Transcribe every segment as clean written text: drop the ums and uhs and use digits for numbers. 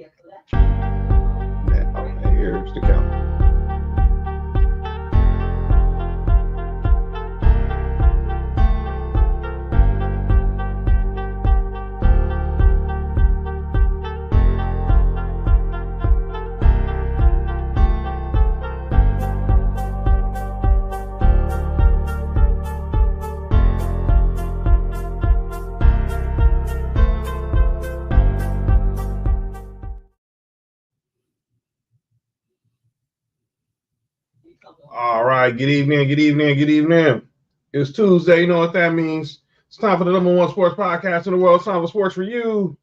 Okay, here's the count. All right, good evening. It's Tuesday. You know what that means. It's time for the #1 sports podcast in the world. It's time for Sports4U.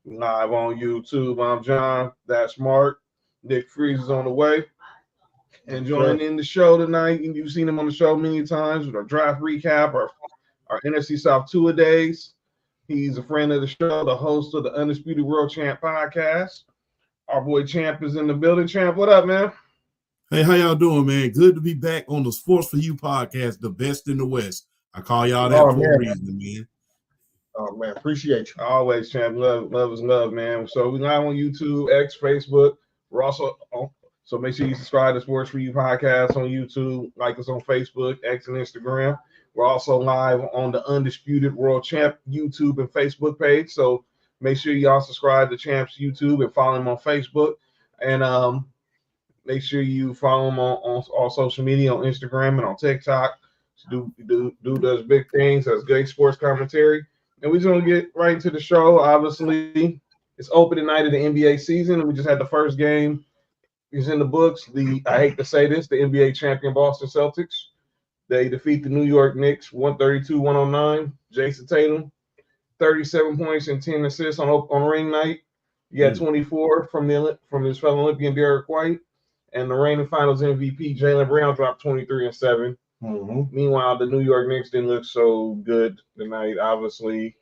Live on YouTube. I'm John. That's Mark. Nick Freeze is on the way. And joining the show tonight, and you've seen him on the show many times with our draft recap, our NFC South two-a-days. He's a friend of the show, the host of the Undisputed World Champ podcast. Our boy Champ is in the building. Champ, what up, man? Hey, how y'all doing, man? Good to be back on the Sports4U podcast, the best in the West. I call y'all that for a reason, man. Oh, man, appreciate you. Always, Champ. Love is love, man. So we're live on YouTube, X, Facebook. We're also on, so make sure you subscribe to Sports4U podcast on YouTube, like us on Facebook, X, and Instagram. We're also live on the Undisputed World Champ YouTube and Facebook page. So make sure y'all subscribe to Champ's YouTube and follow him on Facebook. And make sure you follow him on all social media, on Instagram and on TikTok. Dude does big things, has great sports commentary. And we're just going to get right into the show. Obviously, it's opening night of the NBA season, and we just had the first game. It's in the books. I hate to say this, the NBA champion Boston Celtics. They defeat the New York Knicks 132-109. Jason Tatum, 37 points and 10 assists on ring night. He had 24 from his fellow Olympian Derek White. And the reigning Finals MVP, Jaylen Brown, dropped 23 and 7. Mm-hmm. Meanwhile, the New York Knicks didn't look so good tonight. Obviously,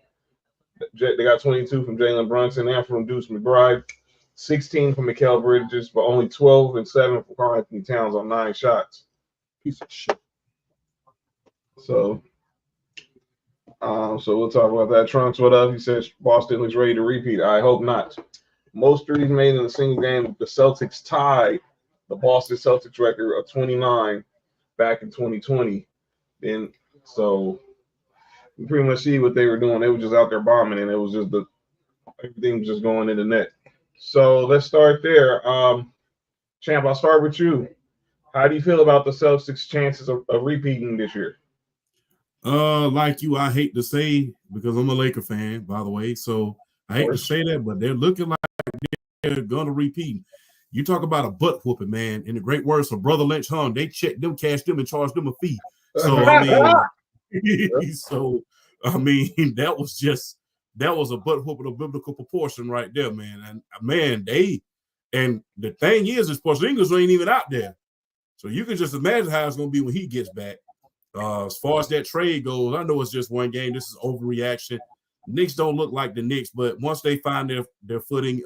they got 22 from Jalen Brunson and from Deuce McBride, 16 from Mikal Bridges, but only 12 and 7 from Karl Anthony Towns on 9 shots. Piece of shit. So we'll talk about that. Trunks, what up? He says Boston looks ready to repeat. I hope not. Most threes made in a single game. The Celtics tied the Boston Celtics record of 29 back in 2020. And so you pretty much see what they were doing. They were just out there bombing, and it was just everything was just going in the net. So let's start there. Champ, I'll start with you. How do you feel about the Celtics' chances of repeating this year? Like you, I hate to say, because I'm a Laker fan, by the way, so I hate to say that, but they're looking like they're going to repeat. You talk about a butt whooping, man. In the great words of Brother Lynch Hung, they checked them, cashed them, and charged them a fee. So I mean, that was a butt whooping of biblical proportion right there, man. And man, and the thing is Porzingis ain't even out there, so you can just imagine how it's going to be when he gets back. As far as that trade goes, I know it's just one game. This is overreaction. Knicks don't look like the Knicks, but once they find their footing,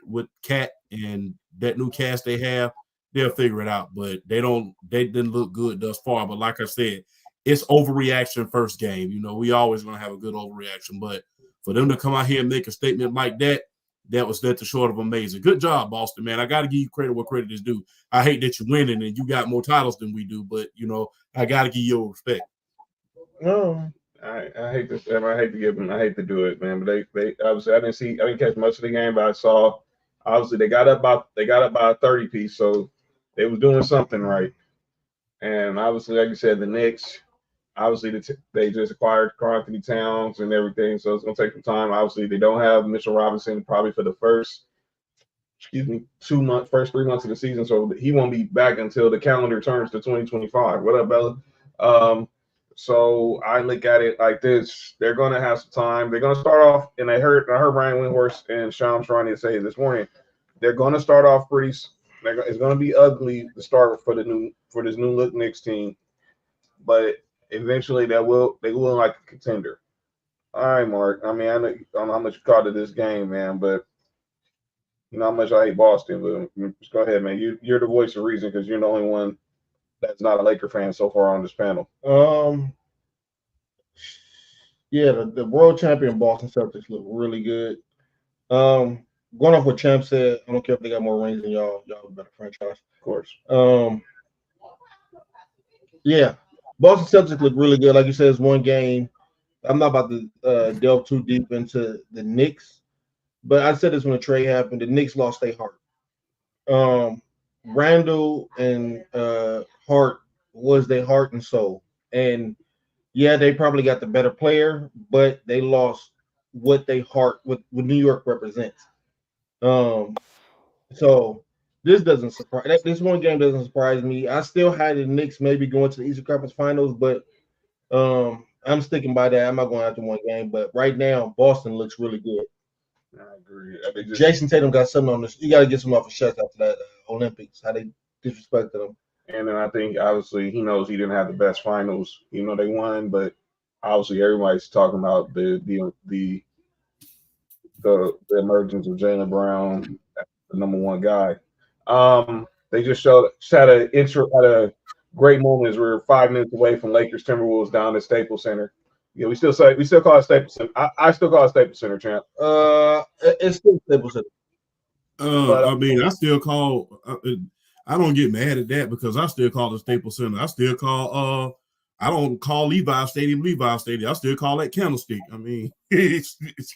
with Cat and that new cast they have, they'll figure it out. But they didn't look good thus far. But like I said, it's overreaction first game. You know, we always gonna have a good overreaction. But for them to come out here and make a statement like that, that was nothing short of amazing. Good job, Boston, man. I gotta give you credit where credit is due. I hate that you're winning and you got more titles than we do, but you know, I gotta give you respect. No. I hate to do it, man. But they obviously I didn't catch much of the game, but I saw obviously they got up by a 30 piece, so they was doing something right. And obviously, like you said, the Knicks, obviously they just acquired Karl Anthony Towns and everything, so it's gonna take some time. Obviously, they don't have Mitchell Robinson probably for the first 3 months of the season, so he won't be back until the calendar turns to 2025. What up, Bella? So I look at it like this: they're going to have some time. They're going to start off, and I heard Brian Windhorst and Shams trying to say this morning. They're going to start off pretty. It's going to be ugly to start for this new look Knicks team, but eventually they will like a contender. All right, Mark. I mean, I don't know how much you caught of this game, man, but you know how much I hate Boston. But just go ahead, man. You're the voice of reason because you're the only one that's not a Laker fan so far on this panel. Yeah, the world champion Boston Celtics look really good. going off what Champ said, I don't care if they got more rings than y'all. Y'all a better franchise. Of course. Yeah. Boston Celtics look really good. Like you said, it's one game. I'm not about to delve too deep into the Knicks, but I said this when the trade happened. The Knicks lost their heart. Randall and Hart was their heart and soul. And yeah, they probably got the better player, but they lost what they heart, what New York represents. So this doesn't surprise. This one game doesn't surprise me. I still had the Knicks maybe going to the Eastern Conference Finals, but I'm sticking by that. I'm not going after one game, but right now Boston looks really good. I agree. Jason Tatum got something on this. You got to get some off his chest after that Olympics. How they disrespected him. And then I think obviously he knows he didn't have the best finals. You know they won, but obviously everybody's talking about the emergence of Jaylen Brown, the number one guy. They just had a great moment as we were 5 minutes away from Lakers Timberwolves down at Staples Center. Yeah, we still call it Staples Center. I still call it Staples Center, champ. It's still Staples Center. I mean, I still call. I don't get mad at that because I still call it Staples Center. I still call. I don't call Levi Stadium. I still call that Candlestick. I mean,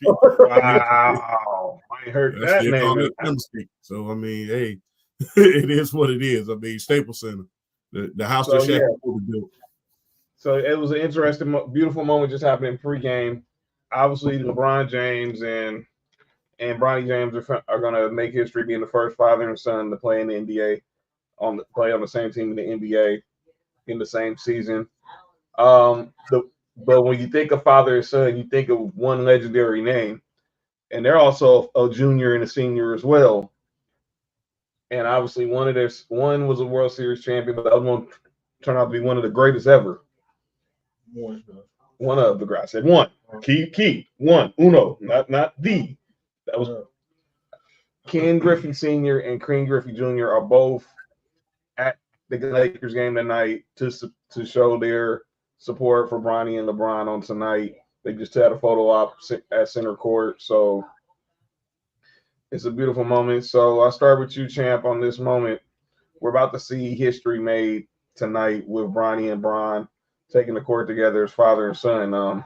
wow, I ain't heard that name. Call it Candlestick. So I mean, hey, it is what it is. I mean, Staples Center, the house that Shaq built. So it was an interesting, beautiful moment just happening pregame. Obviously, LeBron James and Bronny James are going to make history being the first father and son to play in the NBA, play on the same team in the NBA in the same season. But when you think of father and son, you think of one legendary name, and they're also a junior and a senior as well. And obviously, one was a World Series champion, but the other one turned out to be one of the greatest ever. One of the guys. I said one. Key. One. Uno. Not the. That was Ken Griffey Sr. and Ken Griffey Jr. are both at the Lakers game tonight to show their support for Bronny and LeBron on tonight. They just had a photo op at center court. So it's a beautiful moment. So I'll start with you, champ, on this moment. We're about to see history made tonight with Bronny and Bron taking the court together as father and son.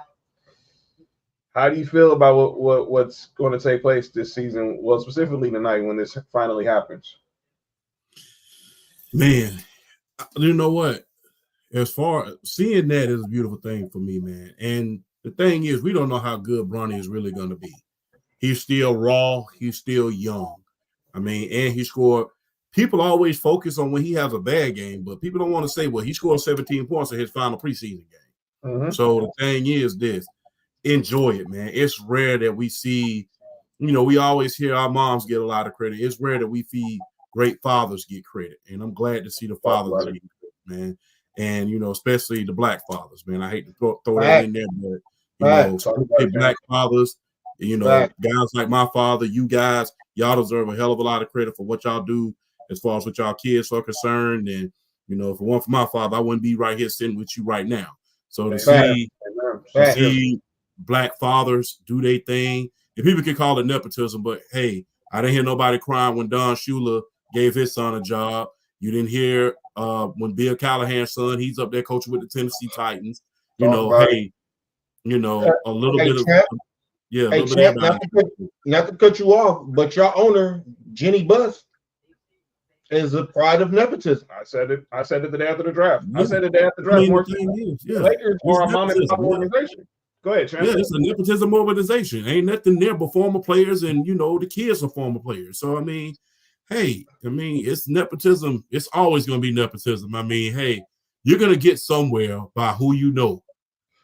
How do you feel about what's going to take place this season? Well, specifically tonight when this finally happens. Man, you know what? As far as seeing that is a beautiful thing for me, man. And the thing is, we don't know how good Bronny is really going to be. He's still raw. He's still young. I mean, and he scored. People always focus on when he has a bad game, but people don't want to say, well, he scored 17 points in his final preseason game. Mm-hmm. So the thing is this. Enjoy it, man. It's rare that we see, we always hear our moms get a lot of credit. It's rare that we see great fathers get credit. And I'm glad to see the fathers get credit, man. And, especially the black fathers, man. I hate to throw that in there, but, black fathers, guys like my father, you guys, y'all deserve a hell of a lot of credit for what y'all do as far as what y'all kids are concerned. And, if it weren't for my father, I wouldn't be right here sitting with you right now. So to see black fathers do their thing, and people can call it nepotism, but hey, I didn't hear nobody crying when Don Shula gave his son a job. You didn't hear when Bill Callahan's son, he's up there coaching with the Tennessee Titans. A little bit of not to cut you off, but your owner, Jenny Buss, is a pride of nepotism. I said it the day after the draft. I said it the day after the draft. The Lakers are a mom and pop organization. Go ahead, Trent. Yeah, it's a nepotism organization. Ain't nothing there but former players, and the kids are former players. So I mean, hey, it's nepotism. It's always going to be nepotism. I mean, hey, you're going to get somewhere by who you know.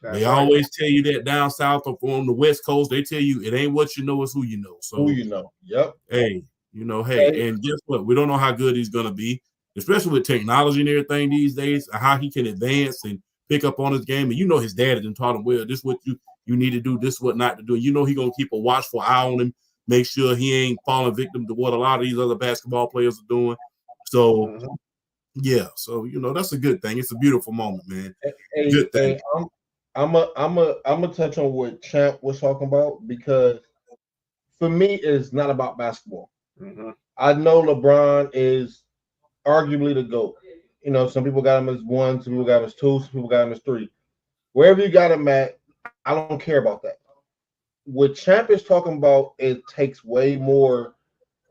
They always tell you that down south or on the West Coast, they tell you it ain't what you know, it's who you know. So who you know. Yep. Hey, and guess what? We don't know how good he's going to be, especially with technology and everything these days, how he can advance and pick up on his game. And his dad has taught him, well, this is what you need to do, this is what not to do. He's going to keep a watchful eye on him, make sure he ain't falling victim to what a lot of these other basketball players are doing. So, yeah. So, that's a good thing. It's a beautiful moment, man. Good thing. I'm a touch on what Champ was talking about, because for me, it's not about basketball. Mm-hmm. I know LeBron is arguably the GOAT. You know, some people got him as 1, some people got him as 2, some people got him as 3. Wherever you got him at, I don't care about that. What Champ is talking about, it takes way more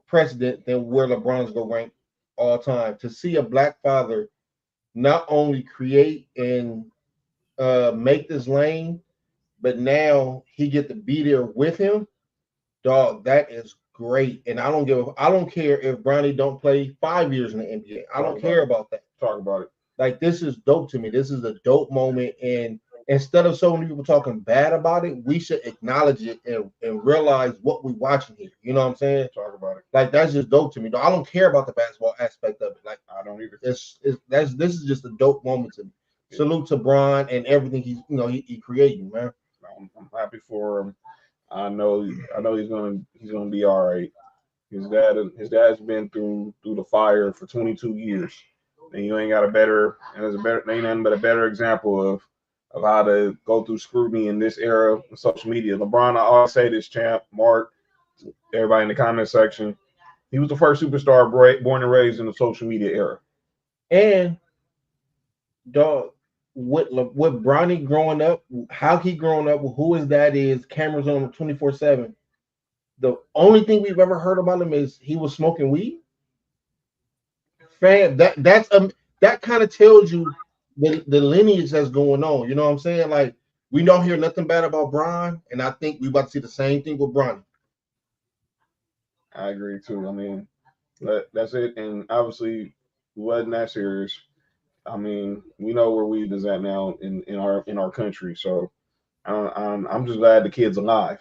precedent than where LeBron's going to rank all time. To see a black father not only create and make this lane, but now he get to be there with him, dog. That is great, and I don't care if Bronny don't play 5 years in the NBA. I don't care about that. Talk about it. Like, this is dope to me. This is a dope moment, and instead of so many people talking bad about it, we should acknowledge it and realize what we're watching here. You know what I'm saying? Talk about it. Like, that's just dope to me. I don't care about the basketball aspect of it. Like, I don't either. this is just a dope moment to me. Yeah. Salute to Bron and everything he creating, man. I'm happy for him. I know he's gonna be all right. His dad's been through the fire for 22 years, and you ain't got ain't nothing but a better example of how to go through scrutiny in this era of social media. LeBron, I always say this, Champ, Mark, everybody in the comment section, he was the first superstar born and raised in the social media era. And dog, with Bronny growing up, how he growing up, who his dad is, cameras on him 24/7. The only thing we've ever heard about him is he was smoking weed. Fam, that kind of tells you the lineage that's going on. You know what I'm saying? Like, we don't hear nothing bad about Bron, and I think we about to see the same thing with Bronny. I agree too. I mean, that's it. And obviously, wasn't that serious. I mean, we know where weed is at now in our country. So I'm just glad the kid's alive.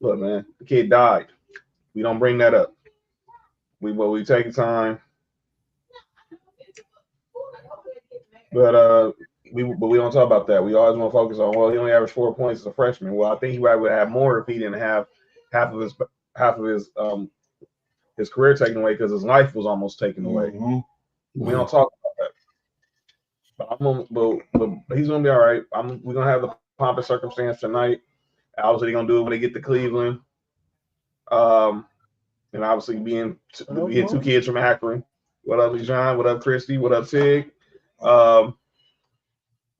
Look, man, the kid died. We don't bring that up. We take time. But we don't talk about that. We always want to focus on, well, he only averaged 4 points as a freshman. Well, I think he would have more if he didn't have half of his career taken away, because his life was almost taken away. Mm-hmm. We don't talk about that. But he's gonna be all right. We're gonna have the pomp and circumstance tonight. Obviously, they're gonna do it when they get to Cleveland. And obviously being two kids from Akron. What up, John? What up, Christy? What up, Tig? John,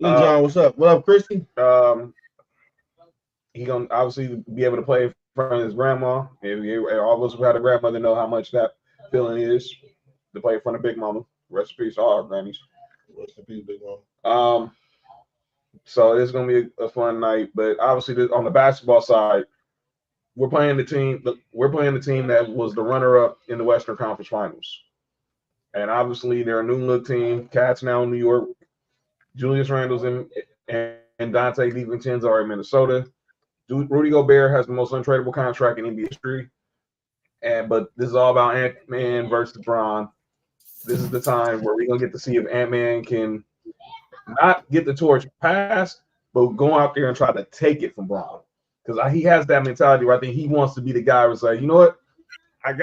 what's up? What up, Christy? He gonna obviously be able to play in front of his grandma. All of us who had a grandmother know how much that feeling is to play in front of Big Mama. Rest in peace to all our grannies. Rest in peace, Big Mama. So it's gonna be a fun night. But obviously, on the basketball side, we're playing the team that was the runner-up in the Western Conference Finals. And obviously, they're a new look team. Cats now in New York. Julius Randle's and Dante DiVincenzo are in Minnesota. Rudy Gobert has the most untradeable contract in NBA history. But this is all about Ant-Man versus Bron. This is the time where we're going to get to see if Ant-Man can not get the torch passed, but go out there and try to take it from Bron. Because he has that mentality where I think he wants to be the guy who's like, I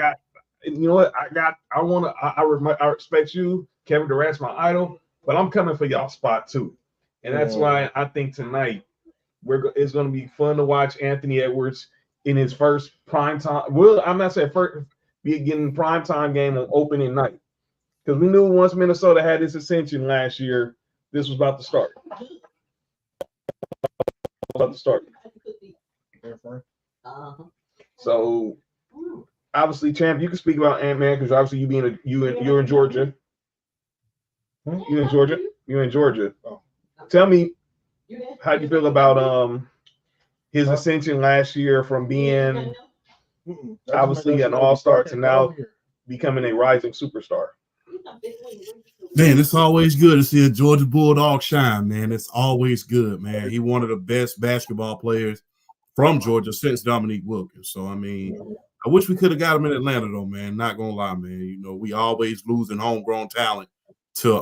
respect you. Kevin Durant's my idol, but I'm coming for y'all spot too. And that's why I think tonight it's going to be fun to watch Anthony Edwards in his first primetime. Well, I'm not saying first getting primetime game on opening night, because we knew once Minnesota had this ascension last year, this was about to start. So obviously, Champ, you can speak about Ant-Man, because obviously you're in Georgia. You're in Georgia. Oh. Tell me, how do you feel about his ascension last year from being obviously an all-star to now becoming a rising superstar? Man, it's always good to see a Georgia Bulldog shine, man. It's always good, man. He's one of the best basketball players from Georgia since Dominique Wilkins. So, I mean, I wish we could have got him in Atlanta, though, man. Not gonna lie, man. We always losing homegrown talent to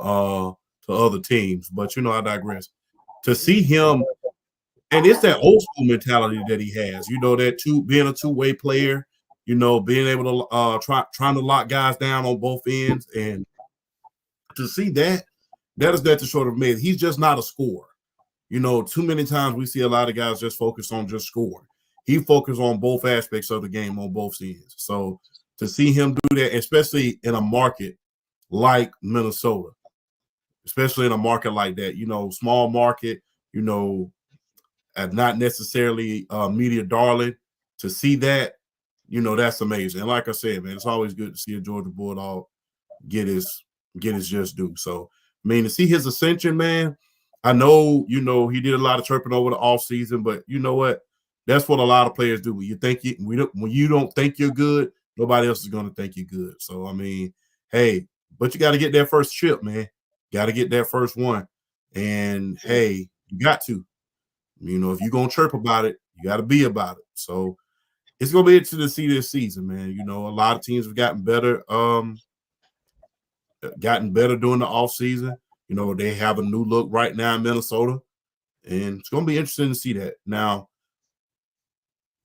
other teams. But I digress. To see him, and it's that old school mentality that he has. That being a two-way player. Being able to trying to lock guys down on both ends, and to see that is that to sort of man. He's just not a scorer. Too many times we see a lot of guys just focus on just scoring. he focused on both aspects of the game on both ends. So to see him do that, especially in a market like Minnesota, especially in a market like that, small market, not necessarily media darling, to see that, that's amazing. And like I said, man, it's always good to see a Georgia Bulldog get his just due. So, I mean, to see his ascension, man, I know, he did a lot of chirping over the offseason, but you know what? That's what a lot of players do. When you don't think you're good, nobody else is going to think you're good. So, I mean, hey, but you got to get that first chip, man. Got to get that first one. And, hey, you got to. If you're going to chirp about it, you got to be about it. So, it's going to be interesting to see this season, man. A lot of teams have gotten better during the offseason. They have a new look right now in Minnesota, and it's going to be interesting to see that. Now,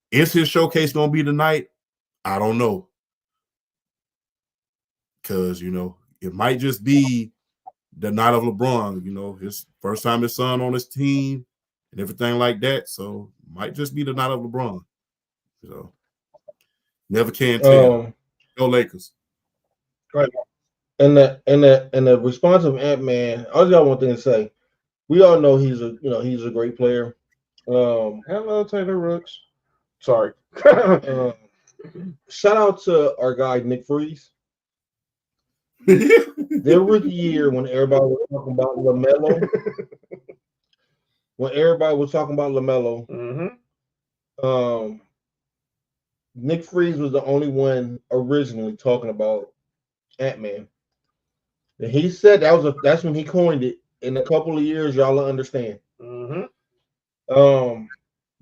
is his showcase going to be tonight? I don't know. Because, it might just be the night of LeBron, his first time his son on his team and everything like that. So, it might just be the night of LeBron. So, never can tell. Go Lakers. Right. And the response of Ant-Man, I just got one thing to say. We all know he's a great player. Hello, Taylor Rooks. Sorry. Shout out to our guy Nick Freeze. Their rookie year, when everybody was talking about LaMelo, Nick Freeze was the only one originally talking about Ant-Man. And he said that's when he coined it. In a couple of years, y'all will understand. I want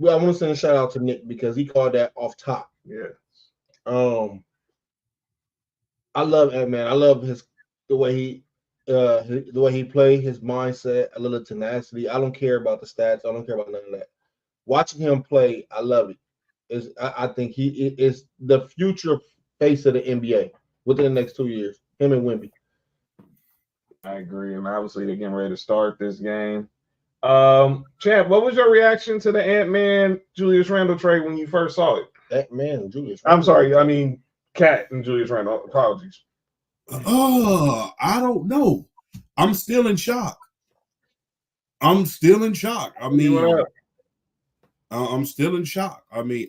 to send a shout out to Nick because he called that off top. Yeah. I love Ant-Man. I love the way he play, his mindset, a little tenacity. I don't care about the stats. I don't care about none of that. Watching him play, I love it. I think he is the future face of the NBA within the next 2 years. Him and Wemby. I agree, and obviously they're getting ready to start this game. Champ, what was your reaction to the Ant-Man Julius Randle trade when you first saw it? Ant-Man and Julius Randle. I'm sorry, I mean Cat and Julius Randle. Apologies. I don't know. I'm still in shock. I mean, I'm still in shock. I mean,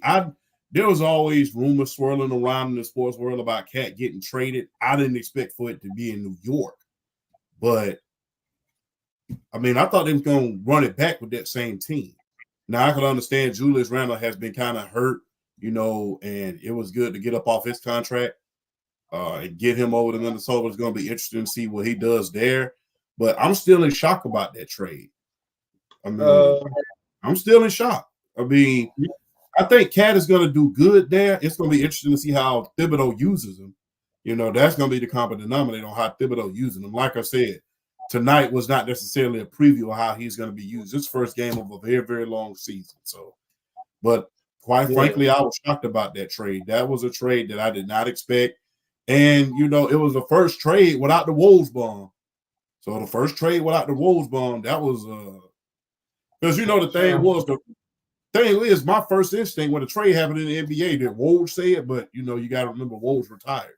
there was always rumors swirling around in the sports world about Cat getting traded. I didn't expect for it to be in New York. But, I mean, I thought they was going to run it back with that same team. Now, I can understand Julius Randle has been kind of hurt, and it was good to get up off his contract and get him over to Minnesota. It's going to be interesting to see what he does there. But I'm still in shock about that trade. I mean, I'm still in shock. I mean, I think Cat is going to do good there. It's going to be interesting to see how Thibodeau uses him. That's going to be the common denominator on how Thibodeau using him. Like I said, tonight was not necessarily a preview of how he's going to be used. It's first game of a very, very long season. So, but quite frankly, I was shocked about that trade. That was a trade that I did not expect. And, it was the first trade without the Wolves bomb. So the first trade without the Wolves bomb, that was because the thing is my first instinct when the trade happened in the NBA that Woj said, but you got to remember Woj retired.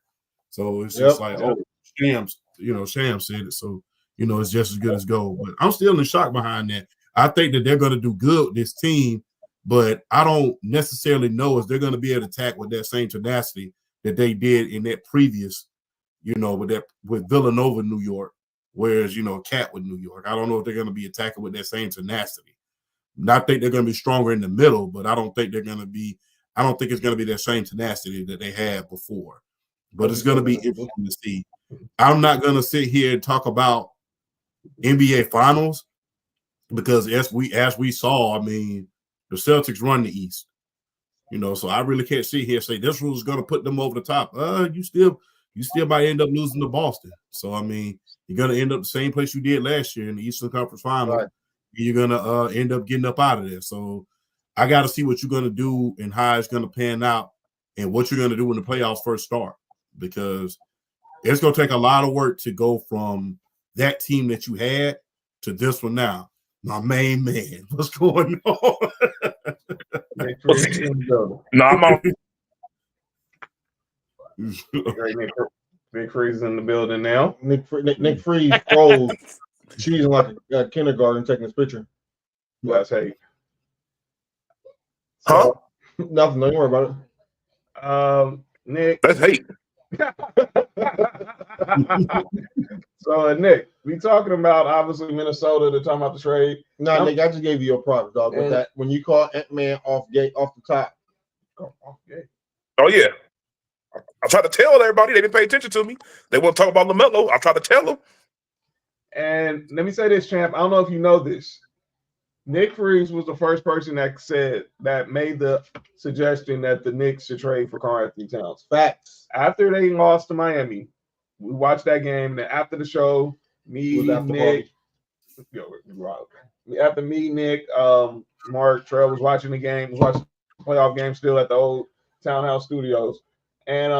So it's just Shams said it. So, it's just as good as gold. But I'm still in shock behind that. I think that they're going to do good with this team, but I don't necessarily know if they're going to be able to attack with that same tenacity that they did in that previous, with Villanova, New York, whereas, Cat with New York. I don't know if they're going to be attacking with that same tenacity. I think they're going to be stronger in the middle, but I don't think it's going to be that same tenacity that they had before. But it's going to be interesting to see. I'm not going to sit here and talk about NBA Finals because as we saw, I mean, the Celtics run the East. So I really can't sit here and say this was going to put them over the top. You still might end up losing to Boston. So I mean, you're going to end up the same place you did last year in the Eastern Conference Finals. Right. You're going to end up getting up out of there. So I got to see what you're going to do and how it's going to pan out and what you're going to do when the playoffs first start, because it's going to take a lot of work to go from that team that you had to this one now. My main man, what's going on? Nick Freeze is in the building. No, I'm on. Great Nick Freeze is in the building now. Nick Freeze froze. She's like a kindergarten taking this picture. That's hate. Huh? Nothing. Don't worry about it. Nick. That's hate. So, Nick, we talking about obviously Minnesota. They're talking about the trade. No, Nick, I just gave you your props, dog. With that, when you call Ant-Man off the top. Oh yeah. I tried to tell everybody. They didn't pay attention to me. They want to talk about LaMelo. I tried to tell them. And let me say this, champ. I don't know if you know this. Nick Freeze was the first person that made the suggestion that the Knicks should trade for Karl-Anthony Towns. Facts. After they lost to Miami, we watched that game. And after the show, Nick, after me, Nick, Mark, Trell was watching the game, was watching the playoff game still at the old Townhouse Studios. And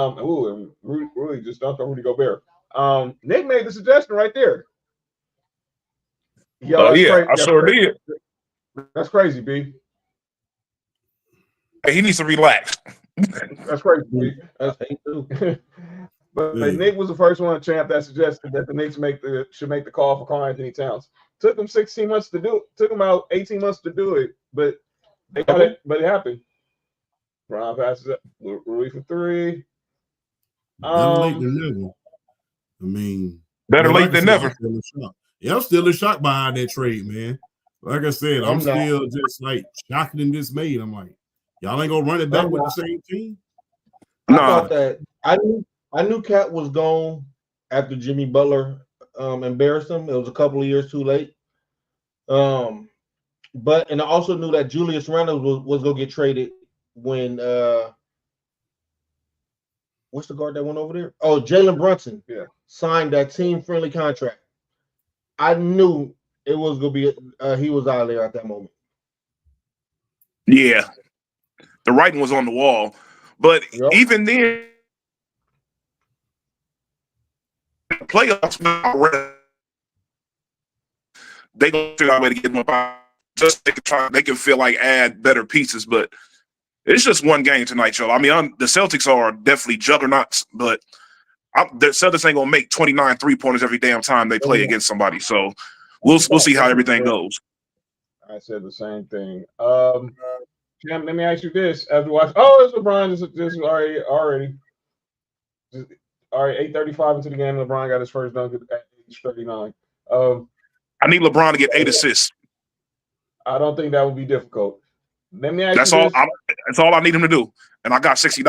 Rudy just dunked on Rudy Gobert. Nick made the suggestion right there. Yo, I sure did. That's crazy, B. Hey, he needs to relax. That's crazy, B. That's hate too. But Nick was the first one, champ, that suggested that the Knicks should make the call for Karl-Anthony Towns. Took them 16 months to do it. Took them out 18 months to do it, but they got it. But it happened. Brown passes up. Rui for three. Better late than never. I mean, better late than never. I'm still in shock behind that trade, man. Like I said, I'm still just like shocked and dismayed. I'm like, y'all ain't gonna run it back with the same team. I thought that I knew Cat was gone after Jimmy Butler embarrassed him. It was a couple of years too late. But I also knew that Julius Randle was gonna get traded when what's the guard that went over there? Oh, Jalen Brunson signed that team-friendly contract. I knew it was gonna be he was out of there at that moment. Yeah, the writing was on the wall, but even then, playoffs they gonna figure out a way to get them up. Just they can feel like add better pieces, but it's just one game tonight, y'all. I mean, the Celtics are definitely juggernauts, but the Celtics ain't gonna make 29 3-pointers every damn time they play against somebody. So we'll see how everything goes. I said the same thing. Champ, let me ask you this: after watch, it's LeBron just already. All right, 8:35 into the game. LeBron got his first dunk at age 39. I need LeBron to get 8 assists. I don't think that would be difficult. Let me ask that's you all. this. That's all I need him to do, and I got $60.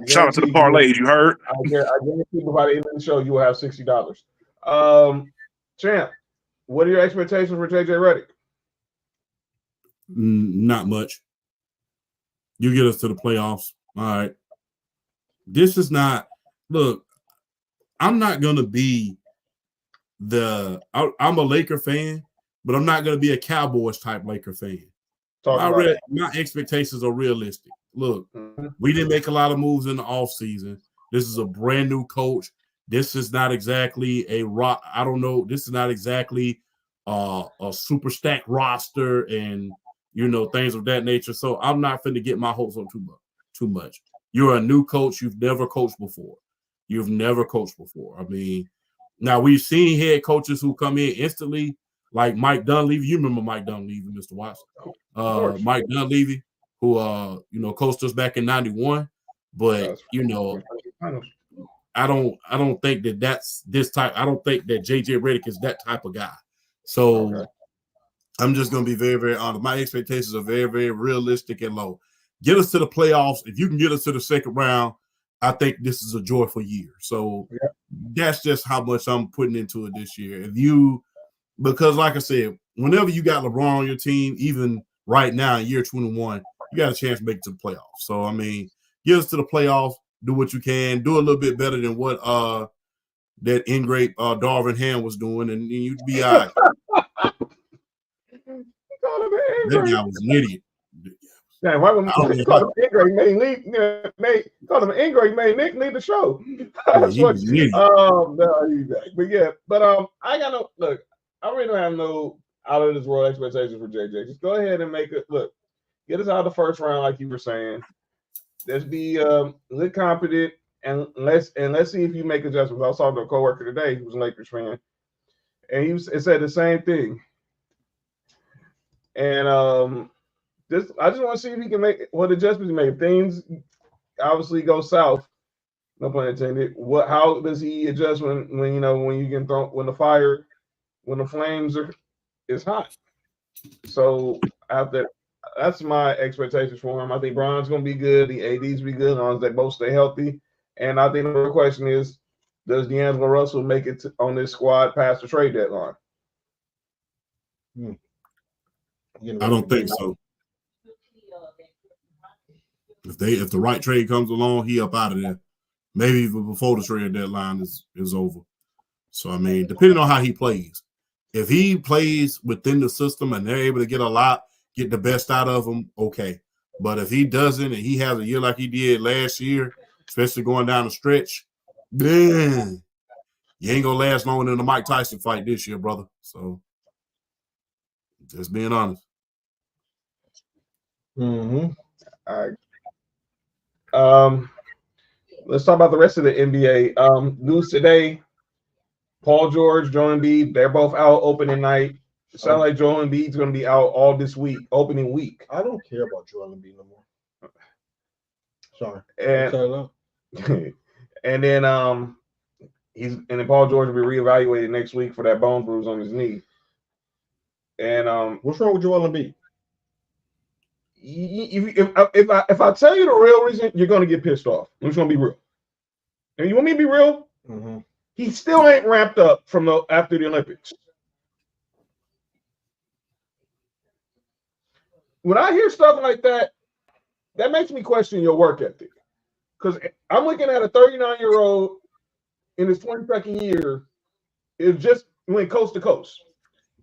Shout out to the parlays. You heard? I guarantee you by the end of the show, you will have $60. Champ, what are your expectations for JJ Redick? Not much. You get us to the playoffs. All right. This is not. Look, I'm not gonna be I'm a Laker fan, but I'm not gonna be a Cowboys type Laker fan. My expectations are realistic. Look, we didn't make a lot of moves in the offseason. This is a brand new coach. This is not exactly this is not exactly a super stacked roster and things of that nature. So I'm not finna get my hopes up too much. You're a new coach. You've never coached before. I mean, now we've seen head coaches who come in instantly, like Mike Dunleavy. You remember Mike Dunleavy, Mr. Watson? Mike Dunleavy, who coached us back in '91. But I don't think that that's this type. I don't think that JJ Redick is that type of guy. So I'm just gonna be very, very honest. My expectations are very, very realistic and low. Get us to the playoffs. If you can get us to the second round, I think this is a joyful year. So that's just how much I'm putting into it this year. Because like I said, whenever you got LeBron on your team, even right now in year 21, you got a chance to make it to the playoffs. So I mean, get us to the playoffs, do what you can, do a little bit better than what that ingrate Darvin Ham was doing, and you'd be all right. That guy was an idiot. Damn, why would he call him ingrate? Called him ingrate, made Nick leave the show. But I got no look. I really don't have no out of this world expectations for JJ. Just go ahead and make it look. Get us out of the first round, like you were saying. Let's be look competent, and let's see if you make adjustments. I was talking to a coworker today who was a Lakers fan, and he said the same thing. And I just want to see if he can make what adjustments he made. If things obviously go south, no pun intended. How does he adjust when you get thrown, when the flames is hot? So that's my expectations for him. I think Bron's going to be good. The ADs be good as long as they both stay healthy. And I think the real question is, does D'Angelo Russell make it on this squad past the trade deadline? I don't think so. If the right trade comes along, he up out of there. Maybe even before the trade deadline is over. So I mean, depending on how he plays. If he plays within the system and they're able to get the best out of him, okay. But if he doesn't and he has a year like he did last year, especially going down the stretch, then you ain't gonna last longer than the Mike Tyson fight this year, brother. So just being honest. Mm-hmm. All right. Let's talk about the rest of the NBA. News today. Paul George, Joel Embiid, they're both out opening night. It sounds like Joel Embiid's going to be out all this week, opening week. I don't care about Joel Embiid no more. Sorry. And then Paul George will be reevaluated next week for that bone bruise on his knee. And what's wrong with Joel Embiid? If I tell you the real reason, you're going to get pissed off. I'm just going to be real. And you want me to be real? Mm-hmm. He still ain't ramped up from after the Olympics. When I hear stuff like that, that makes me question your work ethic. Because I'm looking at a 39-year-old in his 22nd year. It just went coast to coast.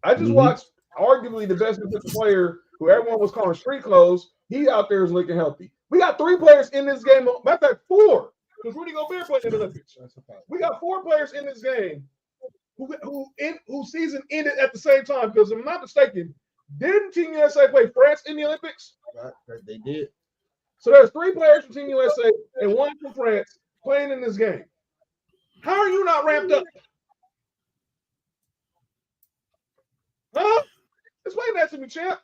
I just watched arguably the best defensive player who everyone was calling street clothes. He out there is looking healthy. We got 3 players in this game. Matter of fact, 4. Because Rudy Gobert played in the Olympics. We got 4 players in this game whose season ended at the same time. Because if I'm not mistaken, didn't Team USA play France in the Olympics? They did. So there's 3 players from Team USA and 1 from France playing in this game. How are you not ramped up? Huh? Explain that to me, champ.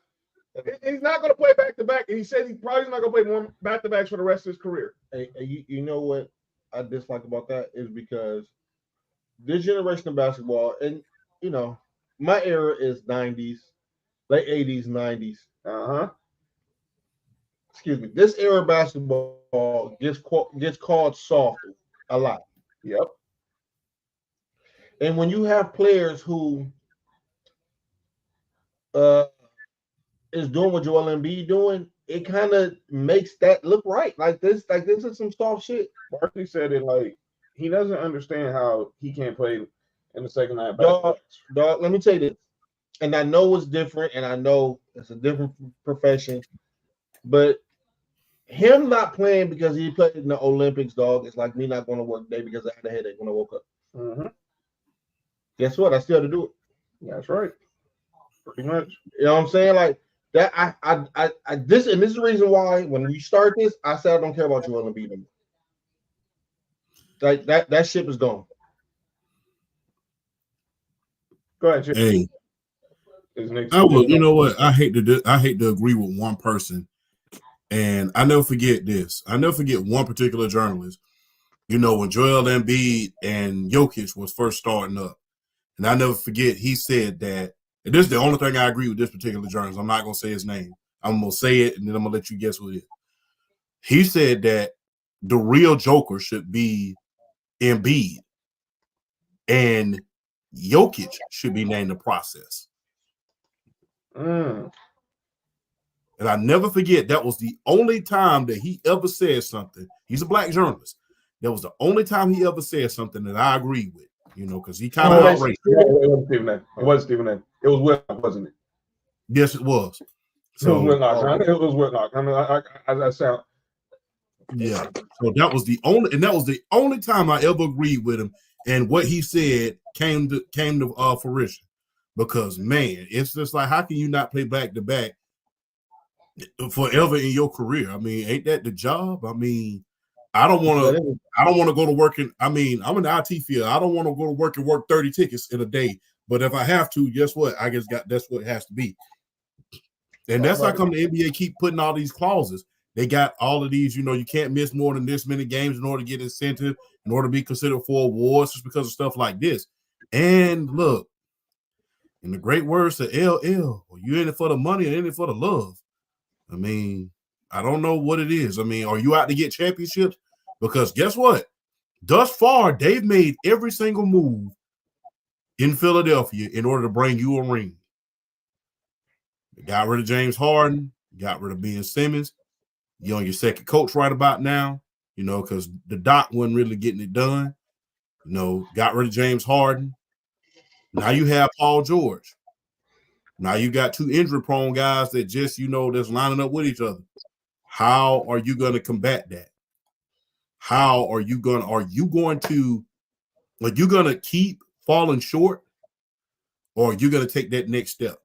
He's not going to play back-to-back, and he said he's probably not going to play more back-to-backs for the rest of his career. Hey, you know what I dislike about that is because this generation of basketball, and, my era is 90s, late 80s, 90s. Uh-huh. Excuse me. This era of basketball gets called soft a lot. Yep. And when you have players who is doing what Joel Embiid doing, it kind of makes that look right. Like this is some soft shit. Barkley said it like he doesn't understand how he can't play in the second night. Dog, let me tell you this. And I know it's different, and I know it's a different profession, but him not playing because he played in the Olympics, dog, it's like me not going to work today because I had a headache when I woke up. Mm-hmm. Guess what? I still had to do it. That's right. Pretty much. You know what I'm saying? Like that. This is the reason why when we start this, I said I don't care about Joel Embiid anymore. Like that ship is gone. Go ahead, Jim. Hey, you know what? I hate to agree with one person, and I never forget this. I never forget one particular journalist. When Joel Embiid and Jokic was first starting up, and I never forget he said that. And this is the only thing I agree with this particular journalist. I'm not gonna say his name. I'm gonna say it, and then I'm gonna let you guess who it is. He said that the real Joker should be Embiid, and Jokic should be named the process. Mm. And I never forget that was the only time that he ever said something. He's a black journalist. That was the only time he ever said something that I agreed with. Because he kind of outraged. It wasn't Stephen A. It wasn't Stephen A. It was Whitlock, wasn't it? Yes, it was. So, it was Whitlock. It was Whitlock. I mean, I sound. Yeah. So that was the only time I ever agreed with him, and what he said came to fruition. Because man, it's just like, how can you not play back to back forever in your career. I mean, ain't that the job? I mean, I don't want to go to work in. I mean, I'm in the IT field. I don't want to go to work and work 30 tickets in a day. But if I have to, guess what? I guess that's what it has to be. And that's how come the NBA keep putting all these clauses. They got all of these, you can't miss more than this many games in order to get incentive, in order to be considered for awards, just because of stuff like this. And look, in the great words of LL, are you in it for the money or in it for the love? I mean, I don't know what it is. I mean, are you out to get championships? Because guess what? Thus far, they've made every single move in Philadelphia in order to bring you a ring. They got rid of James Harden, got rid of Ben Simmons. You're on your second coach right about now, because the Doc wasn't really getting it done. Got rid of James Harden. Now you have Paul George. Now you got two injury-prone guys that just, that's lining up with each other. How are you going to combat that? Are you going to keep falling short, or are you going to take that next step?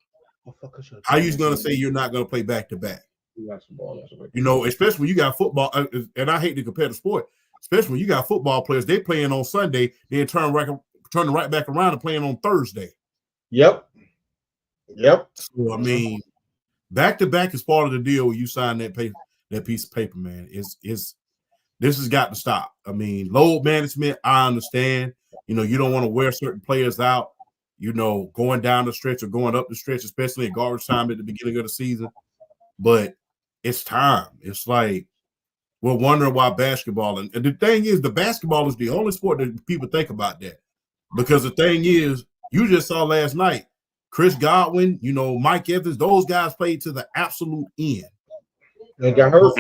How are you going to say you're not going to play back-to-back? Especially when you got football, and I hate to compare the sport, especially when you got football players, they playing on Sunday, then turning right back around and playing on Thursday. Yep. So I mean, back-to-back is part of the deal when you sign that piece of paper, man. This has got to stop. I mean, load management, I understand. You don't want to wear certain players out, going down the stretch or going up the stretch, especially in garbage time at the beginning of the season. But it's time. It's like we're wondering why basketball. And the thing is, the basketball is the only sport that people think about that. Because the thing is, you just saw last night, Chris Godwin, Mike Evans, those guys played to the absolute end. They got hurt.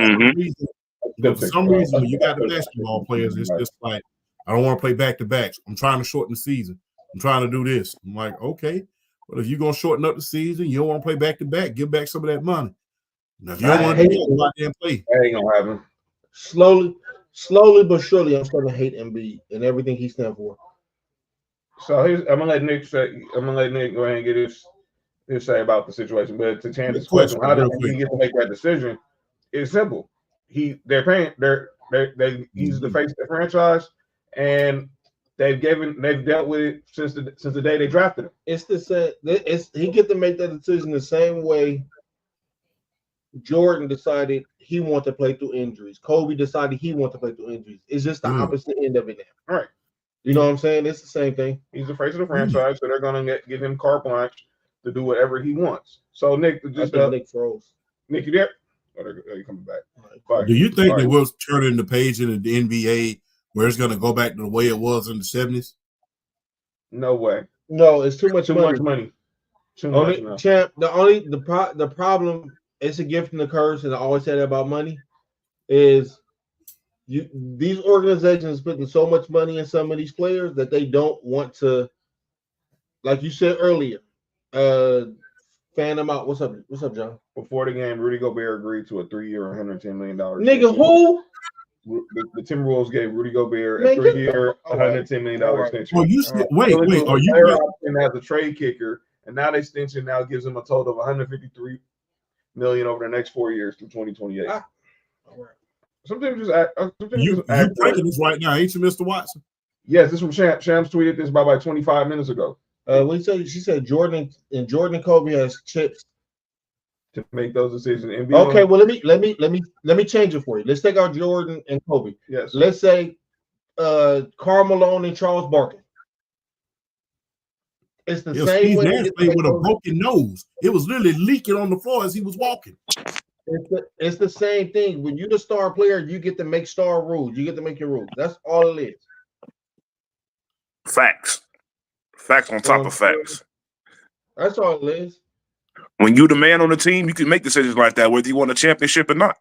But for some reason, when you got the basketball players, it's just like, I don't want to play back-to-backs. I'm trying to shorten the season. I'm trying to do this. I'm like, okay, but if you're going to shorten up the season, you don't want to play back-to-back, give back some of that money. Now, if you don't want to go out there and play. That ain't going to happen. Slowly but surely, I'm starting to hate Embiid and everything he stands for. So I'm gonna let Nick go ahead and get his say about the situation. But to change this question, how did he get to make that decision? It's simple. He's the face of the franchise, and they've dealt with it since the day they drafted him. It's the same. He get to make that decision the same way Jordan decided he wanted to play through injuries. Kobe decided he wanted to play through injuries. It's just the opposite end of it now. All right. You know what I'm saying? It's the same thing. He's the face of the franchise, so they're going to give him carte blanche to do whatever he wants. So, Nick, Nick froze. Nick, you there? Oh, they're coming back. Right. Do you think that we're turning the page in the NBA where it's going to go back to the way it was in the 70s? No way. No, it's too much money. The problem, it's a gift and a curse, and I always say that about money, is these organizations putting so much money in some of these players that they don't want to, like you said earlier, fan them out. What's up, John? Before the game, Rudy Gobert agreed to a 3-year, $110 million. Nigga, who? The Timberwolves gave Rudy Gobert a 3-year, $110 million extension. Oh, you said, wait, are you as a trade kicker, and now the extension now gives him a total of $153 million over the next 4 years through 2028. All right. Sometimes you breaking this right now, ain't you, Mr. Watson? Yes, this is from Shams tweeted this about 25 minutes ago. She said Jordan and Kobe has chips to make those decisions. Okay, well let me change it for you. Let's take out Jordan and Kobe. Yes. Let's say Karl Malone and Charles Barkley. It's the same way. Steve Nash played with a broken nose. It was literally leaking on the floor as he was walking. It's the same thing. When you're the star player, you get to make star rules. You get to make your rules. That's all it is. Facts on top of facts. That's all it is. When you the man on the team, you can make decisions like that, whether you want a championship or not.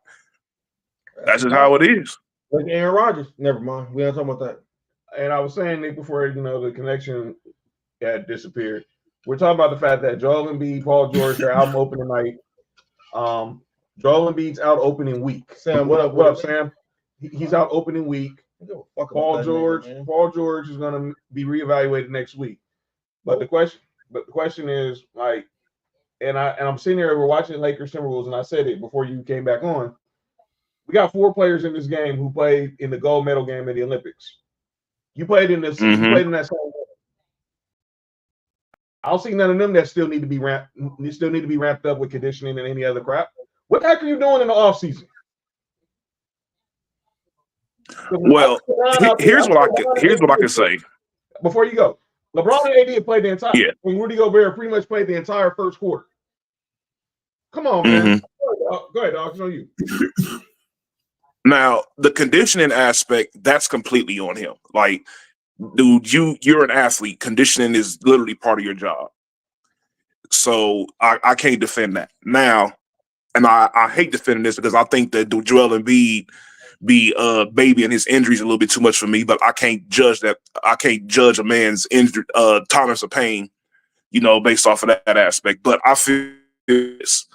That's just how it is. Like Aaron Rodgers. Never mind. We ain't talking about that. And I was saying, Nick, before the connection had disappeared, we're talking about the fact that Joel Embiid, Paul George, their album opening night. Joel Embiid's out opening week. Sam, what up, Sam? He's out opening week. Paul George is going to be reevaluated next week. But the question is, like, and I'm sitting here, we're watching Lakers Timberwolves, and I said it before you came back on. We got 4 players in this game who played in the gold medal game at the Olympics. You played in this. You played in that same game. I don't see none of them that still need to be ramped. You still need to be ramped up with conditioning and any other crap. What the heck are you doing in the off season? Well, here's what I can say. Before you go, LeBron and AD played the entire. Yeah. When Rudy Gobert pretty much played the entire first quarter. Come on, man. Go ahead, dog. It's on you. Now, the conditioning aspect, that's completely on him. Like, dude, you're an athlete. Conditioning is literally part of your job. So I can't defend that. Now, and I hate defending this because I think that Joel Embiid be babying his injuries a little bit too much for me, but I can't judge that. I can't judge a man's injury tolerance of pain, based off of that aspect. But I feel this.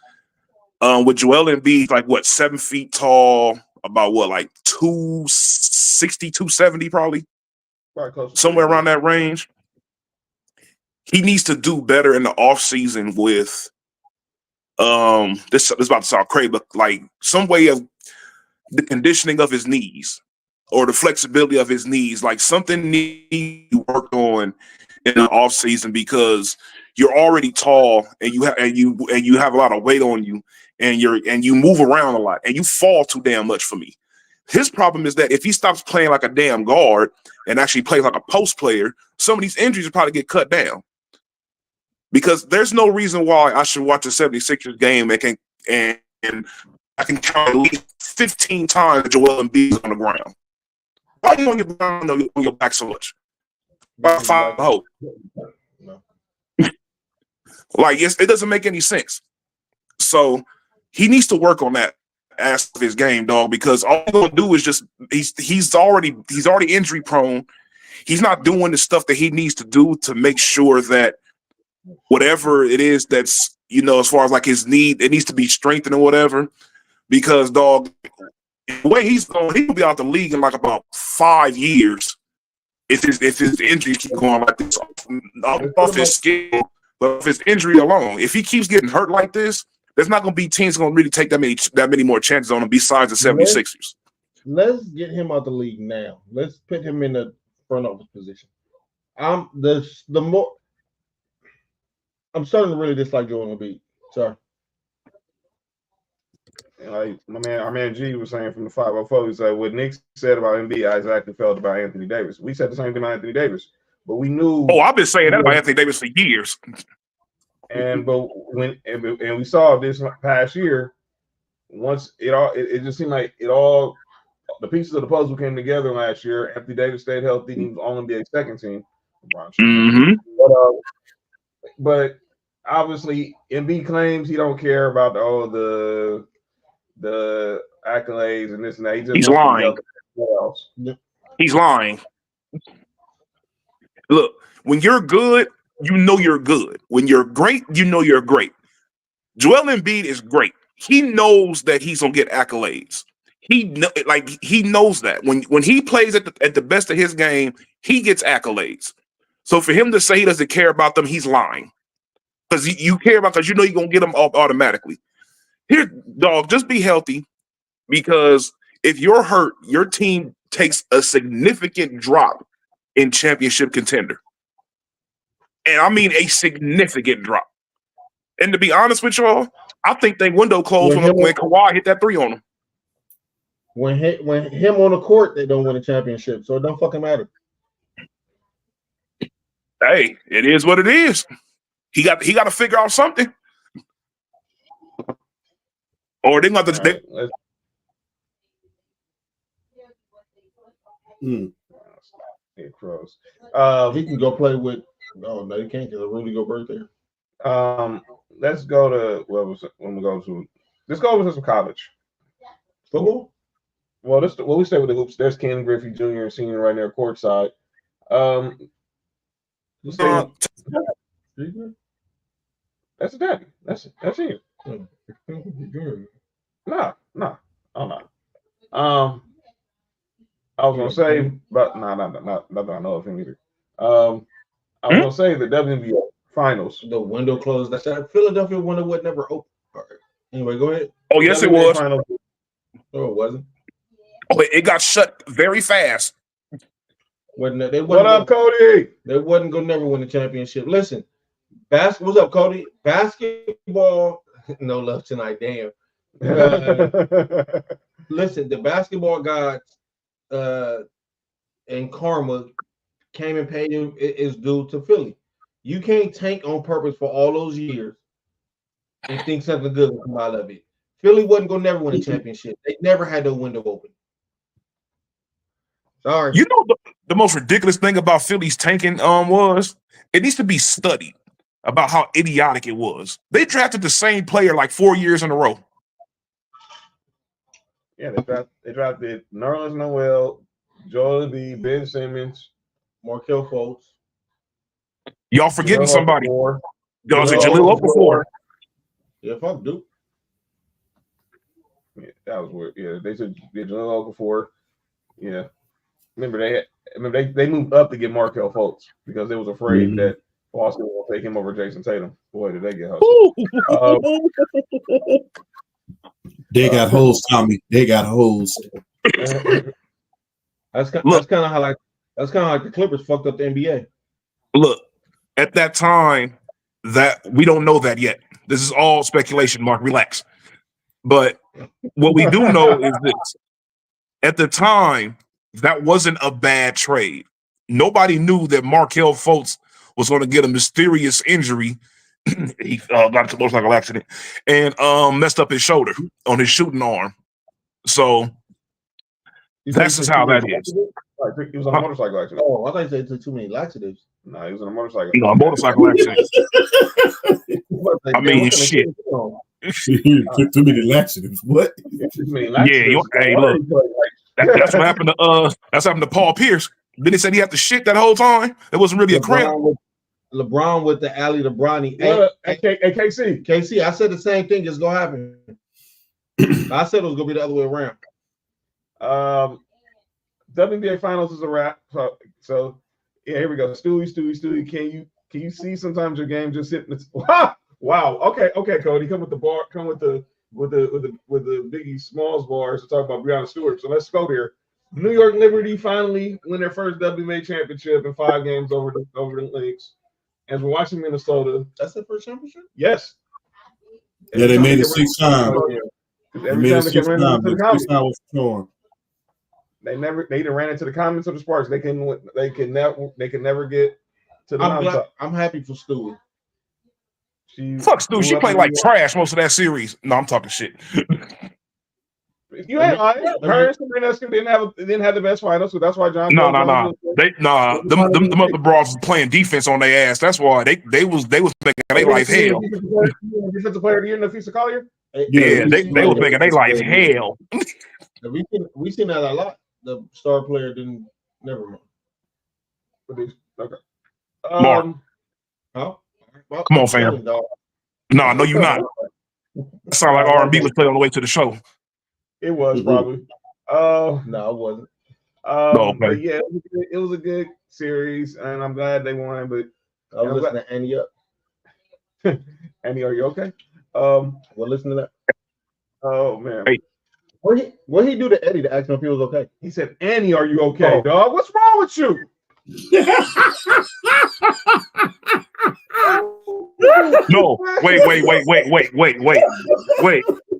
With Joel Embiid, like what, 7 feet tall, about what, like 260, 270 probably? Right, somewhere around that range. He needs to do better in the offseason with this is about to sound crazy, but like some way of the conditioning of his knees or the flexibility of his knees, like something needs to work on in the offseason because you're already tall and you have a lot of weight on you and you move around a lot and you fall too damn much for me. His problem is that if he stops playing like a damn guard and actually plays like a post player, some of these injuries will probably get cut down. Because there's no reason why I should watch a 76ers game and I can count at least 15 times Joel Embiid on the ground. Why are you on your back so much? By 5 holes. No. Like, it doesn't make any sense. So he needs to work on that aspect of his game, dog, because all he's gonna do is just he's already injury prone. He's not doing the stuff that he needs to do to make sure that whatever it is that's, as far as like his need, it needs to be strengthened or whatever. Because, dog, the way he's going, he'll be out the league in like about 5 years if his injuries keep going like this off his skill, but if his injury alone, if he keeps getting hurt like this, there's not going to be teams going to really take that many more chances on him besides the 76ers. Let's get him out the league now. Let's put him in the front office position. I'm starting to really dislike Joel Embiid. Sorry. Like our man G was saying from the 504, he said what Nick said about Embiid, I exactly felt about Anthony Davis. We said the same thing about Anthony Davis, but we knew. Oh, I've been saying that about Anthony Davis for years. But we saw this past year, once it just seemed like the pieces of the puzzle came together last year. Anthony Davis stayed healthy. He was on NBA second team. Mm-hmm. But obviously, Embiid claims he don't care about the accolades and this and that. He's lying. He's lying. Look, when you're good, you're good. When you're great, you're great. Joel Embiid is great. He knows that he's gonna get accolades. He knows that when he plays at the best of his game, he gets accolades. So for him to say he doesn't care about them, he's lying. Because you care about, because you're gonna get them automatically. Here, dog, just be healthy, because if you're hurt, your team takes a significant drop in championship contender. And I mean a significant drop. And to be honest with y'all, I think they window closed when Kawhi hit that 3 on them. When him on the court, they don't win a championship, so it don't fucking matter. Hey, it is what it is. He got to figure out something. Or they got to. Crows. He can go play with. No, he can't because Rudy Gobert there. Let's go to let's go over to some college football. Well, we stay with the hoops. There's Ken Griffey Jr. and Senior right there courtside. That's a daddy. That's him. Nah, I'm not. I was gonna say, but not that I know of him either. I was gonna say the WNBA Finals. The window closed. That's that Philadelphia window was never open. All right. Anyway, go ahead. Oh, yes, it WNBA was. Finals. No, it wasn't. Oh, it got shut very fast. What up, Cody? They wasn't gonna never win the championship. Listen, what's up, Cody? Basketball, no love tonight. Damn. Listen, the basketball gods and karma came and paid him is due to Philly. You can't tank on purpose for all those years and think something good will come out of it. Philly wasn't gonna never win a championship. They never had no window open. Sorry. You know the most ridiculous thing about Philly's tanking was it needs to be studied about how idiotic it was. They drafted the same player like 4 years in a row. Yeah, they drafted Nerlens Noel, Joel Embiid, Ben Simmons, Markelle Fultz. Y'all forgetting somebody. Okafor. Y'all was Jaleel Okafor. Yeah, fuck Duke. Yeah, that was weird. Yeah, they said Jaleel Okafor. Yeah. Remember they moved up to get Markelle Fultz because they was afraid that Boston will take him over Jason Tatum. Boy, did they get hustled. They got hoes, Tommy. They got hoes. That's kind of how like the Clippers fucked up the NBA. Look, at that time, that we don't know that yet. This is all speculation, Mark. Relax. But what we do know is this. At the time, that wasn't a bad trade. Nobody knew that Markelle Fultz was going to get a mysterious injury. He got into a motorcycle accident and messed up his shoulder on his shooting arm. So that's just how that is. He was on a motorcycle accident. Oh, I thought you said it took too many laxatives. No, he was on a motorcycle. You know, a motorcycle accident. I mean, shit. Too many laxatives. What? Yeah, hey, look. That's what happened to Paul Pierce. Then they said he had to shit that whole time. It wasn't really a cramp. LeBron with the alley LeBron. KC. KC, I said the same thing is gonna happen. I said it was gonna be the other way around. WNBA Finals is a wrap. So yeah, here we go. Stewie. Can you see sometimes your game just sitting? Wow. Okay, Cody. Come with the bar. Come with the Biggie Smalls bars to talk about Breonna Stewart. So let's go here. New York Liberty finally win their first WNBA championship in 5 games over the Lynx. As we're watching Minnesota, that's their first championship. Yes. Yeah, they made it 6 times. Every time they ran into the comments, they either ran into the comments or the Sparks. They can never get to the mountaintop. I'm happy for Stewie. Fuck Stu. She played like trash most of that series. No, I'm talking shit. You ain't lying. Her and Sabrina didn't have the best finals, so that's why John. No. Them other bras was playing defense on their ass. That's why they was making their life hell. Defensive player of the year, Nafisa Collier. Yeah, they was making their life hell. We seen that a lot. The star player didn't. Never mind. Okay. Mark. Huh? Come on, fam. No, you're not. That sound like R&B was played on the way to the show. It was probably. No, it wasn't. Okay. But yeah, it was a good series, and I'm glad they won. But I was listening to Annie up. Annie, are you okay? Well, listen to that. Oh man. Hey. What he do to Eddie to ask him if he was okay? He said, "Annie, are you okay, dog? What's wrong with you?" No,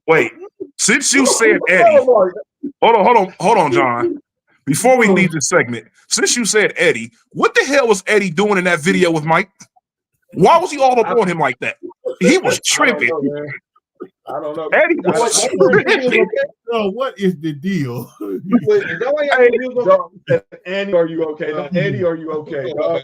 wait. Since you said Eddie, hold on, John. Before we leave this segment, since you said Eddie, what the hell was Eddie doing in that video with Mike? Why was he all up on him like that? He was tripping. I don't know. Eddie was tripping. Bro, what is the deal? Wait, is that why Annie, are you okay? No, Eddie, are you okay? Dog?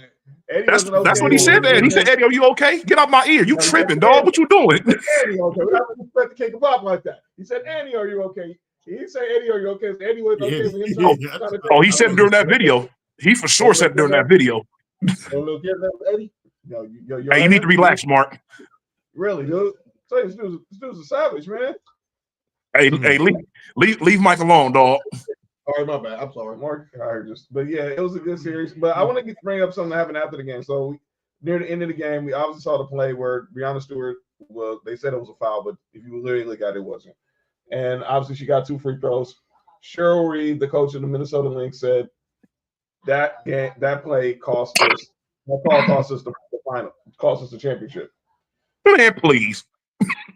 Eddie that's what he said, Eddie. He said, Eddie, are you okay? Get out my ear. You tripping, dog. What you doing? Eddie, okay. We're not going to expect to kick him up like that. He said, Annie, are you okay? He didn't say, Eddie, are you okay? So Eddie was okay with himself. Oh, he said it during that video. He for sure said it during that video. Eddie? No, hey, you need to relax, Mark. Really, dude? So this dude's a savage, man. Hey, leave Mike alone, dog. All right, my bad. I'm sorry, Mark. But yeah, it was a good series. But I want to bring up something that happened after the game. So near the end of the game, we obviously saw the play where Breonna Stewart they said it was a foul, but if you literally look at it, it wasn't. And obviously she got 2 free throws. Cheryl Reed, the coach of the Minnesota Lynx, said that play cost us. That call cost us the final, cost us the championship. Man, please.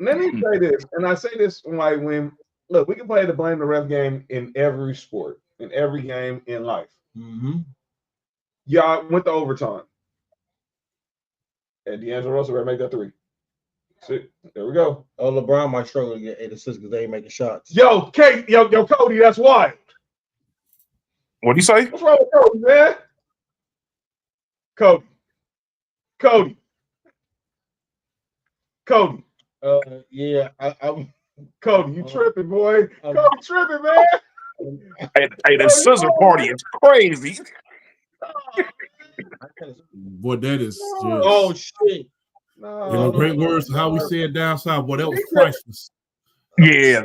Let me say this, and I say this when look, we can play the blame the ref game in every sport, in every game in life. Mm-hmm. Y'all went to overtime, and D'Angelo Russell better make that 3. See, there we go. Oh, LeBron might struggle to get 8 assists because they ain't making shots. Yo, Cody, that's wild. What'd you say? What's wrong with Cody, man? Cody. Yeah, I'm Cody, you tripping, boy. Cody tripping, man. Hey, the scissor party is crazy. Boy, that is just, oh shit. No, great words how we say it down south. Boy, that was priceless. Yeah.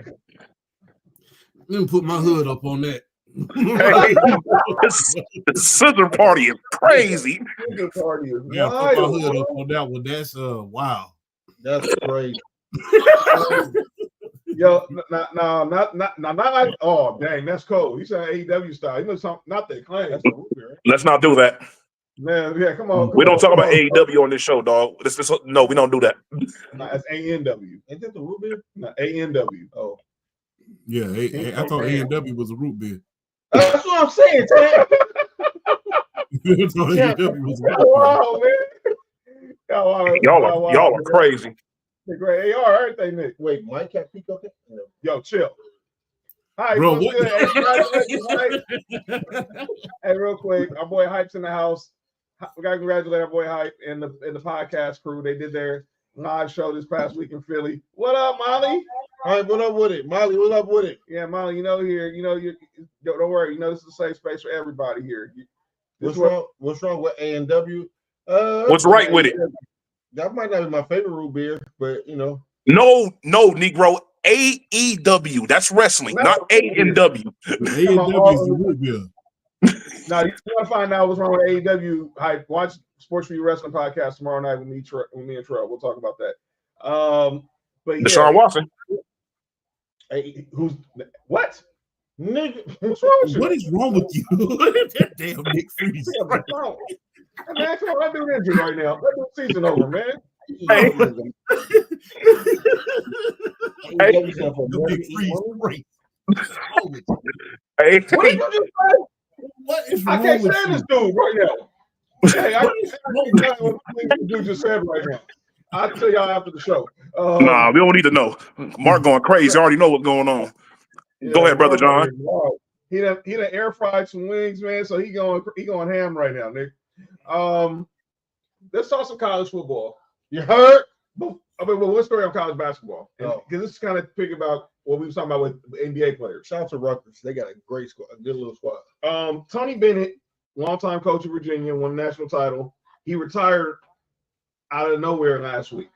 Let me put my hood up on that. The scissor party is crazy. Scissor party is Yeah, put my wild. hood up on that one. That's wow. That's crazy. Yo, not like, oh dang, that's cold. He said AEW style. He knows something, not that claim. That's Let's not do that. man. Yeah, come on. We don't talk about AEW on this show, dog. No, we don't do that. No, that's ANW. Ain't that the root beer? No, ANW. Oh, Yeah, I thought A&W was a root beer. That's what I'm saying, Ted. I thought A&W was a root beer. wow, man. Y'all are crazy. They're great AR, aren't they, Nick? Wait, Mike got Pico? No. Yo, chill. Hi, Bro, what's what? good? Hey, congratulations, Hype. Hey, real quick, our boy Hype's in the house. We gotta congratulate our boy Hype and the podcast crew. They did their live show this past week in Philly. What up, Molly? All right, what up with it? Molly, what up with it? Yeah, Molly, you don't worry. This is a safe space for everybody here. What's wrong with A&W? What's right with it? That might not be my favorite root beer, but No, Negro. AEW. That's wrestling, not A&W. A&W is the root beer. Now, you want to find out what's wrong with AEW, Hype, watch Sports4U Wrestling Podcast tomorrow night with me and Trell. We'll talk about that. But yeah. Deshaun Watson. Hey, what? nigga, What's wrong with you? What is wrong with you? That damn Nick Freeze. Man, come on, let's do an injury right now. Let's do the season over, man. Hey. Nick Freeze great. Hey. What did you just say? What is I wrong can't with stand you? this dude right now. Hey, I can't stand what this dude just said right now. I'll tell y'all after the show. Nah, we don't need to know. Mark going crazy. I already know what's going on. Yeah, Go ahead, Brother John. Wow. He done air fried some wings, man. So he going ham right now, Nick. Let's talk some college football. you heard? What story on college basketball? Because Oh. this is kind of pick about what we were talking about with NBA players. Shout out to Rutgers. They got a great squad, a good little squad. Tony Bennett, longtime coach of Virginia, won the national title. He retired out of nowhere last week.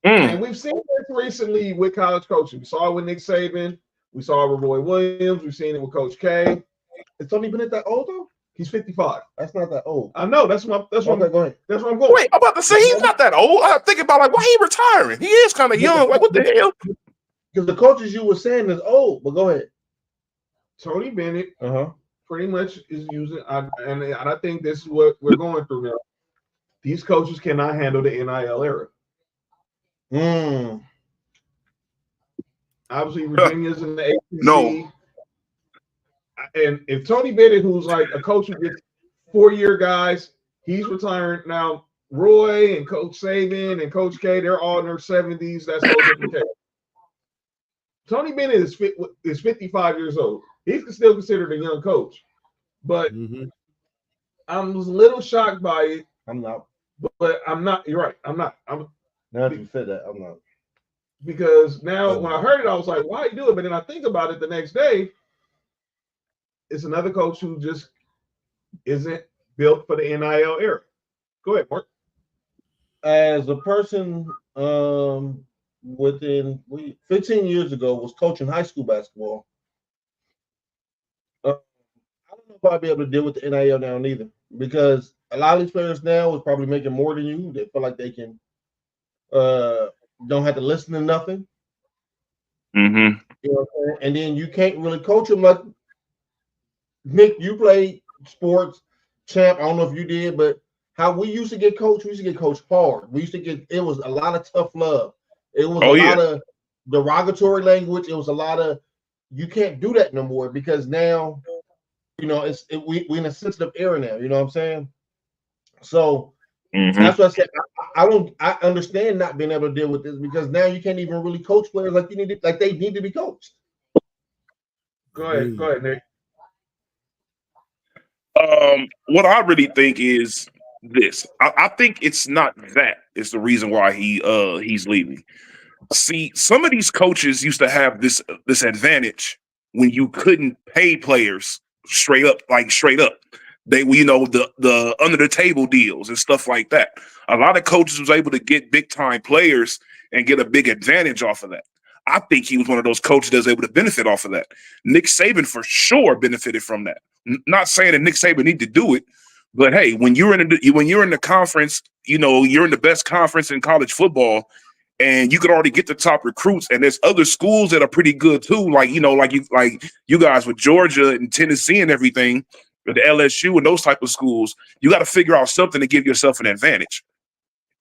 And we've seen this recently with college coaching. We saw it with Nick Saban. We saw it with Roy Williams. We've seen it with Coach K. Is Tony Bennett that old though? He's 55. That's not that old. I know. That's what Okay, go ahead. I'm going. Wait, I'm about to say he's not that old. I'm thinking about like why he retiring. He is kind of young. Like what the hell? Because the coaches you were saying is old, but go ahead. Tony Bennett Uh-huh. pretty much is using, and I think this is what we're going through now. These coaches cannot handle the NIL era. Obviously, Virginia's in the ACC. No. And if Tony Bennett, who's like a coach who gets 4-year guys, he's retiring now. Roy and Coach Saban and Coach K, they're all in their 70s. That's no different case. Tony Bennett is 55 years old. He's still considered a young coach. But I'm a little shocked by it. I'm not. But I'm not. You're right. I'm not. Now that you said that, I'm not. Because now when I heard it, I was like, why you do it? But then I think about it the next day. It's another coach who just isn't built for the NIL era. Go ahead, Mark. As a person within 15 years ago was coaching high school basketball, I don't know if I'll be able to deal with the NIL now neither, because a lot of these players now is probably making more than you. They feel like they can don't have to listen to nothing. Mm-hmm. You know what I'm saying? And then you can't really coach them like Nick. You played sports, champ. I don't know if you did, but how we used to get coached, we used to get coached hard. We used to get it was a lot of tough love. It was a lot of derogatory language. It was a lot of you can't do that no more because now, you know, we in a sensitive era now. You know what I'm saying? So that's what I said. I understand not being able to deal with this because now you can't even really coach players like they need to be coached. Go ahead, Nick. What I really think is this. I think it's not that. It's the reason why he's leaving. See, some of these coaches used to have this advantage when you couldn't pay players straight up. They, you know, the under the table deals and stuff like that. A lot of coaches was able to get big time players and get a big advantage off of that. I think he was one of those coaches that was able to benefit off of that. Nick Saban for sure benefited from that. Not saying that Nick Saban need to do it, but hey, when you're in the conference, you know, you're in the best conference in college football, and you could already get the top recruits, and there's other schools that are pretty good too, like you guys with Georgia and Tennessee and everything, with the LSU and those type of schools. You got to figure out something to give yourself an advantage,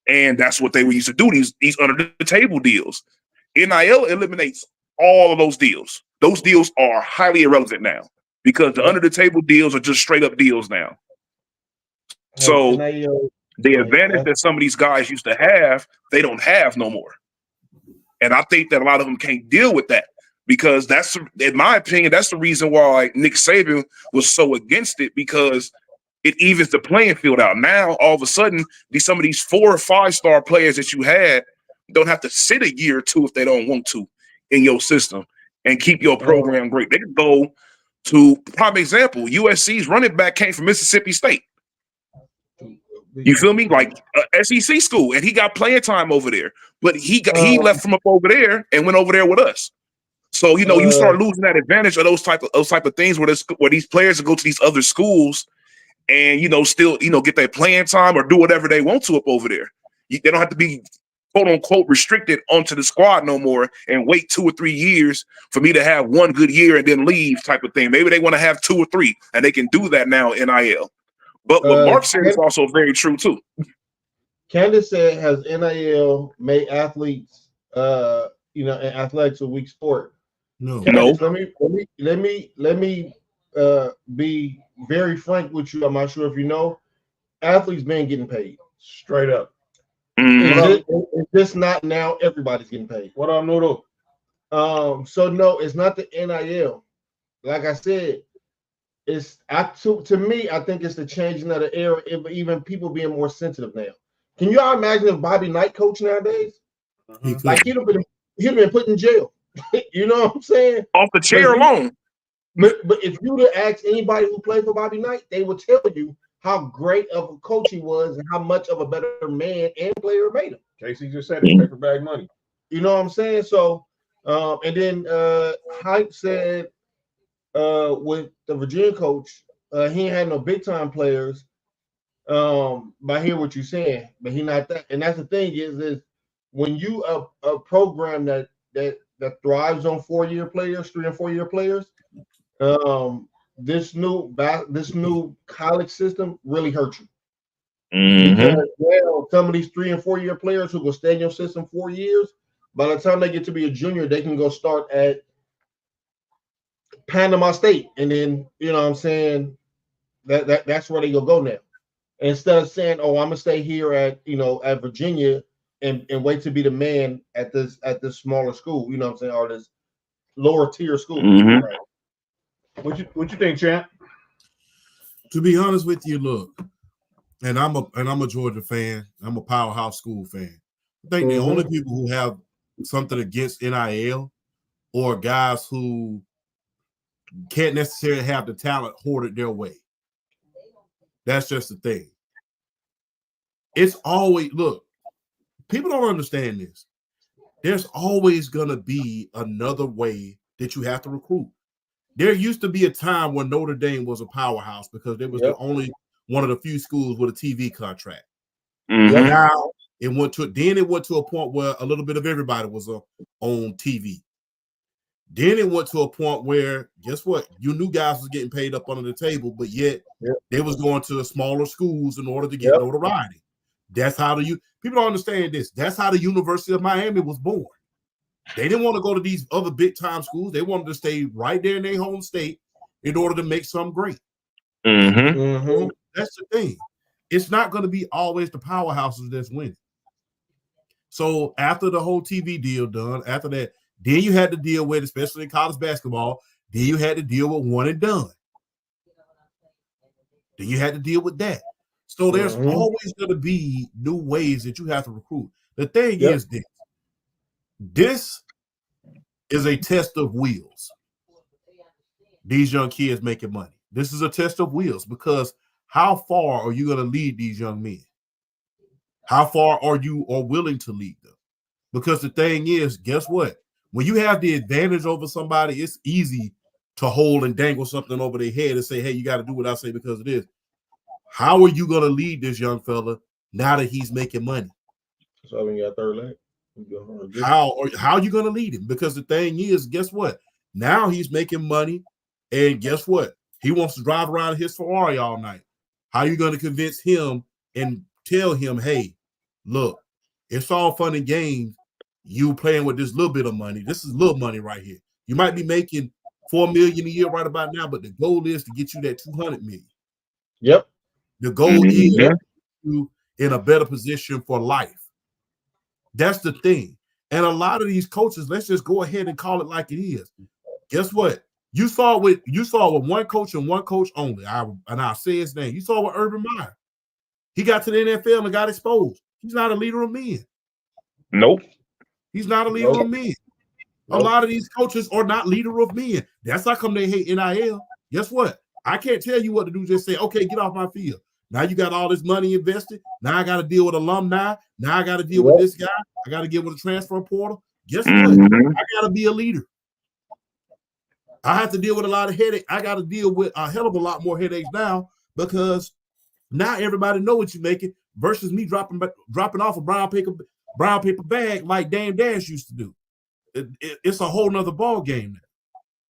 and that's what they were used to do. These under the table deals. NIL eliminates all of those deals. Those deals are highly irrelevant now because the under the table deals are just straight up deals now. So the advantage that some of these guys used to have, they don't have no more. And I think that a lot of them can't deal with that because that's, in my opinion, that's the reason why Nick Saban was so against it, because it evens the playing field out. Now, all of a sudden, some of these 4 or 5-star players that you had don't have to sit a year or two if they don't want to in your system and keep your program great. They can go to, prime example, USC's running back came from Mississippi State. You feel me? Like SEC school, and he got playing time over there. But he left from up over there and went over there with us. So you know, you start losing that advantage of those type of things where these players go to these other schools and still get their playing time or do whatever they want to up over there. They don't have to be quote unquote restricted onto the squad no more and wait 2 or 3 years for me to have one good year and then leave type of thing. Maybe they want to have 2 or 3, and they can do that now in NIL. But what Mark said is also very true too. Candace said, has NIL made athletes, in athletics a weak sport? No. Candace, let me be very frank with you. I'm not sure if you know, athletes been getting paid straight up. Mm-hmm. It's just not now. Everybody's getting paid. What up, Noodle? So no, it's not the NIL. Like I said. To me, I think it's the changing of the era, even people being more sensitive now. Can you all imagine if Bobby Knight coached nowadays? Like he'd have been put in jail. You know what I'm saying? Off the chair alone. But if you were to ask anybody who played for Bobby Knight, they would tell you how great of a coach he was and how much of a better man and player it made him. Casey just said it, paper bag money. You know what I'm saying? So, and then Hype said, with the Virginia coach, he ain't had no big time players. But I hear what you're saying, but he not that. And that's the thing is when you a program that thrives on 4-year players, 3 and 4 year players, this new college system really hurts you. Mm-hmm. Because some of these 3 and 4 year players who will stay in your system 4 years, by the time they get to be a junior, they can go start at Panama State, and then you know what I'm saying that's where they go now. Instead of saying, "Oh, I'm gonna stay here at Virginia and wait to be the man at this smaller school," you know what I'm saying, or this lower tier school. Mm-hmm. Right. What you think, champ? To be honest with you, look, and I'm a Georgia fan. I'm a powerhouse school fan. I think the only people who have something against NIL or guys who can't necessarily have the talent hoarded their way. That's just the thing. It's always, look, people don't understand this. There's always going to be another way that you have to recruit. There used to be a time when Notre Dame was a powerhouse because they was the only one of the few schools with a TV contract. Mhm. Now it went to a point where a little bit of everybody was on TV. Then it went to a point where, guess what? You knew guys was getting paid up under the table, but yet they was going to the smaller schools in order to get notoriety. That's how people don't understand this. That's how the University of Miami was born. They didn't want to go to these other big time schools. They wanted to stay right there in their home state in order to make something great. Mhm. That's the thing. It's not going to be always the powerhouses that's winning. So after the whole TV deal done, after that, then you had to deal with, especially in college basketball, then you had to deal with one and done. Then you had to deal with that. So there's always going to be new ways that you have to recruit. The thing is this. This is a test of wheels. These young kids making money. This is a test of wheels because how far are you going to lead these young men? How far are you willing to lead them? Because the thing is, guess what? When you have the advantage over somebody, it's easy to hold and dangle something over their head and say, hey, you got to do what I say because it is. How are you going to lead this young fella now that he's making money? So when you got third leg, how are you going to lead him? Because the thing is, guess what? Now he's making money, and guess what? He wants to drive around his Ferrari all night. How are you going to convince him and tell him, hey, look, it's all fun and games. You playing with this little bit of money. This is little money right here. You might be making $4 million a year right about now, but the goal is to get you that $200 million. Yep. The goal is to get you in a better position for life. That's the thing. And a lot of these coaches, let's just go ahead and call it like it is. Guess what? You saw with one coach and one coach only. I'll say his name. You saw with Urban Meyer. He got to the NFL and got exposed. He's not a leader of men. Nope. He's not a leader of men. A lot of these coaches are not leader of men. That's how come they hate NIL. Guess what? I can't tell you what to do. Just say, okay, get off my field. Now you got all this money invested. Now I got to deal with alumni. Now I got to deal with this guy. I got to deal with a transfer portal. Guess what? I got to be a leader. I have to deal with a lot of headaches. I got to deal with a hell of a lot more headaches now because now everybody know what you're making versus me dropping off a brown paper bag like Dame Dash used to do. It's a whole nother ball game now.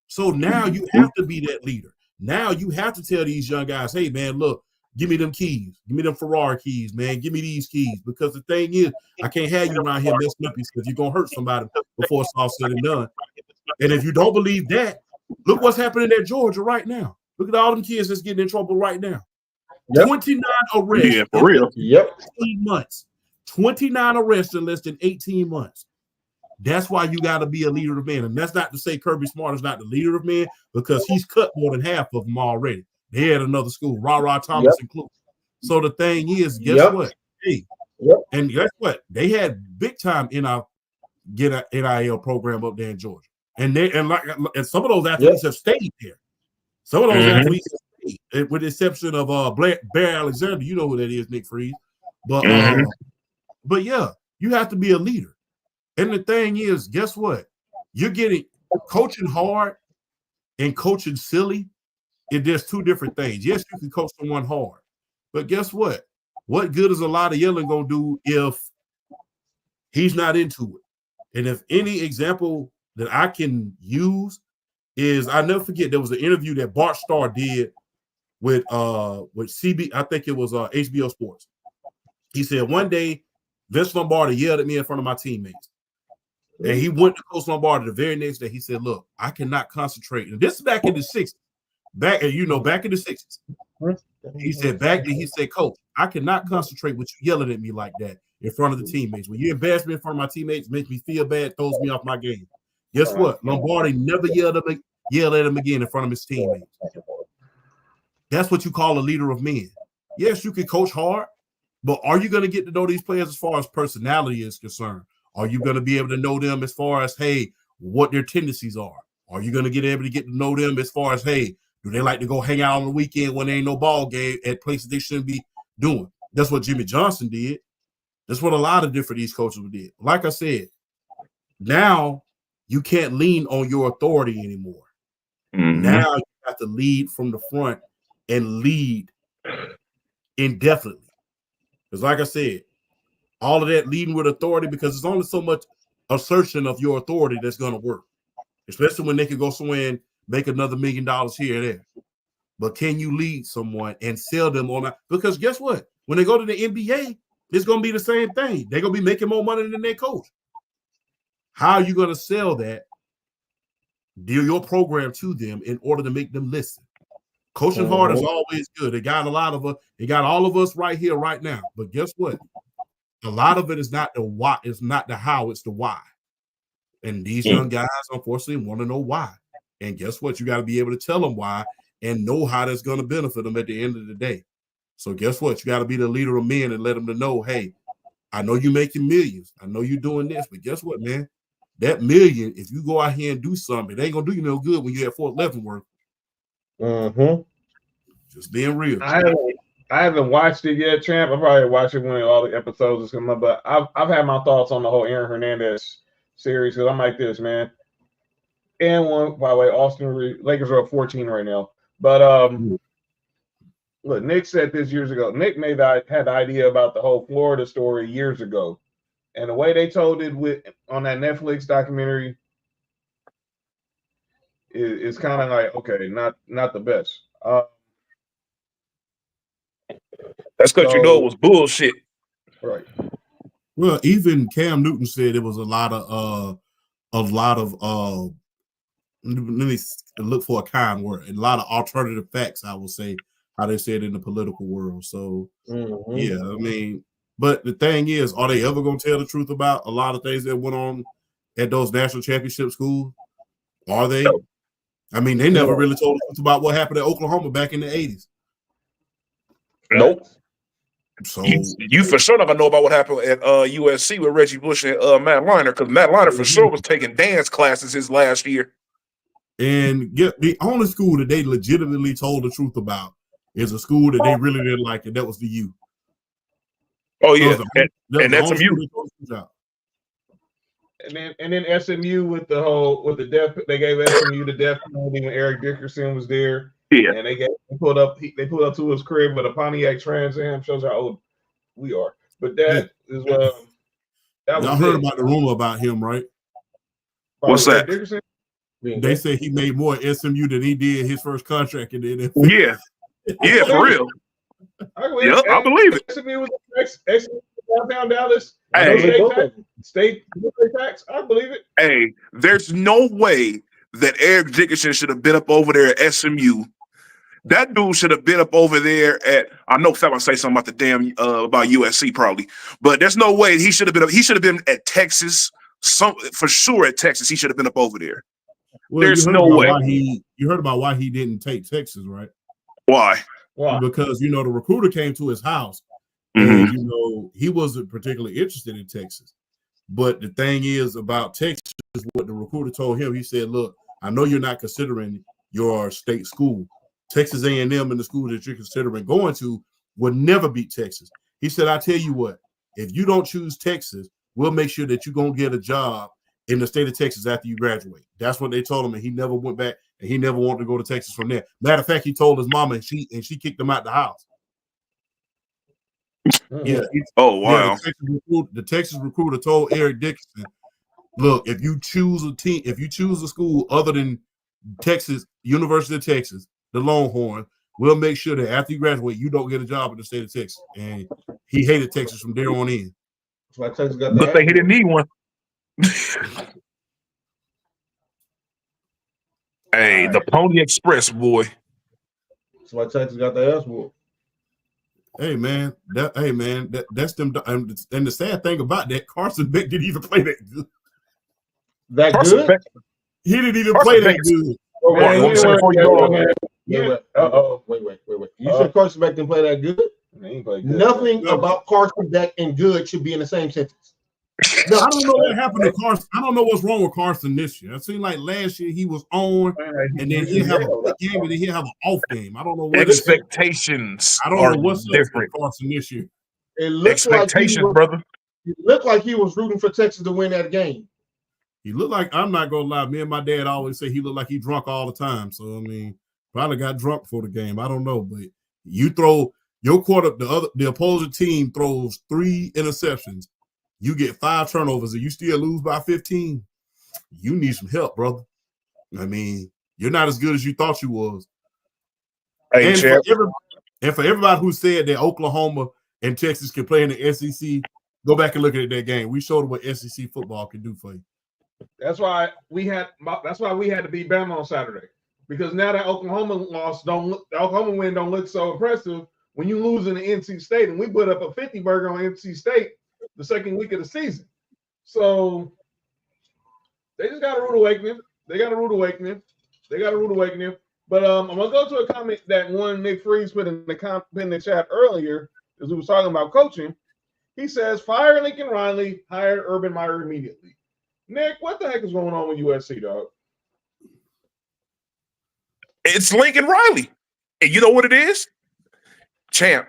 So now you have to be that leader. Now you have to tell these young guys, hey, man, look, give me them keys. Give me them Ferrari keys, man. Give me these keys. Because the thing is, I can't have you around here messing up because you're going to hurt somebody before it's all said and done. And if you don't believe that, look what's happening at Georgia right now. Look at all them kids that's getting in trouble right now. 29 arrests in less than 18 months. 29 arrests in less than 18 months. That's why you got to be a leader of men. And that's not to say Kirby Smart is not the leader of men because he's cut more than half of them already. They had another school, Ra Thomas included. So the thing is, guess what? Hey, and guess what? They had big time NIL program up there in Georgia. And some of those athletes have stayed there. Some of those athletes have stayed, with the exception of Bear Alexander. You know who that is, Nick Freeze. But yeah, you have to be a leader. And the thing is, guess what? You're getting coaching hard and coaching silly. There's two different things. Yes, you can coach someone hard, but guess what? What good is a lot of yelling gonna do if he's not into it? And if any example that I can use is, I never forget, there was an interview that Bart Starr did with CB. I think it was HBO Sports. He said one day Vince Lombardi yelled at me in front of my teammates. And he went to Coach Lombardi the very next day. He said, look, I cannot concentrate. And this is back in the 60s. Back in the 60s. He said, Coach, I cannot concentrate with you yelling at me like that in front of the teammates. When you embarrass me in front of my teammates, makes me feel bad, throws me off my game. Guess what? Lombardi never yelled at him again in front of his teammates. That's what you call a leader of men. Yes, you can coach hard, but are you going to get to know these players as far as personality is concerned? Are you going to be able to know them as far as, hey, what their tendencies are? Are you going to able to get to know them as far as, hey, do they like to go hang out on the weekend when there ain't no ball game at places they shouldn't be doing? That's what Jimmy Johnson did. That's what a lot of different East coaches did. Like I said, now you can't lean on your authority anymore. Now you have to lead from the front and lead indefinitely. Because like I said, all of that leading with authority, because it's only so much assertion of your authority that's going to work, especially when they can go somewhere and make another $1 million here or there. But can you lead someone and sell them on that? Because guess what? When they go to the NBA, it's going to be the same thing. They're going to be making more money than their coach. How are you going to sell that? Deal your program to them in order to make them listen. Coaching hard is always good. It got a lot of us. It got all of us right here, right now. But guess what? A lot of it is not the why. It's not the how. It's the why. And these young guys, unfortunately, want to know why. And guess what? You got to be able to tell them why and know how that's going to benefit them at the end of the day. So guess what? You got to be the leader of men and let them to know, hey, I know you're making millions. I know you're doing this, but guess what, man? That million, if you go out here and do something, it ain't gonna do you no good when you're at Fort Leavenworth. Just being real. I haven't watched it yet, Champ. I'll probably watch it when all the episodes is coming up. But I've had my thoughts on the whole Aaron Hernandez series because I'm like this, man. And one, by the way, Austin Lakers are at 14 right now. But look, Nick said this years ago. Nick had the idea about the whole Florida story years ago. And the way they told it on that Netflix documentary is kind of like, okay, not the best. That's because you know it was bullshit. Right. Well, even Cam Newton said it was a lot of let me look for a kind word, a lot of alternative facts, I will say, how they say it in the political world. So yeah, I mean, but the thing is, are they ever going to tell the truth about a lot of things that went on at those national championship schools? Are they? No. I mean, they never really told the truth about what happened at Oklahoma back in the 80s. Nope. So you for sure not gonna know about what happened at USC with Reggie Bush and Matt Leinart, because Matt Leinart for sure was taking dance classes his last year. And the only school that they legitimately told the truth about is a school that they really didn't like, and that was the U. Oh yeah, and that's SMU. And then SMU with the death, they gave SMU the death penalty when Eric Dickerson was there. Yeah, and they pulled up to his crib with a Pontiac Trans Am. Shows how old we are. But that is that y'all heard about the rumor about him, right? What's that? Dickerson? They say he made more at SMU than he did his first contract in the NFL. Yeah, for real. I believe it. SMU was downtown Dallas. Hey, state tax. I believe it. Hey, there's no way that Eric Dickerson should have been up over there at SMU. That dude should have been up over there at. I know if I would say something about the damn about USC probably, but there's no way he should have been. He should have been at Texas. For sure at Texas, he should have been up over there. Well, there's no way. You heard about why he didn't take Texas, right? Why? Because the recruiter came to his house, and he wasn't particularly interested in Texas. But the thing is about Texas, what the recruiter told him, he said, "Look, I know you're not considering your state school. Texas A&M and the school that you're considering going to will never beat Texas." He said, "I tell you what, if you don't choose Texas, we'll make sure that you're going to get a job in the state of Texas after you graduate." That's what they told him, and he never went back, and he never wanted to go to Texas from there. Matter of fact, he told his mama, and she kicked him out the house. Yeah. Oh wow. Yeah, the Texas recruiter told Eric Dickerson, "Look, if you choose a school other than Texas, University of Texas, the Longhorn, we'll make sure that after you graduate, you don't get a job in the state of Texas." And he hated Texas from there on in. That's why Texas got Good thing he didn't need one. Hey, the Pony Express, boy. That's why Texas got the ass whooped. Hey man, that's them. And the sad thing about that, Carson Beck didn't even play that good. Carson Beck, he didn't even play that good. Wait. You said Carson Beck didn't play that good? Nothing about Carson Beck and good should be in the same sentence. No, I don't know what happened to Carson. I don't know what's wrong with Carson this year. It seemed like last year he was on, and then he'll have a good game, and then he'll have an off game. I don't know what expectations. I don't know what's different with Carson this year. It looks expectations, brother. It looked like he was rooting for Texas to win that game. He looked like, I'm not gonna lie, me and my dad always say he looked like he drunk all the time. So I mean, probably got drunk for the game. I don't know, but you throw your the opposing team throws 3 interceptions, you get 5 turnovers, and you still lose by 15. You need some help, brother. I mean, you're not as good as you thought you was. Hey, And for everybody who said that Oklahoma and Texas can play in the SEC, go back and look at that game. We showed what SEC football can do for you. That's why we had to beat Bama on Saturday, because now that Oklahoma Oklahoma win don't look so impressive when you lose in the NC State, and we put up a 50 burger on NC State the second week of the season. So they just got a rude awakening. They got a rude awakening. But I'm gonna go to a comment that one Nick Freeze put in the chat earlier as we was talking about coaching. He says, "Fire Lincoln Riley, hire Urban Meyer immediately." Nick, what the heck is going on with USC, dog? It's Lincoln Riley. And you know what it is? Champ,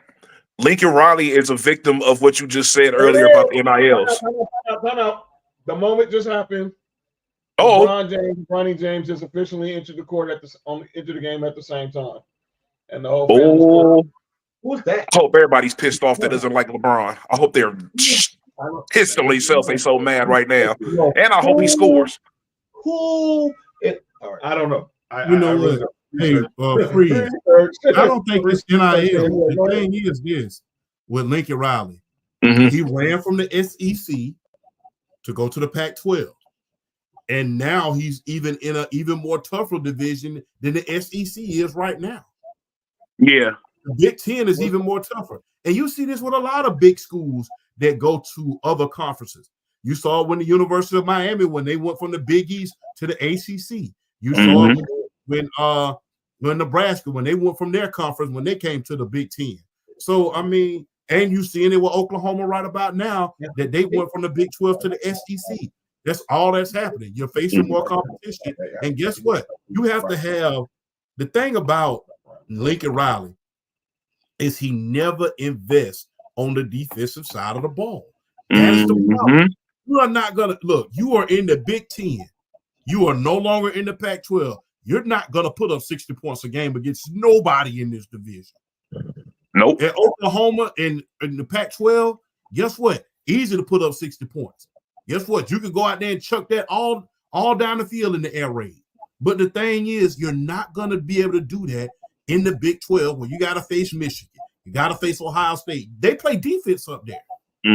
Lincoln Riley is a victim of what you just said earlier about the NILs. Time out. The moment just happened. Oh, Bronny James just officially entered the court entered the game at the same time. And the whole Who's that? I hope everybody's pissed off that doesn't like LeBron. I hope they're pissed on themselves. They're so mad right now. And I hope he scores. All right. I don't know. Hey, Freeze, I don't think it's NIL. The thing is this, with Lincoln Riley, he ran from the SEC to go to the Pac-12. And now he's even in an even more tougher division than the SEC is right now. Yeah. The Big Ten is even more tougher. And you see this with a lot of big schools that go to other conferences. You saw it when the University of Miami, when they went from the Big East to the ACC. You saw it when Nebraska, when they went from their conference, when they came to the Big Ten. So, I mean, and you seeing it with Oklahoma right about now, that they went from the Big 12 to the SEC. That's all that's happening. You're facing more competition. And guess what? You have to have the thing about Lincoln Riley is he never invests on the defensive side of the ball. That is the problem. You are not going to look, you are in the Big Ten. You are no longer in the Pac-12. You're not going to put up 60 points a game against nobody in this division. Nope. At Oklahoma in the Pac-12, guess what? Easy to put up 60 points. Guess what? You can go out there and chuck that all down the field in the air raid. But the thing is, you're not going to be able to do that in the Big 12 where you got to face Michigan. You got to face Ohio State. They play defense up there. They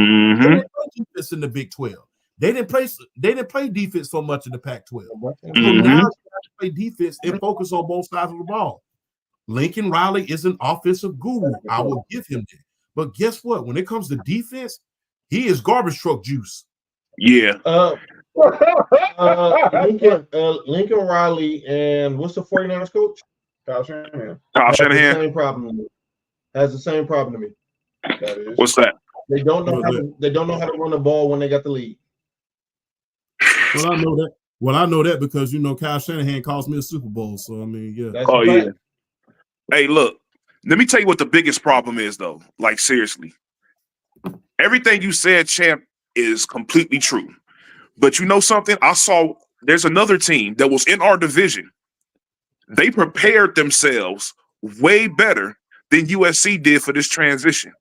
didn't play defense in the Big 12. They didn't play defense so much in the Pac-12. So now you have to play defense and focus on both sides of the ball. Lincoln Riley is an offensive guru. I will give him that. But guess what? When it comes to defense, he is garbage truck juice. Yeah. Lincoln Riley and what's the 49ers coach? Kyle Shanahan. Has the same problem to me. What's that? They don't know how to run the ball when they got the lead. Well, I know that. Well, I know that because Kyle Shanahan cost me a Super Bowl. So I mean, yeah. Yeah. Hey, look. Let me tell you what the biggest problem is, though. Like seriously, everything you said, Champ, is completely true. But you know something? I saw there's another team that was in our division. They prepared themselves way better than USC did for this transition.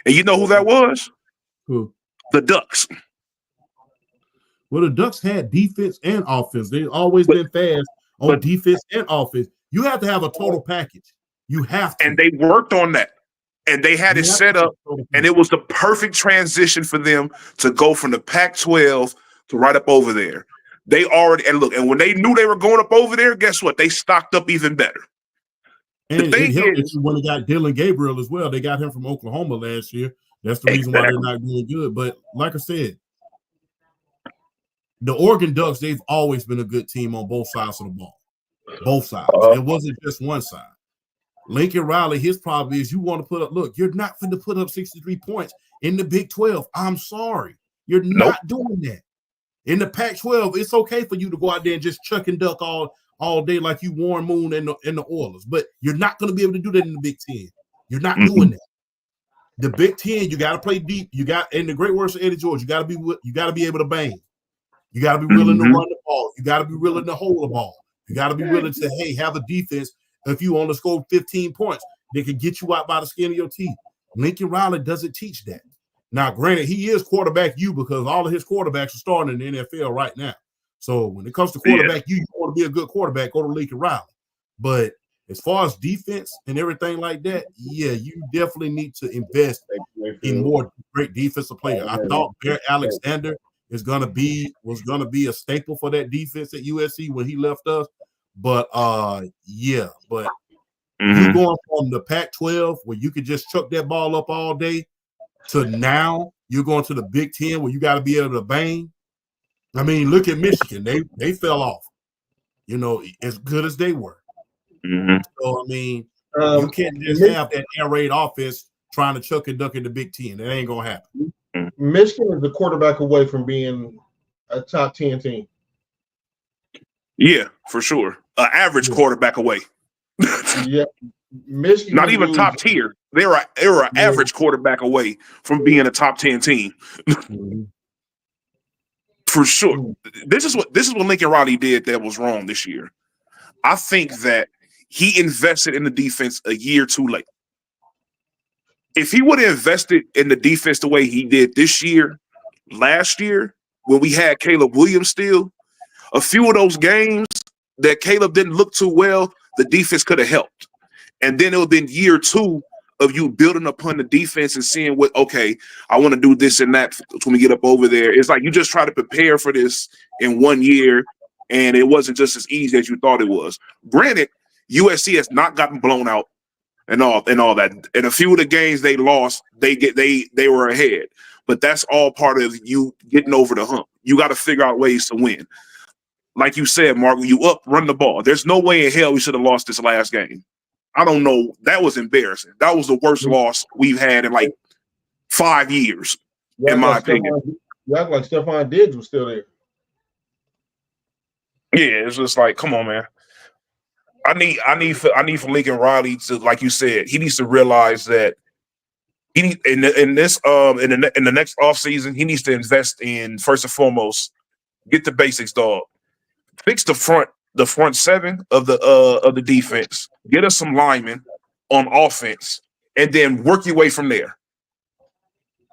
And you know who that was? Who? The Ducks. Well, the Ducks had defense and offense. They've always been fast on defense and offense. You have to have a total package. You have to. And they worked on that. And they had it set up, and it was the perfect transition for them to go from the Pac-12 to right up over there. They already, and look, and when they knew they were going up over there, guess what? They stocked up even better. And it helped when they got Dylan Gabriel as well. They got him from Oklahoma last year. That's the reason why they're not doing good. But like I said, the Oregon Ducks, they've always been a good team on both sides of the ball. Both sides. It wasn't just one side. Lincoln Riley, his problem is you want to put up, look, you're not going to put up 63 points in the Big 12. I'm sorry. You're not doing that. In the Pac-12, it's okay for you to go out there and just chuck and duck all day like you Warren Moon and the Oilers, but you're not going to be able to do that in the Big 10. You're not doing that. The Big 10, you got to play deep. In the great words of Eddie George, you got to be able to bang. You got to be willing to run the ball. You got to be willing to hold the ball. You got to be willing to, have a defense. If you want to score 15 points, that can get you out by the skin of your teeth. Lincoln Riley doesn't teach that. Now, granted, he is quarterback you because all of his quarterbacks are starting in the NFL right now. So when it comes to quarterback you want to be a good quarterback, go to Lincoln Riley. But as far as defense and everything like that, yeah, you definitely need to invest in more great defensive players. I thought Bear Alexander was gonna be a staple for that defense at USC when he left us. But you going from the Pac-12 where you could just chuck that ball up all day to now you're going to the Big Ten where you got to be able to bang. I mean, look at Michigan. They fell off, as good as they were. So, I mean, you can't just have that air raid offense trying to chuck and duck in the Big Ten. That ain't going to happen. Michigan is a quarterback away from being a top 10 team. Yeah, for sure. An average quarterback away. Yeah. Michigan not even top tier. They were an average quarterback away from being a top 10 team. For sure. This is what Lincoln Riley did that was wrong this year. I think that he invested in the defense a year too late. If he would have invested in the defense the way he did this year, last year, when we had Caleb Williams still, a few of those games that Caleb didn't look too well, the defense could have helped. And then it would have been year two of you building upon the defense and seeing I want to do this and that when we get up over there. It's like you just try to prepare for this in 1 year, and it wasn't just as easy as you thought it was. Granted, USC has not gotten blown out and all that. And a few of the games they lost, they were ahead. But that's all part of you getting over the hump. You got to figure out ways to win. Like you said, Mark, when you run the ball. There's no way in hell we should have lost this last game. I don't know. That was embarrassing. That was the worst loss we've had in like 5 years, in my opinion. You act like Stephon Diggs was still there. Yeah, it's just like, come on, man. I need for Lincoln Riley to, like you said, he needs to realize that in the next offseason, he needs to invest in, first and foremost, get the basics, dog. Fix the front seven of the defense. Get us some linemen on offense, and then work your way from there.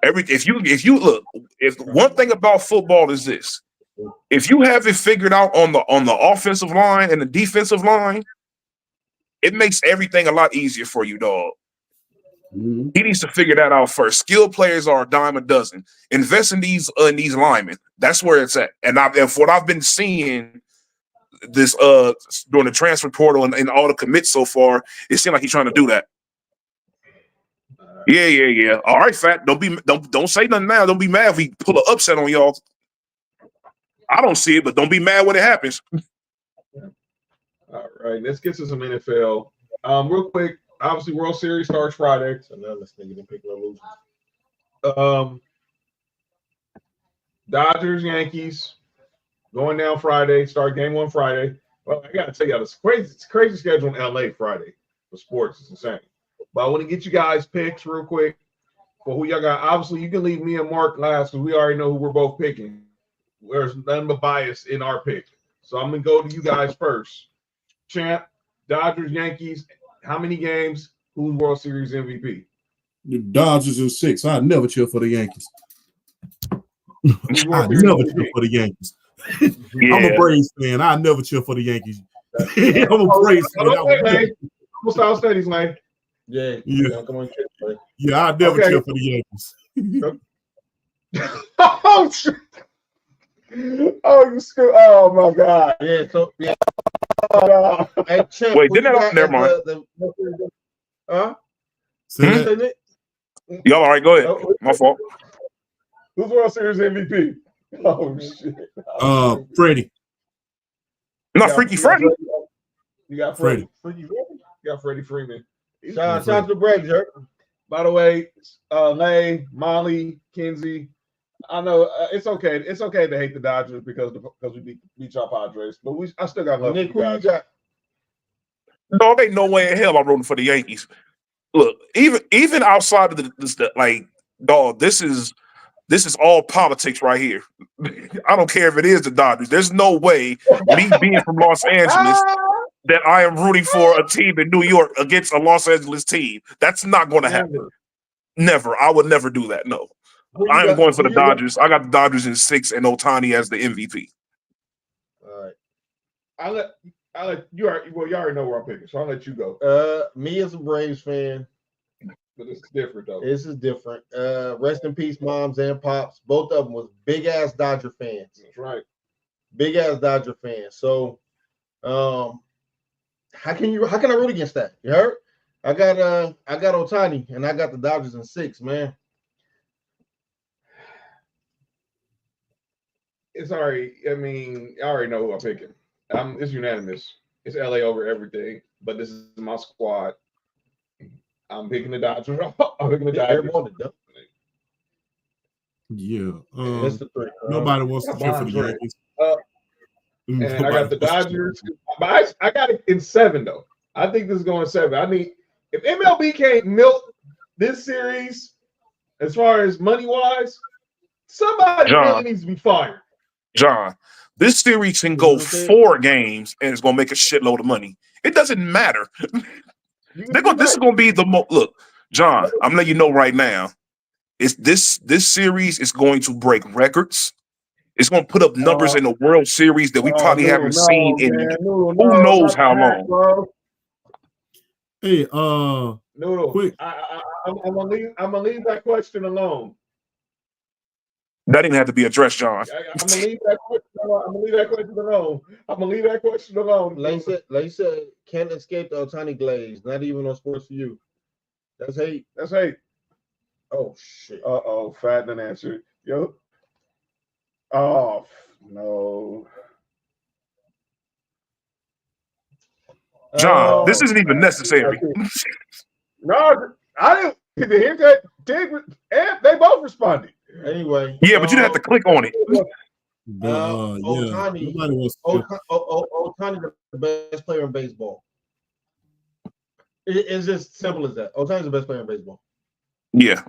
If one thing about football is this, if you have it figured out on the offensive line and the defensive line, it makes everything a lot easier for you, dog. He needs to figure that out first. Skilled players are a dime a dozen. Invest in these linemen. That's where it's at. And for what I've been seeing this during the transfer portal and all the commits so far, it seems like he's trying to do that. Yeah. All right, Fat. Don't say nothing now. Don't be mad if we pull an upset on y'all. I don't see it, but don't be mad when it happens. All right, let's get to some NFL. Real quick, obviously World Series starts Friday. So now let's think of pick no losers. Dodgers, Yankees going down Friday. Start game 1 Friday. Well, I gotta tell you, it's crazy schedule in LA Friday for sports. It's insane. But I want to get you guys picks real quick for who y'all got. Obviously, you can leave me and Mark last because we already know who we're both picking. There's none but bias in our pick. So I'm gonna go to you guys first. Champ, Dodgers, Yankees. How many games? Who's World Series MVP? The Dodgers in 6. I never cheer for the Yankees. I never cheer for the Yankees. Yeah. I'm a Braves fan. I never cheer for the Yankees. I'm a Braves fan. What's our studies, man? Yeah. Come on, yeah, I never cheer for the Yankees. Oh, shit. Oh, you screw! Oh my God! Yeah. So yeah. Hey, Champ, wait, didn't that? Never mind. Y'all all right? Go ahead. My fault. Who's World Series MVP? Oh shit! Freddie. Not Freaky Freddie. You got Freddie. Freaky Freddie. You got Freddie Freeman. Shout out to Braves, by the way, Lay, Molly, Kinsey. I know it's okay. It's okay to hate the Dodgers because we beat y'all Padres, but I still got love. Nick, who you got? No, ain't no way in hell I'm rooting for the Yankees. Look, even outside of the like, dog, this is all politics right here. I don't care if it is the Dodgers. There's no way me being from Los Angeles that I am rooting for a team in New York against a Los Angeles team. That's not going to happen. Never. I would never do that. No. I am going for the Dodgers. I got the Dodgers in 6 and Ohtani as the MVP. All right. I'll let you already know where I'm picking, so I'll let you go. Me as a Braves fan. But it's different though. This is different. Rest in peace, moms and pops. Both of them was big ass Dodger fans. That's right. Big ass Dodger fans. So how can I root against that? You heard? I got Ohtani and I got the Dodgers in 6, man. It's already. I mean, I already know who I'm picking. It's unanimous. It's LA over everything. But this is my squad. I'm picking the Dodgers. I'm picking the Dodgers. Yeah. That's the 3. Nobody wants to cheer for the Yankees. And I got the Dodgers. But I got it in 7 though. I think this is going 7. I mean, if MLB can't milk this series as far as money wise, somebody really needs to be fired. John, this series can go 4 games and it's gonna make a shitload of money. It doesn't matter. This is gonna be the look, John. I'm letting you know right now. It's this series is going to break records. It's going to put up numbers in the World Series that we probably haven't seen in who knows how long. Bro. Hey, Noodle, quick. I'm gonna leave that question alone. That didn't have to be addressed, John. I'm gonna leave that question alone. Like said, can't escape the Ohtani glaze. Not even on Sports4U. That's hate. That's hate. Oh shit. Fat didn't answer. Yo. Oh no. John, this isn't even necessary. No, I didn't hear that. They both responded. Anyway. Yeah, but you didn't have to click on it. Ohtani, Ohtani, the best player in baseball. It's just simple as that. Ohtani's the best player in baseball. Yeah.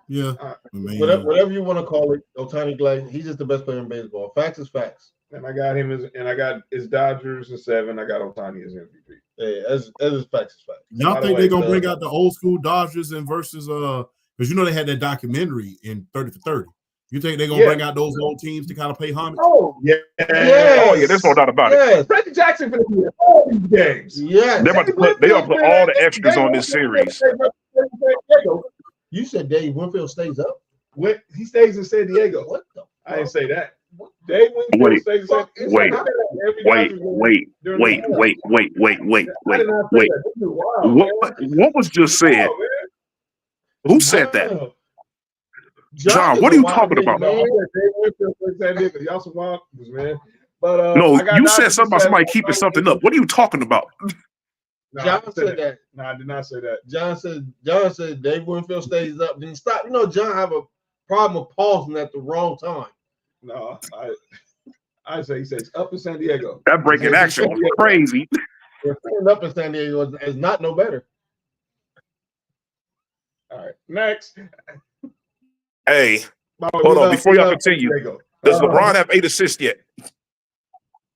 Yeah. Whatever you want to call it, Ohtani Glaze, he's just the best player in baseball. Facts is facts. And I got his Dodgers in 7. I got Ohtani as MVP. Yeah, as is facts is facts. Y'all think they're gonna bring out the old school Dodgers and versus because you know they had that documentary in 30 for 30. You think they're gonna bring out those old teams to kind of pay homage? Oh yeah. Oh yeah, there's no doubt about it. Freddie Jackson for all these games. Yeah. They're about to put all the extras on this series. You said Dave Winfield stays up? He stays in San Diego. What the? I didn't say that. Dave Winfield stays in San Diego. Wait. What was just said? Who said that? John, what are you talking about? Y'all some wild man. But no, you said something about somebody keeping something up. What are you talking about? John said that. No, I did not say that. John said Dave Winfield stays up. Then stop. You know, John have a problem with pausing at the wrong time. No, I say he says up in San Diego. That breaking action was crazy. Staying up in San Diego is not no better. All right, next. Hey, hold on. Before y'all continue, does LeBron have 8 assists yet?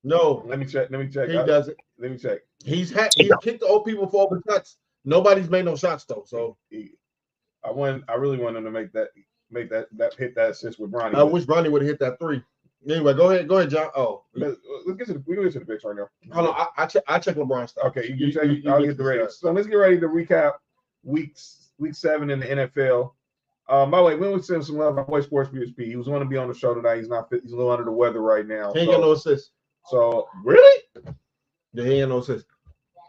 No. Let me check. He doesn't. Let me check. He's kicked the old people for open shots. Nobody's made no shots though. So I really want him to hit that assist with Bronny. I wish Bronny would have hit that 3. Anyway, go ahead, John. Oh, let's get to the picks right now. Hold on, I check LeBron's stuff. Okay, I'll get the ratings. So let's get ready to recap week 7 in the NFL. By the way, we would send some love. My boy SportsPSP. He was going to be on the show tonight. He's not fit. He's a little under the weather right now. He ain't got no assists. So really, yeah, he ain't no assists.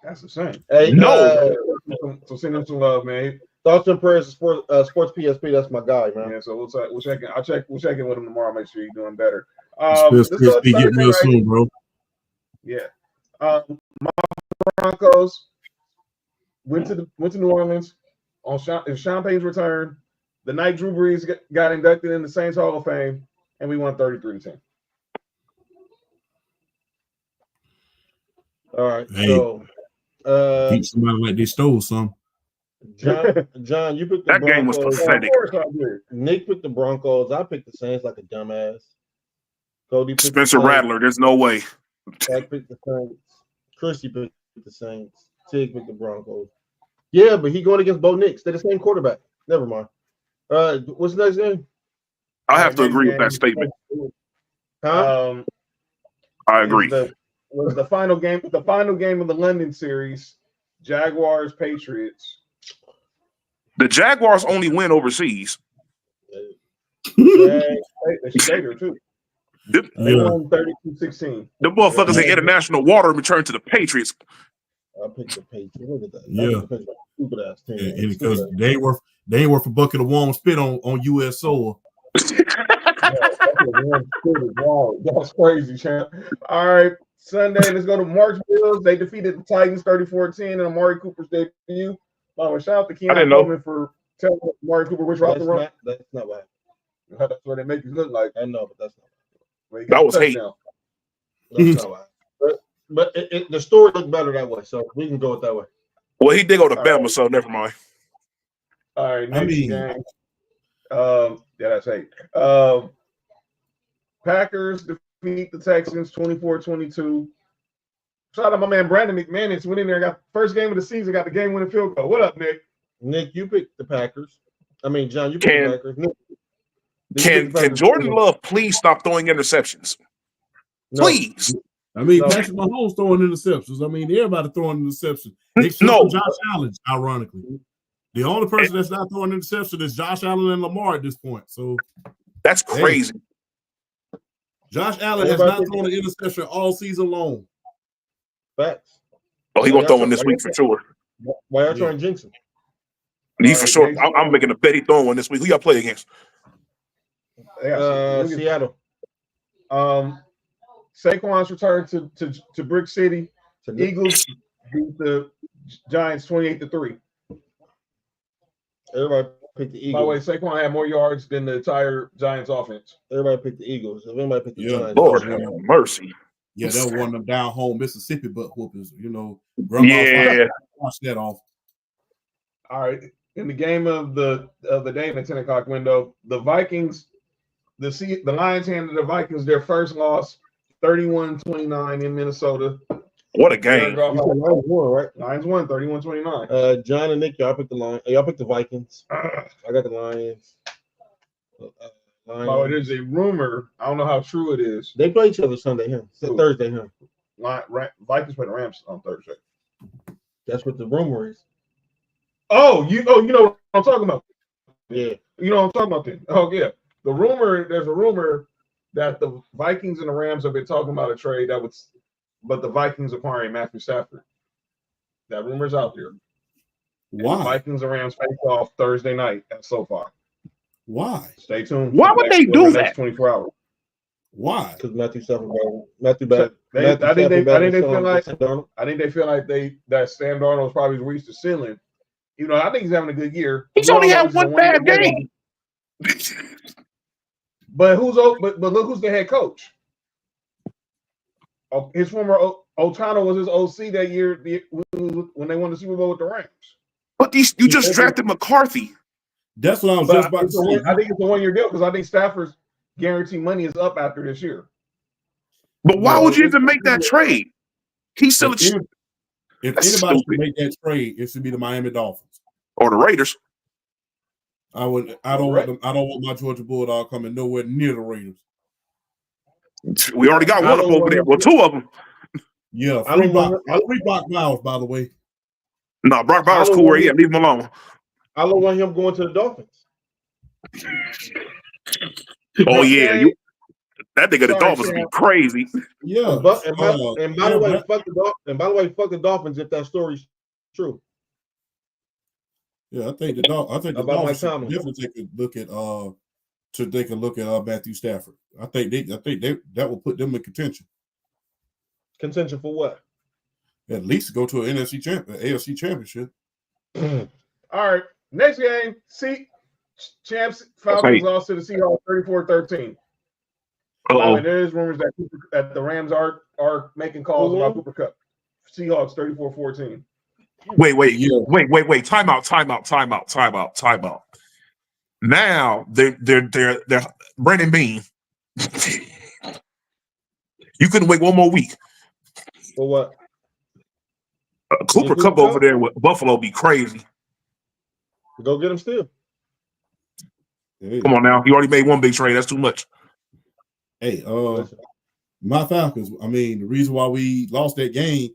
That's the same. Hey, no. So send him some love, man. Thoughts and prayers to SportsPSP. That's my guy, man. Yeah. So we'll check in. We'll check in with him tomorrow. Make sure he's doing better. SportsPSP get real soon, bro. Yeah. My Broncos went to New Orleans on Sean Payne's return. The night Drew Brees got inducted in the Saints Hall of Fame, and we won 33-10. All right. Hey, so beat somebody like they stole some. John, you picked the that Broncos. game was pathetic. Nick picked the Broncos. I picked the Saints like a dumbass. Cody picked Spencer Rattler, there's no way. I picked the Saints. Chrissy picked the Saints. Tig picked the Broncos. Yeah, but he going against Bo Nix. They're the same quarterback. Never mind. What's the next game? I have to agree with that statement. Huh? I agree. Was the final game of the London series, Jaguars Patriots. The Jaguars only win overseas. They stayed there too. They won 32-16. The motherfuckers in international water returned to the Patriots. I picked the Patriots. Look at that. Yeah. Stupid ass team. And because they ain't worth a bucket of warm spit on U.S. soil. Wow, that's crazy, champ. All right, Sunday, let's go to March Bills. They defeated the Titans 34-10 in Amari Cooper's debut. Shout out to Keon Coleman for telling Amari Cooper which route to run. That's not what happened. That's what they make you look like. I know, but that's not. That was hate. That's not what happened. But the story looked better that way, so we can go with that way. Well, he did go to Bama, so never mind. All right, next game. Yeah, that's hate. Packers defeat the Texans 24-22. Shout out my man Brandon McManus. Went in there, got first game of the season, got the game-winning field goal. What up, Nick? Nick, you picked the Packers. I mean, John, you picked the Packers. Nick, can Jordan Love please stop throwing interceptions? No. Please. I mean, Patrick Mahomes throwing interceptions. I mean, everybody throwing interceptions. Except for Josh Allen, ironically. The only person that's not throwing interception is Josh Allen and Lamar at this point. So that's crazy. Josh Allen has not thrown an interception all season long. Facts. Oh, he's gonna throw one this week for sure. Why are you trying to jinx him? He for sure. I'm making a bet he throwing one this week. Who y'all play against? Seattle. Saquon's return to Brick City. Eagles beat the Giants 28-3. Everybody picked the Eagles. By the way, Saquon had more yards than the entire Giants offense. Everybody picked the Eagles. If anybody picked the Giants, Lord have mercy. Yeah, that was one of them down home Mississippi butt whoopers. You know, grandma wash that off. All right. In the game of the day in the 10 o'clock window, the Vikings, the Lions handed the Vikings their first loss, 31-29 in Minnesota. What a game. Lions won, right? Lions won 31-29. John and Nick, y'all picked the Lions. Y'all picked the Vikings. I got the Lions. Oh, there's a rumor. I don't know how true it is. They play each other Sunday, Thursday, Vikings play the Rams on Thursday. That's what the rumor is. Oh, you know what I'm talking about. Yeah. You know what I'm talking about then. Oh, yeah. There's a rumor that the Vikings and the Rams have been talking about a trade but the Vikings acquiring Matthew Stafford. That rumor's out there. Why? The Vikings and Rams face off Thursday night at SoFi. Why? Stay tuned. Why would they do that? 24 hours. Why? Because Matthew Stafford. I think they feel like that Sam Darnold's probably reached the ceiling. You know, I think he's having a good year. He's only had one bad game. But look who's the head coach. His former O'Connell was his OC that year when they won the Super Bowl with the Rams. But you just drafted McCarthy. That's what I was just about to say. I think it's a one-year deal because I think Stafford's guaranteed money is up after this year. But why would you even make that trade? He's still if anybody should make that trade, it should be the Miami Dolphins or the Raiders. I don't want my Georgia Bulldog coming nowhere near the Raiders. We already got one of them over there. Well, two of them. Yeah, free Brock Bowers, by the way. No, Brock Bowers cool where he at. Leave him alone. I don't want him going to the Dolphins. Oh yeah, that nigga the Dolphins be crazy. Yeah, and by the way, fuck the Dolphins if that story's true. Yeah, I think the Dolphins definitely take a look at Matthew Stafford. I think that will put them in contention. Contention for what? At least go to an AFC championship. All right, next game. Champs Falcons lost to the Seahawks 34-13. There is rumors that the Rams are making calls about Cooper Kupp. Seahawks 34-14. Wait. Time out. Now they're Brandon Bean. You couldn't wait one more week. For what? Cooper Cup over there with Buffalo be crazy. Go get him still. Hey. Come on now. He already made one big trade. That's too much. Hey, my Falcons, I mean, the reason why we lost that game,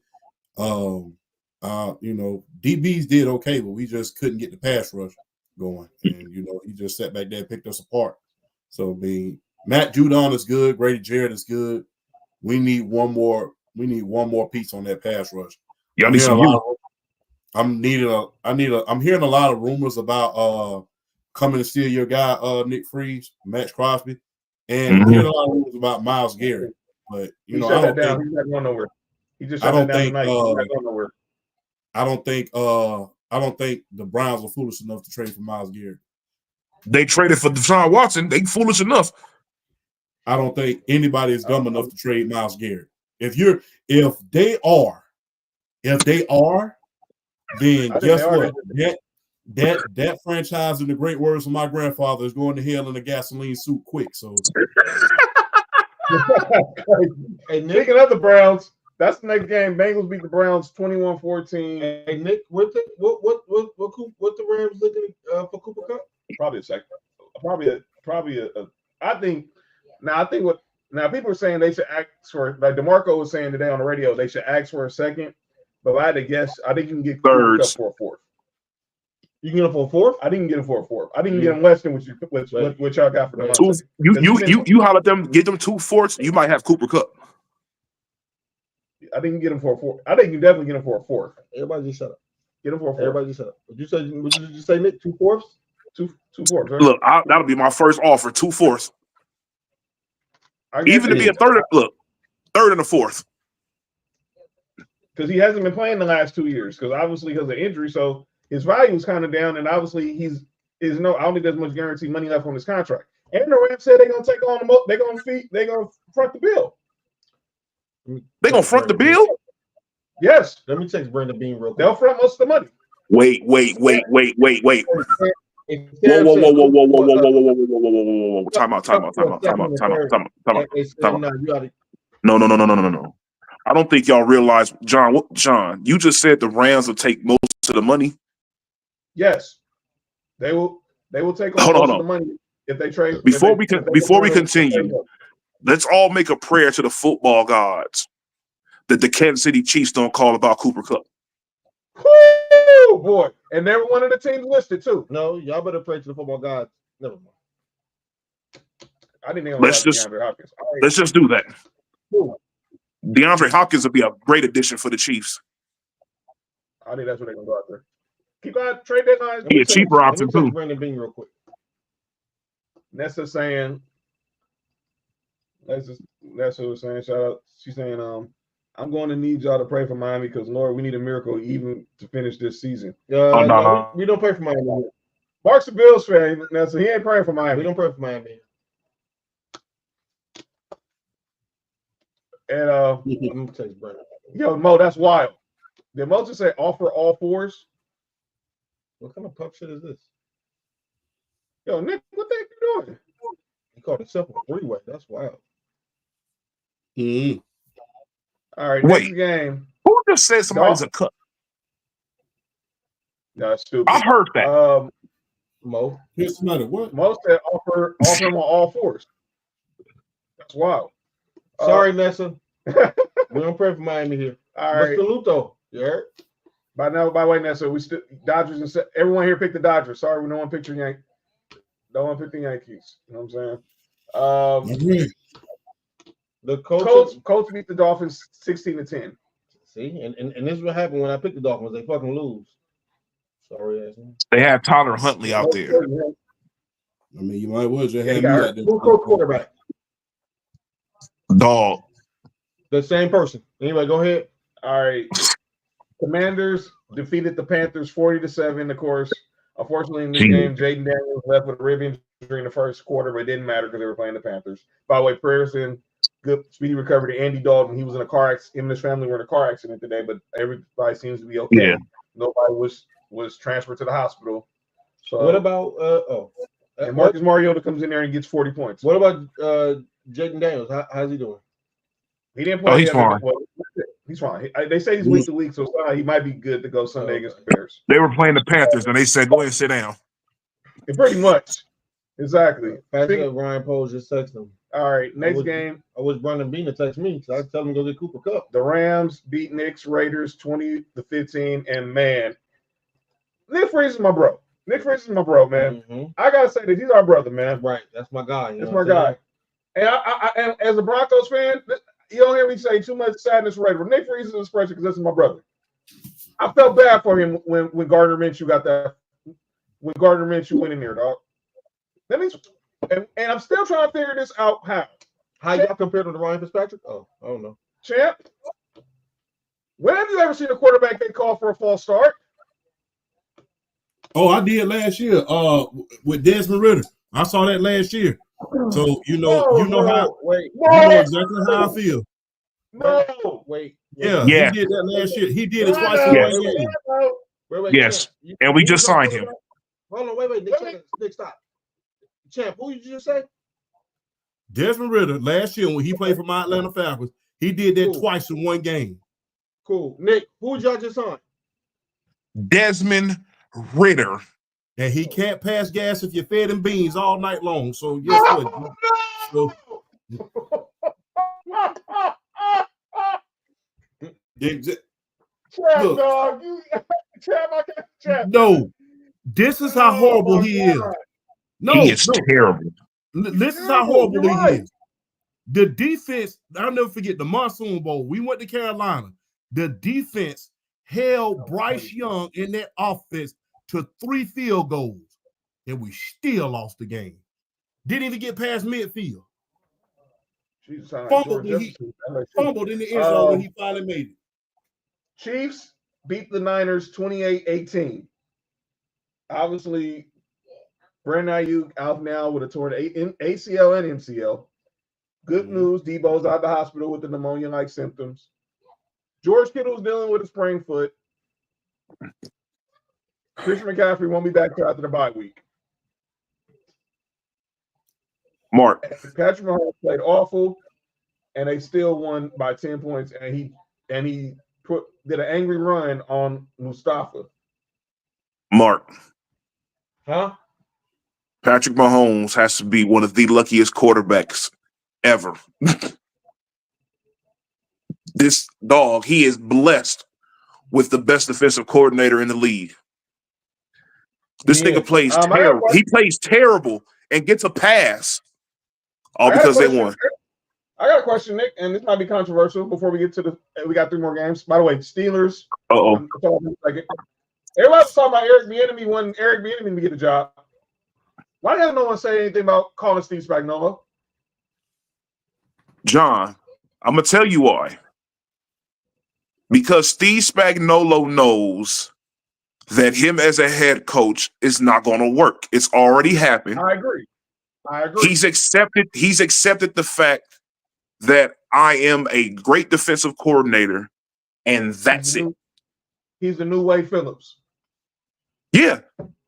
DBs did okay, but we just couldn't get the pass rush going. And, he just sat back there and picked us apart. So, I mean, Matt Judon is good. Grady Jarrett is good. We need one more piece on that pass rush. Y'all need some youth. I'm hearing a lot of rumors about coming to steal your guy, Nick Freeze, Max Crosby. And I'm hearing a lot of rumors about Myles Garrett. But I don't think he's not going nowhere. He just shut that down tonight. He's not going nowhere. I don't think the Browns are foolish enough to trade for Myles Garrett. They traded for Deshaun Watson. They foolish enough. I don't think anybody is dumb enough to trade Myles Garrett. If they are, then guess what? That franchise, in the great words of my grandfather, is going to hell in a gasoline suit quick. So, hey, speaking of the Browns, that's the next game. Bengals beat the Browns 21-14. Hey Nick, what the Rams looking for Cooper Cup? Probably a second. I think people are saying they should ask for, like DeMarco was saying today on the radio, they should ask for a second. But if I had to guess, I think you can get Cooper Cup for a fourth. You can get him for a fourth? I didn't get him for a fourth. I didn't get him less than what y'all got for the You holler at them, get them 2 fourths, you might have Cooper Cup. I didn't get him for a fourth. I think you definitely get him for a fourth. Everybody just shut up. Get him for a fourth. Everybody just shut up. What did you say, Nick? 2 fourths? Two fourths. Right? Look, that'll be my first offer. 2 fourths. Even to be a third and a fourth. Because he hasn't been playing the last 2 years. Because obviously because of injury, so his value is kind of down, and obviously I don't think there's much guaranteed money left on his contract. And the Rams said they're gonna take on they're gonna front the bill. They gonna front the bill? Yes. Let me text Brandon Bean real quick. They'll front most of the money. Wait. Whoa. Time out. No. I don't think y'all realize, John, you just said the Rams will take most of the money. Yes. They will take on most of the money if they trade. Before we continue, let's all make a prayer to the football gods that the Kansas City Chiefs don't call about Cooper Cup. Woo, boy. And they're one of the teams listed too. No, y'all better pray to the football gods. Never mind. I didn't even let's just do that. Ooh. DeAndre Hopkins would be a great addition for the Chiefs. I think that's what they're gonna go out there. Keep going, trade deadlines. Be a cheaper option too. Brandon Bean real quick. Nessa saying, that's what we're saying. Shout out. She's saying, I'm going to need y'all to pray for Miami because Lord, we need a miracle even to finish this season. No, we don't pray for Miami. Mark's a Bills fan, so he ain't praying for Miami. We don't pray for Miami. And I'm gonna text Brandon. Yo, Mo, that's wild. Did Mo just say offer all fours? What kind of pup shit is this? Yo, Nick, what the heck you doing? He called himself a 3-way. That's wild. Mm-hmm. All right, wait. next game. Who just said somebody's a cut? No, that's stupid. I heard that. Mo. It's not a what? Mo said offer him on all fours. That's wild. Sorry, Nessa. We don't pray for Miami here. All right. But salute though. You heard? By the way, Nessa, we still Dodgers and everyone here picked the Dodgers. Sorry, we don't want to pick the Yankees. Don't want to pick the Yankees. You know what I'm saying? The Colts beat the Dolphins 16-10. See, and this is what happened when I picked the Dolphins. They fucking lose. Sorry, ass man. They had Tyler Huntley out there. I mean, you might well just have me out there. Who's coach quarterback? Dog. The same person. Anyway, go ahead. All right. Commanders defeated the Panthers 40-7. Of course, unfortunately, in this game, Jaden Daniels left with a rib injury in the first quarter, but it didn't matter because they were playing the Panthers. By the way, prayers and good speedy recovery to Andy Dalton. He was in a car accident. Him and his family were in a car accident today, but everybody seems to be okay. Yeah. Nobody was transferred to the hospital. So what about and Marcus Mariota comes in there and gets 40 points. What about Jaden Daniels? How's he doing? He didn't play. Oh, he's fine. He's fine. They say he's week to week, so he might be good to go Sunday against the Bears. They were playing the Panthers, and they said, "Go ahead and sit down." Pretty much. Exactly. Ryan Poles just texted him. All right, next game. I wish Brandon Bean to text me, so I tell him to go get Cooper Kupp. The Rams beat Knicks Raiders 20-15, and man, Nick Freeze is my bro. Nick Freeze is my bro, man. Mm-hmm. I gotta say that he's our brother, man. Right, that's my guy. That's my guy. And and as a Broncos fan, you don't hear me say too much sadness, right? But Nick Freeze is an expression because this is my brother. I felt bad for him when Gardner Minshew got that. When Gardner Minshew went in there, dog. That means, and I'm still trying to figure this out. How y'all compared to Ryan Fitzpatrick? Oh, I don't know. Champ, when have you ever seen a quarterback get called for a false start? Oh, I did last year. With Desmond Ritter, I saw that last year. So you know exactly how I feel. No, wait. Yeah, yeah. He did that last year. He did it twice in one game. Wait, yes, and we just signed him. Hold on, wait, Nick, stop. Champ, who did you just say? Desmond Ritter last year when he played for my Atlanta Falcons, he did that twice in one game. Cool. Nick, who did y'all just sign? Desmond Ritter. And he can't pass gas if you fed him beans all night long. So guess what? So, Champ, dog. Champ. No, this is how horrible he is. No, he is terrible. This is how horrible he is. The defense, I'll never forget the Monsoon Bowl. We went to Carolina. The defense held Bryce Young in that offense to 3 field goals, and we still lost the game. Didn't even get past midfield. Fumbled in the end zone when he finally made it. Chiefs beat the Niners 28-18. Obviously, Brandon Ayuk out now with a torn ACL and MCL. Good news, Debo's out of the hospital with the pneumonia-like symptoms. George Kittle's dealing with a sprained foot. Christian McCaffrey won't be back till after the bye week. Mark. Patrick Mahomes played awful, and they still won by 10 points. And he did an angry run on Mustafa. Mark. Huh? Patrick Mahomes has to be one of the luckiest quarterbacks ever. This dog, he is blessed with the best defensive coordinator in the league. This nigga plays terrible. He plays terrible and gets a pass. All because they won. I got a question, Nick, and this might be controversial before we get to we got 3 more games. By the way, Steelers. Everybody's talking about Eric Bieniemy when Eric Bieniemy to get a job. Why the hell no one say anything about calling Steve Spagnuolo? John, I'm going to tell you why. Because Steve Spagnuolo knows that him as a head coach is not going to work. It's already happened. I agree. He's accepted the fact that I am a great defensive coordinator, and that's it. He's the new Wade Phillips. Yeah.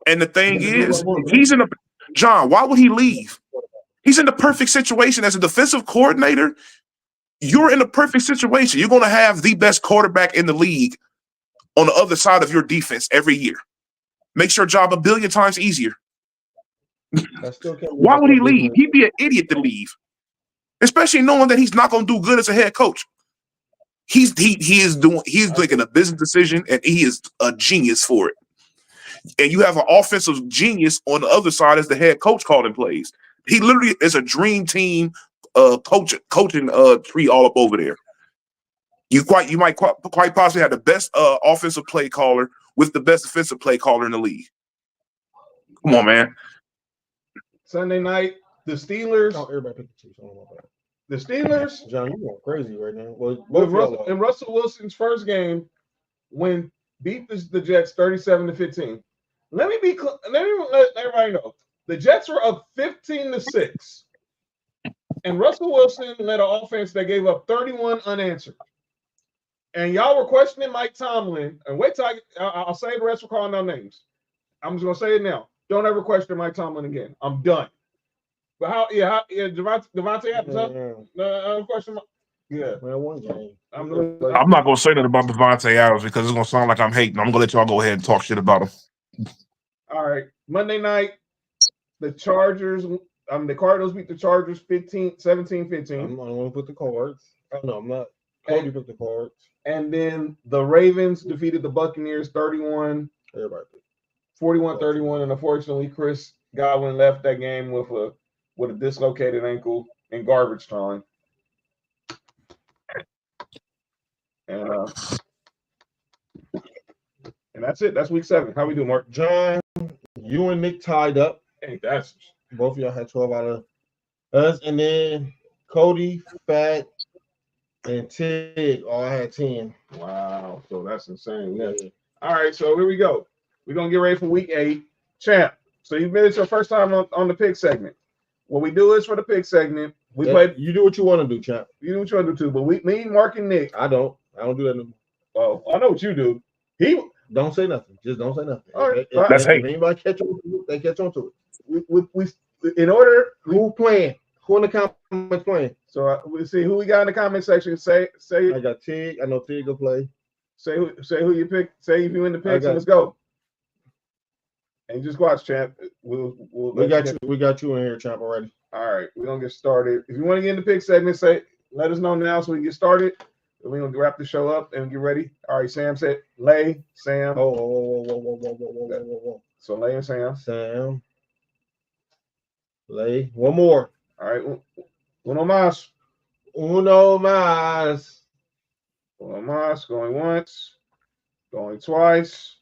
And the thing is, John, why would he leave? He's in the perfect situation as a defensive coordinator. You're in the perfect situation. You're going to have the best quarterback in the league on the other side of your defense every year. Makes your job a billion times easier. Why would he leave? He'd be an idiot to leave, especially knowing that he's not going to do good as a head coach. He's making a business decision, and he is a genius for it. And you have an offensive genius on the other side as the head coach calling plays. He literally is a dream team coaching tree all up over there. You might quite possibly have the best offensive play caller with the best defensive play caller in the league. Come on, man. Sunday night, the Steelers. Oh, everybody picked the Chiefs. I don't know about that. The Steelers. John, you're going crazy right now. Well, in Russell Wilson's first game, beat the Jets 37-15. Let me let everybody know. The Jets were up 15-6. And Russell Wilson led an offense that gave up 31 unanswered. And y'all were questioning Mike Tomlin. And wait till I'll say the rest for calling down names. I'm just gonna say it now. Don't ever question Mike Tomlin again. I'm done. But Devontae Adams, question. Yeah. Man, one game. I'm not gonna say nothing about Devontae Adams because it's gonna sound like I'm hating. I'm gonna let y'all go ahead and talk shit about him. All right. Monday night, the Cardinals beat the Chargers 17-15. I'm not gonna put the cards. Oh, no, I'm not. Cody put the cards. And then the Ravens defeated the Buccaneers 41-31, and unfortunately, Chris Godwin left that game with a dislocated ankle in garbage time. And that's it. That's week 7. How we do, Mark? John, you and Nick tied up. Hey, that's both of y'all had 12 out of us, and then Cody, Fat, and Tig all had 10. Wow. So that's insane. Yeah. All right. So here we go. We're gonna get ready for week 8. Champ. So you've been, it's your first time on the pick segment. What we do is for the pick segment, we play. You do what you want to do, Champ. You do what you want to do too. But me, Mark, and Nick. I don't do that no more. Oh, I know what you do. Don't say nothing. Just don't say nothing. All right. That's hate. If anybody catch on to it, they catch on to it. We in order. Who playing? Who in the comments playing? So we'll see who we got in the comment section. Say. I got Tig. I know Tig will play. Say who you pick. Say if you in the picks. Let's go. And just watch, champ. We got you in here, champ, already. All right, we're gonna get started. If you want to get in the pick segment, let us know now so we can get started. We're gonna wrap the show up and get ready. All right, Sam said Lay, Sam. Whoa. So Lay and Sam. Sam. Lay. One more. All right. Uno más. Going once. Going twice.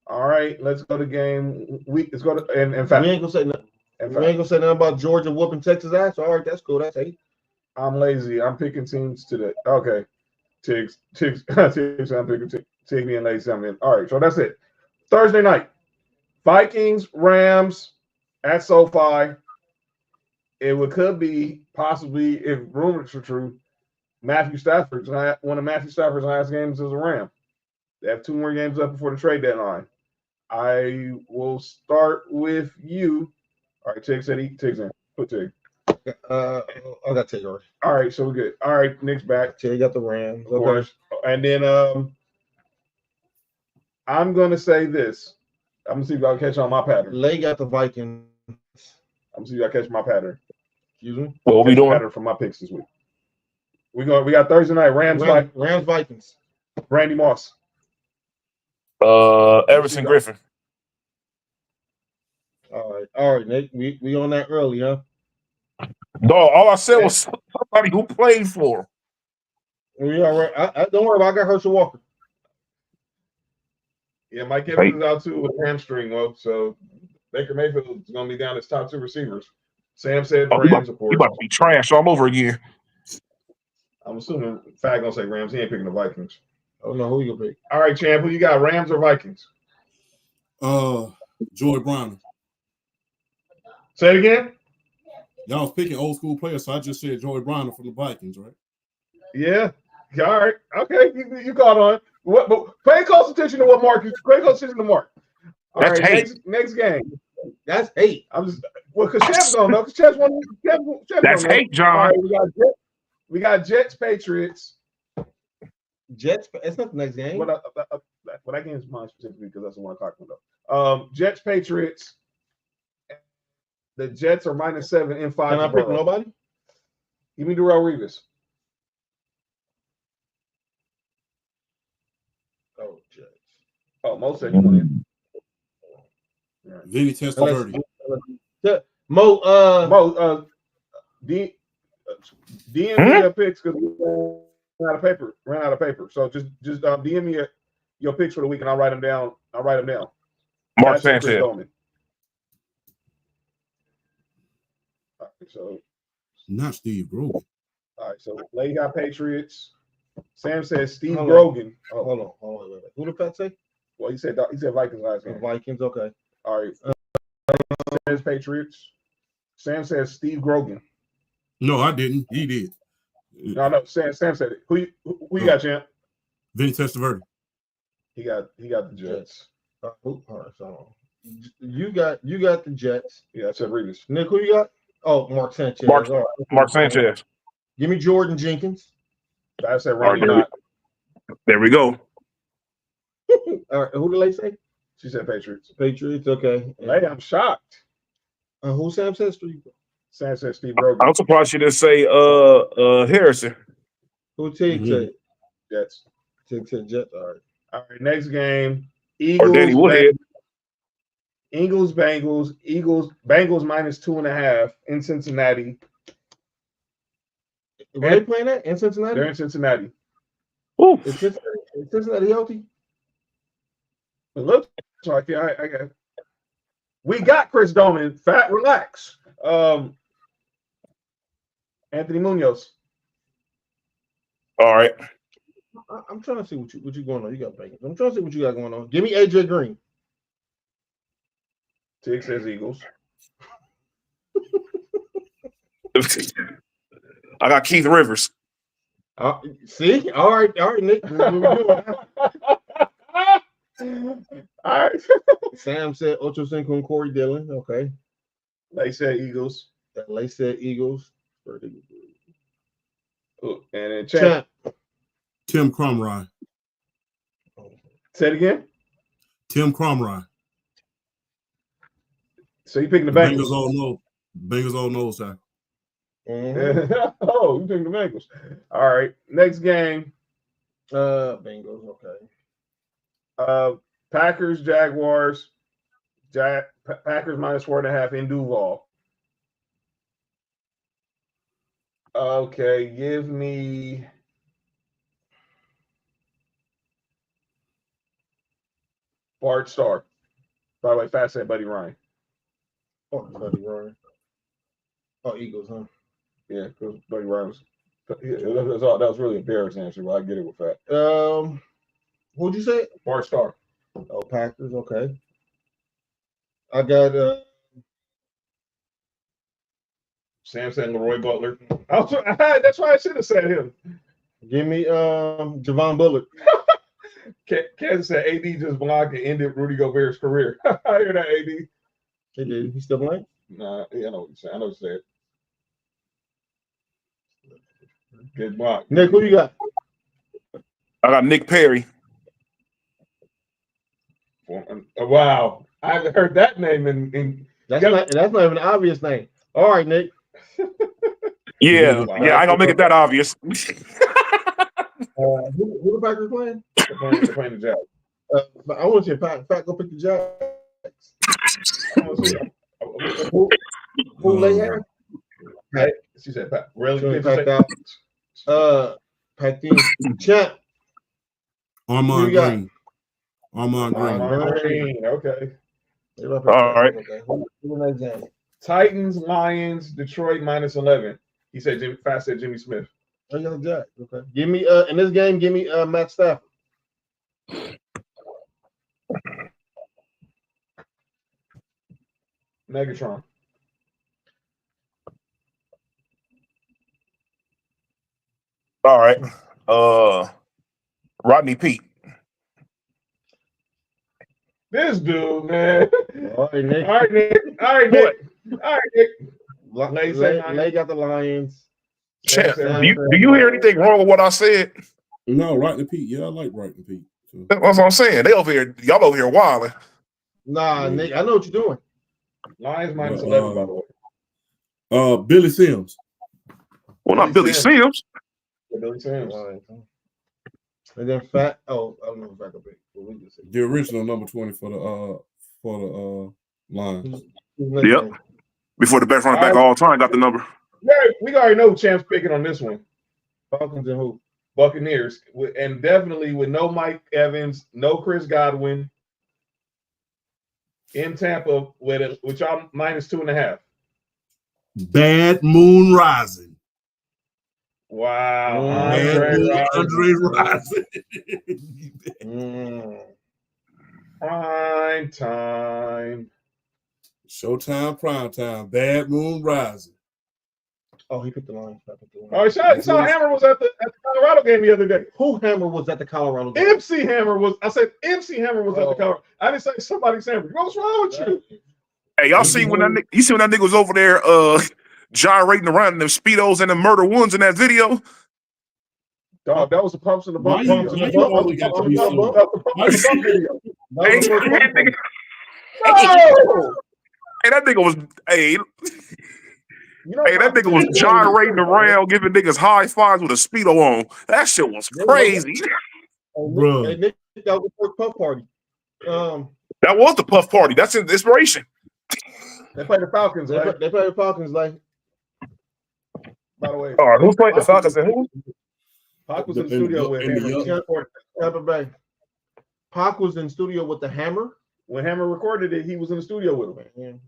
All right, let's go to game week. Let's go to in fact. We ain't gonna say nothing. We ain't gonna say nothing about Georgia whooping Texas ass. All right, that's cool. That's 8. I'm lazy. I'm picking teams today. Okay. Tiggs. I'm picking Tig being lazy. I'm in. All right, so that's it. Thursday night. Vikings, Rams at SoFi. It could be possibly, if rumors are true, one of Matthew Stafford's last games as a Ram. They have 2 more games up before the trade deadline. I will start with you. All right, Tig said Tig's in. Put Tig. I got Tig already. All right, so we're good. All right, Nick's back. Tig got the Rams. Of course. And then I'm going to say this. I'm going to see if I can catch on my pattern. Lay got the Vikings. I'm going to see if I can catch my pattern. Excuse me? What we doing? Pattern from my picks this week. We got Thursday night. Rams Vikings. Randy Moss. Everson Griffin. All right, Nick. We on that early, huh? Dog, all I said was somebody who played for him. We all right. I don't worry about. I got Herschel Walker. Yeah, Mike Evans is out too with a hamstring, so Baker Mayfield is going to be down his top 2 receivers. Sam said Rams, of course. He about to be trash all over again. I'm assuming Fag going to say Rams. He ain't picking the Vikings. I don't know who you gonna pick. All right, champ. Who you got? Rams or Vikings? Joy Browner. Say it again. Y'all was picking old school players, so I just said Joy Browner from the Vikings, right? Yeah. All right. Okay. You caught on. But pay close attention to what Mark is. Pay close attention to Mark. All That's right. Next game. That's 8. I'm just because Champ don't know. Because Champ won. That's 8, John. All right, we got Jets Patriots. Jets. It's not the next game. Well, that game is mine specifically because that's the 1 o'clock window. Jets Patriots. The Jets are -7 in 5. Can I pick nobody? Give me Darrelle Revis. Oh, Jets. Oh, Mo said you want in. Vinny Testaverde. DM me your picks because we ran out of paper. So just DM me your picks for the week and I'll write them down. Mark Sanchez. All right, so not Steve Grogan. All right, so Lay got Patriots. Sam says Steve Grogan. Oh, hold on. Wait. Who did Pat say? Well, he said Vikings last game. Vikings, okay. All right. Says Patriots. Sam says Steve Grogan. No, I didn't. He did. No. Sam said it. Who you got, champ? Vinny Testaverde. He got the Jets. All right, so you got the Jets. Yeah, I said Revis. Nick, who you got? Oh, Mark Sanchez. Mark Sanchez. Give me Jordan Jenkins. I said All right, Ronnie Knott. there we go. All right, who did they say? She said Patriots. Patriots. Okay. Hey, I'm shocked. Who Sam said? Steve? Sam said Steve Rogan. I'm surprised you didn't say Harrison. Who Tig said? Jets. Tig said Jets. All right, next game. Or Danny Woodhead. Bengals -2.5 in Cincinnati. Where they playing at? In Cincinnati? They're in Cincinnati. Is Cincinnati healthy? It looks like it. I got. We got Chris Doman. Fat, relax. Anthony Munoz. All right. I'm trying to see what you going on. You got Bengals. I'm trying to see what you got going on. Give me AJ Green. Tig says Eagles. I got Keith Rivers. See? All right, Nick. All right. Sam said Ocho Cinco and Corey Dillon. Okay. They said Eagles. They said Eagles. And then Champ. Tim Cromrye. Say it again. Tim Cromrye. So you picking the Bengals? Bengals all know, sir. Oh, you picking the Bengals. All right. Next game. Bengals, okay. Packers, Jaguars. Packers -4.5 in Duval. Okay, give me Bart Starr. By the way, fast said Buddy Ryan. Oh, Buddy Ryan. Oh, Eagles, huh? Yeah, because Buddy Ryan was. That was really embarrassing, actually, but I get it with that. Who'd you say? Bart Starr. Oh, Packers, okay. I got Sam said Leroy Butler. That's why I should have said him. Give me Javon Bullard. Kansas said AD just blocked and ended Rudy Gobert's career. I hear that, AD. He did. He still playing? Nah, I know what you're saying. I know what you said. Good block. Nick, who you got? I got Nick Perry. Wow. I haven't heard that name in that's not even an obvious name. All right, Nick. Yeah, I ain't gonna make it that obvious. Who the Packers playing? They're playing the Jags. I want you to Pat go pick the Jags. Who lay here? Pat. She said Pat. Really? Pat Dean. Champ. Armand Green. Armand Green. Okay. All right. Okay. Who the next game? Titans, Lions, Detroit -11. He said Fast said Jimmy Smith. Oh, yeah, Jack. Okay. Give me in this game, give me Matt Stafford. Megatron. All right. Rodney Pete. This dude, man. All right, Nick. All right, Nick. Lay got the Lions. Champ, do you hear anything wrong with what I said? No, Rodney Pete. Yeah, I like Rodney Pete. So. That's what I'm saying. Y'all over here wilding. Nah, Nick, I know what you're doing. Lions -11, by the way. Billy Sims. Well, not Billy Sims. Yeah, Billy Sims. And then Fat. Oh, I don't know if I can pick. The original number 20 for the Lions. Yep. Before the best running back of all time got the number. Yeah, we already know Champ's picking on this one. Falcons and who? Buccaneers, and definitely with no Mike Evans, no Chris Godwin in Tampa with y'all -2.5. Bad Moon Rising. Wow, Andre Rising. Prime time. Showtime, prime time. Bad Moon Rising. Oh, he picked the Lions. Oh, he saw Hammer was at the Colorado game the other day. Who Hammer was at the Colorado game? MC Hammer was. I said MC Hammer was at the Colorado. I didn't say somebody's Hammer. What's wrong with you? Hey, y'all see when that nigga was over there gyrating around in the Speedos and the Murder Ones in that video? Dog, that was the pumps in the bump. Why you always got to be so? Why you- Video. That was the first one. No! Hey, that nigga was You know, hey, that nigga was gyrating around, giving niggas high fives with a Speedo on. That shit was crazy. Bruh. Hey, Nick, that was the first puff party. That was the puff party. That's the inspiration. They played the Falcons, They right? played the Falcons like. By the way, Who's playing the Falcons and who? Pac was in the studio with Hammer. Tampa Bay. Pac was in studio with the Hammer. When Hammer recorded it, he was in the studio with him. Man,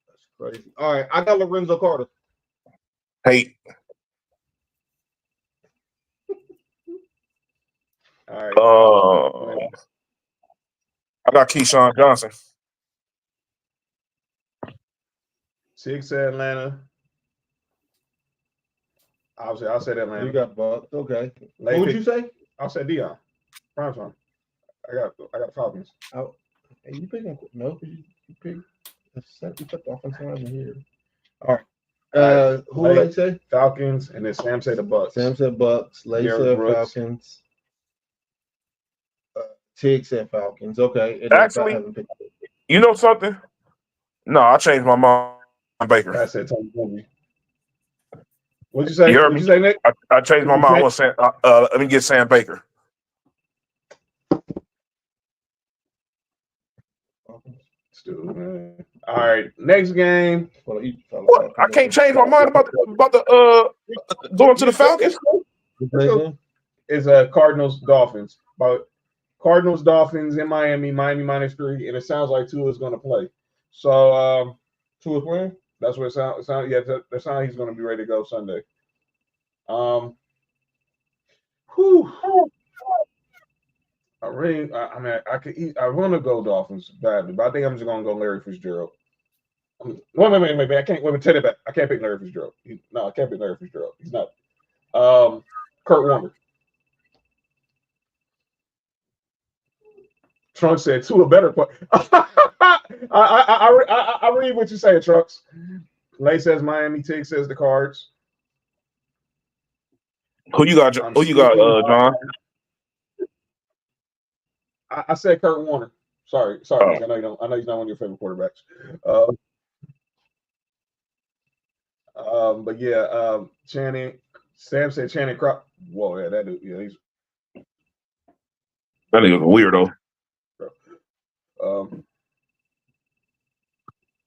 that's crazy. All right, I got Lorenzo Carter. Hey, All right. I got Keyshawn Johnson. Six said Atlanta. Obviously, I'll say Atlanta. You got Bucks. Okay. Late Who would pick. you say? I'll say Dion. Prime time. I got Falcons. Oh, hey, you picking? No, you pick. You put the offensive line in here. All right. Who would I say? Falcons, and then Sam said the Bucks. Sam said Bucks. Lay said Falcons. Tig said Falcons. Okay. And Actually, you know something? No, I changed my mind. Baker. I said Tony Gunby. What'd you say? You heard What'd me? you say, Nick? I changed my mind. Let me get Sam Baker. Stupid. All right, next game. What? I can't change my mind about the going to the Falcons. Is Cardinals Dolphins. But Cardinals Dolphins in Miami -3, and it sounds like Tua is going to play. So Tua's playing. That's what it sounds. Yeah, that sounds he's going to be ready to go Sunday. I want to go Dolphins badly, but I think I'm just going to go Larry Fitzgerald. Wait. I can't. Wait, take it back. I can't pick Larry Fitzgerald. I can't pick Larry Fitzgerald. He's not. Kurt Warner. Trunks said two a better play. I read what you say, Trunks. Lay says Miami. Tig says the Cards. Who you got, John? I said Kurt Warner. Sorry. Oh. I know you don't. I know he's not one of your favorite quarterbacks. But yeah, Channing. Sam said Channing Crop. Whoa, yeah, that dude. Yeah, he's that nigga's a weirdo.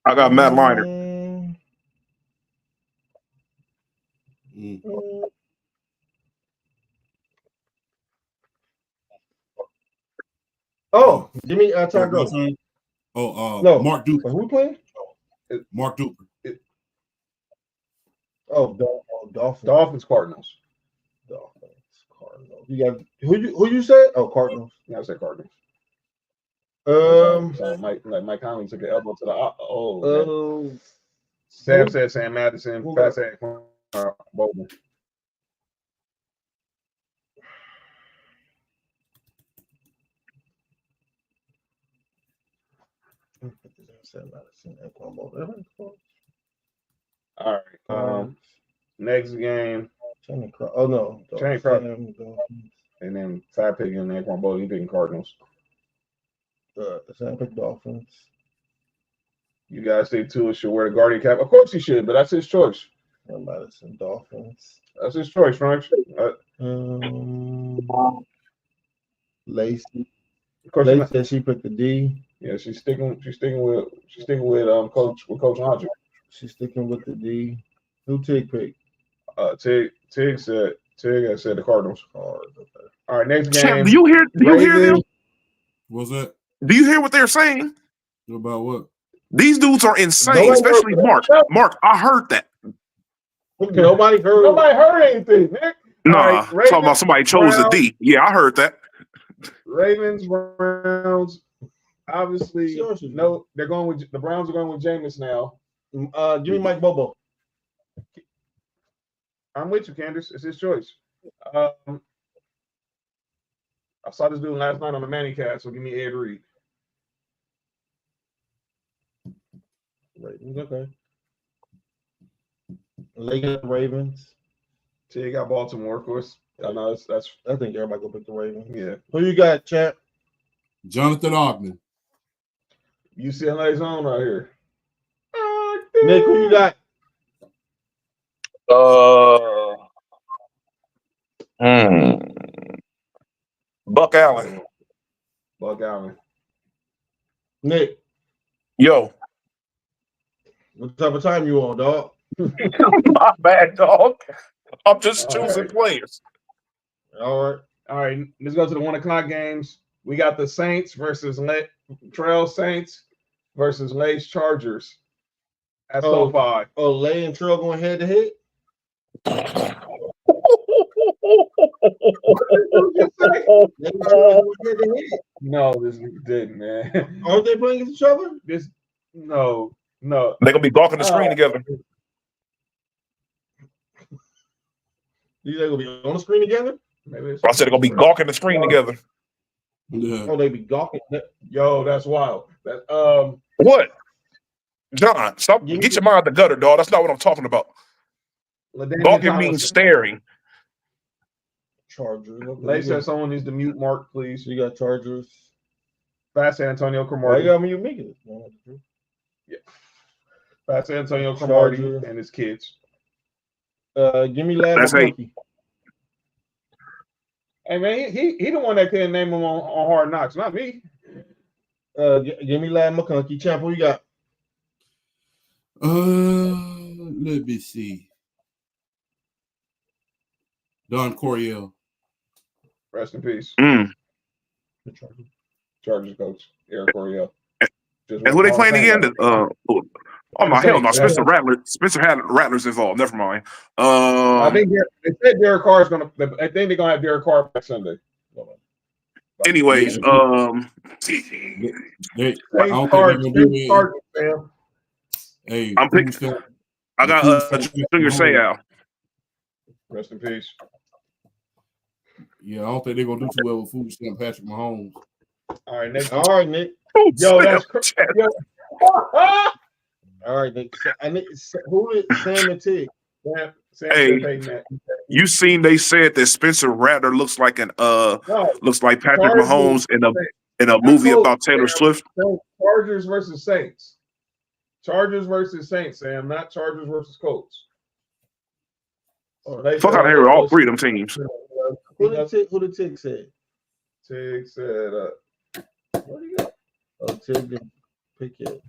I got Matt Leinart. Oh, give me time go. No, Mark Duper. Who playing? Mark Duper. Dolphins Cardinals. You got who you said? Oh, Cardinals. Yeah, I said Cardinals. Mike Conley took an elbow to the Sam said Sam Madison. Pat said Bowman. All right. Next game. Channing Crop. Oh no. Channing Crop. And then Fat Pig and Anquan Bolt. He picking Cardinals. Sam picked Dolphins. You guys think Tua should wear the Guardian cap? Of course he should, but that's his choice. Madison Dolphins. That's his choice, Frank. Lacey. Of course, Lacey said she picked the D. Yeah, she's sticking with Coach Hodges. She's sticking with the D. Who Tig picked? Tig said the Cardinals. All right, next game. Champ, do you hear them? What's that? Do you hear what they're saying? About what? These dudes are insane, especially Mark. Mark, I heard that. Nobody heard anything, Nick. Nah, right, talking about somebody chose a D. Yeah, I heard that. Ravens, Browns. Obviously, no, they're going with the Browns are going with Jameis now. Give me Mike Bobo. I'm with you, Candace. It's his choice. I saw this dude last night on the Manny Cast, so give me Ed Reed. Ravens, okay. They got Ravens. Tig got Baltimore, of course. I know that's. I think everybody gonna pick the Ravens. Yeah. Who you got, champ? Jonathan Ogden. UCLA's on right here. Nick, who you got? Buck Allen. Buck Allen. Nick, Yo. what type of time you on, dog? My bad, dog. I'm just choosing players. All right. Let's go to the 1 o'clock games. We got the Saints versus Trail Saints versus Lay's Chargers. That's so far. Oh, Lay and Trail going head to head? No, this didn't, man. Aren't they playing against each other? No. They're gonna be gawking the screen together. You think they're gonna be on the screen together? Maybe I said they're gonna be gawking the screen together. Yeah. Oh, they be gawking. Yo, that's wild. What? John, stop. Get your mind out the gutter, dog. That's not what I'm talking about. Gawking means staring. Chargers. Lay said someone needs to mute Mark, please. You got Chargers. Fast Antonio Cromartie. You got me, you make it. Yeah. Fast Antonio Cromartie and his kids. Give me Lad McConkey. Hey man, he the one that couldn't name him on Hard Knocks, not me. Give me Lad McConkey. Champ, who you got? Let me see. Don Coryell. Rest in peace. Chargers coach Eric Coryell. And who they playing again? Oh my hell no! Spencer had Rattlers involved. Never mind. I think they said Derek Carr is gonna. I think they're gonna have Derek Carr back Sunday. Anyways, I don't think they're gonna do it. Hey, I'm picking. I got Junior Seau. Rest in peace. Yeah, I don't think they're gonna do too well with food stamp Patrick Mahomes. All right, Nick. All right, Nick. Yo, that's crazy. All right, Nick. Who is Sam and Tig? Hey, you seen they said that Spencer Rattler looks like Patrick Mahomes in a movie about Taylor Swift. Chargers versus Saints. Chargers versus Saints, Sam, not Chargers versus Colts. Fuck out of here with all three of them teams. Who the Tig said? Tig said, what do you got? Oh, Tig didn't pick it.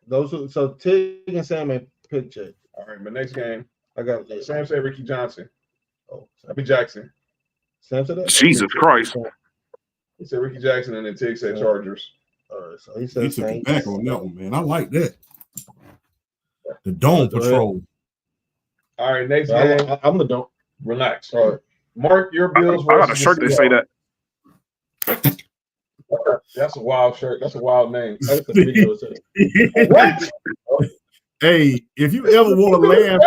So Tig and Sam and pick Jay. All right, but next game, I got Sam said Ricky Johnson. Oh, Ricky Jackson. Sam said that? Jesus Christ. He said Ricky Jackson, and then Tig said Chargers. All right, so he said took it back on that one, man. I like that. The Dome Patrol. All right, next game. I'm the Dome. Relax. All right. Mark your Bills. I got a shirt that say that. That's a wild shirt. That's a wild name. What? Hey, if you ever want to laugh,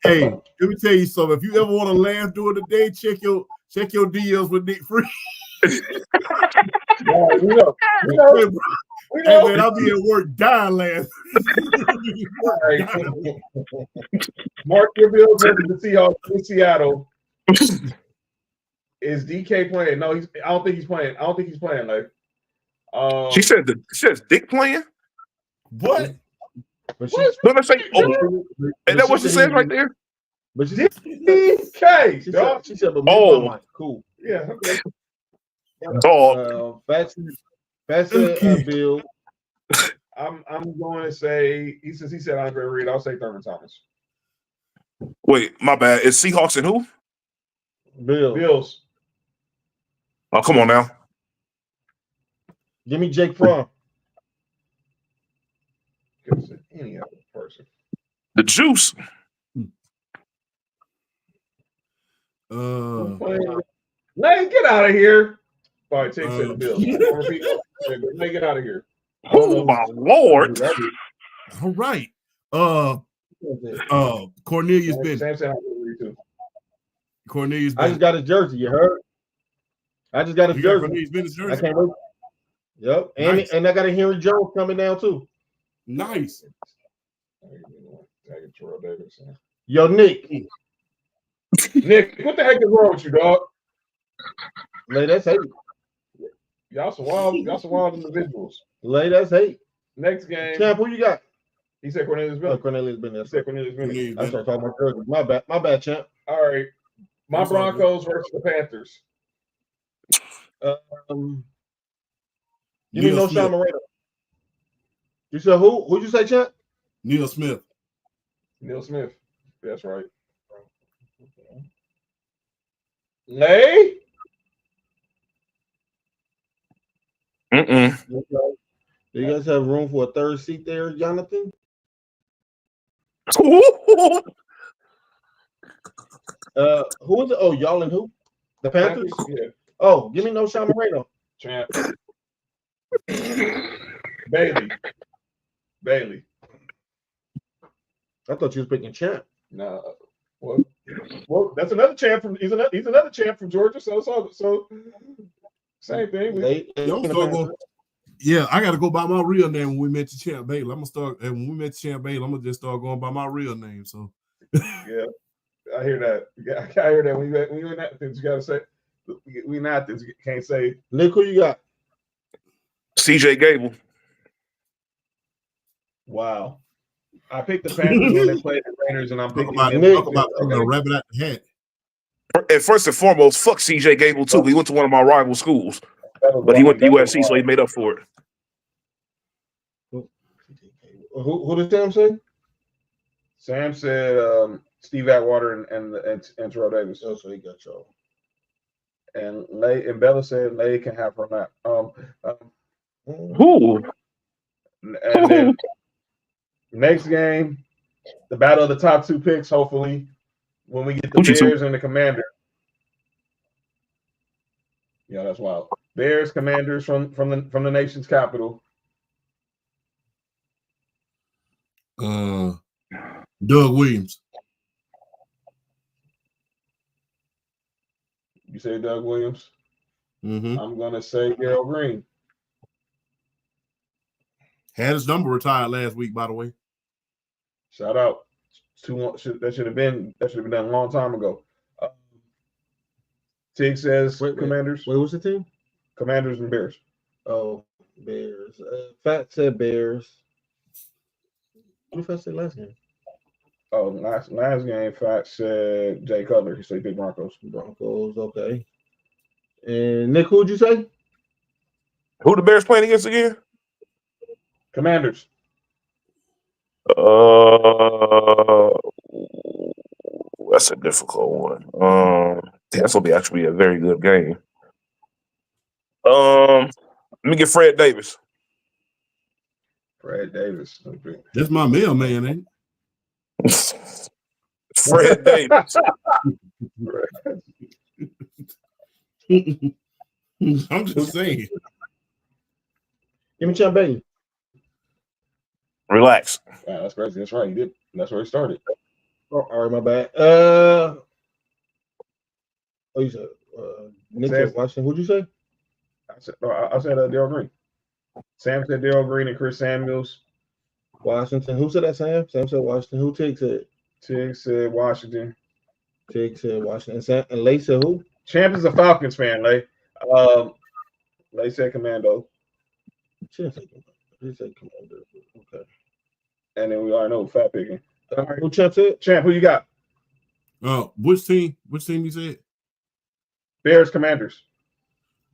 hey, let me tell you something. If you ever want to laugh during the day, check your DMs with Nick Free. We know. Hey man, I'll be at work dying laughing. Mark your Bills versus the Seahawks in Seattle. Is DK playing? No, I don't think he's playing. Like, she says Dick playing. What? What I say? Oh, and that what she said right there. But she DK. She said, but oh, cool. Yeah. Okay. Dog. Bill. I'm going to say he said Andre Reed. I'll say Thurman Thomas. Wait, my bad. It's Seahawks and who? Bills. Oh, come on now. Give me Jake Fromm. Could say any other person. The juice. Lane, get out of here. All right, take the Bills. Lane, get out of here. Oh my Lord. All right. Cornelius Bennett. Cornelius Bennett. I just got his jersey, you heard? I just got his jersey. Cornelius Bennett's jersey. I can't wait. Yep. Nice. And I got a Henry Jones coming down too. Nice. Yo, Nick. Nick, what the heck is wrong with you, dog? Lay, that's hate. Y'all some wild individuals. Lay, that's hate. Next game. Champ, who you got? He said Cornelius Oh, Bennett. Cornelius Bennett. He said Cornelius Bennett. I started talking about earlier. My bad, champ. All right. My Broncos versus the Panthers. You need no Sean Moreno. You said who? Who'd you say, champ? Neil Smith. Neil Smith. That's right. Lay? Mm-mm. Do you guys have room for a third seat there, Jonathan? Who is it? Oh, y'all and who? The Panthers? Yeah. Oh, give me no Sean Moreno. Champ. Bailey. I thought you was picking champ. No. Well, that's another champ from he's another champ from Georgia. So same thing. Yeah, I got to go by my real name when we met Champ Bailey. I'm gonna start, and when we met Champ Bailey, I'm gonna just start going by my real name. So, yeah, I hear that. I hear that. When you're in Athens, you gotta say we in Athens. You can't say. Nick, who you got? CJ Gable. Wow. I picked the Panthers when they played the Raiders, and I'm picking talk about a rabbit out the hat. And first and foremost, fuck CJ Gable too. He went to one of my rival schools, but he went to USC, so he made up for it. Who did Sam say? Sam said Steve Atwater and Terrell Davis. Oh, so he got y'all. And Bella said Lay can have her map. Who? And then next game, the battle of the top two picks. Hopefully, when we get the Bears and the Commander. Yeah, that's wild. Bears, Commanders from the nation's capital. Doug Williams. You say Doug Williams? Mm-hmm. I'm gonna say Darryl Green. Had his number retired last week, by the way. Shout out. That should have been done a long time ago. Tig says Commanders. Wait, what's the team? Commanders and Bears. Oh, Bears. Fat said Bears. What did Fat say last game? Oh, last game, Fat said Jay Cutler. He said Big Broncos. Broncos, okay. And Nick, who'd you say? Who the Bears playing against again? Commanders. That's a difficult one. That's gonna be actually a very good game. Let me get Fred Davis. Fred Davis. That's my mailman, ain't it? Fred Davis. I'm just saying. Give me Champ Bailey. Relax. Wow, that's crazy. That's right. He did. That's where he started. Oh, all right, my bad. You said Nick said Washington. Who'd you say? I said Darryl Green. Sam said Darryl Green and Chris Samuels. Washington. Who said that, Sam? Sam said Washington. Who Tig said? Tig said Washington. Tig said Washington. Sam, and Lay said who? Champ is a Falcons fan, Lay. Lay said Commando. He said Commando. Okay. And then we already know Fat picking. All right, who Champ said? Champ, who you got? Which team? Which team you said? Bears, Commanders.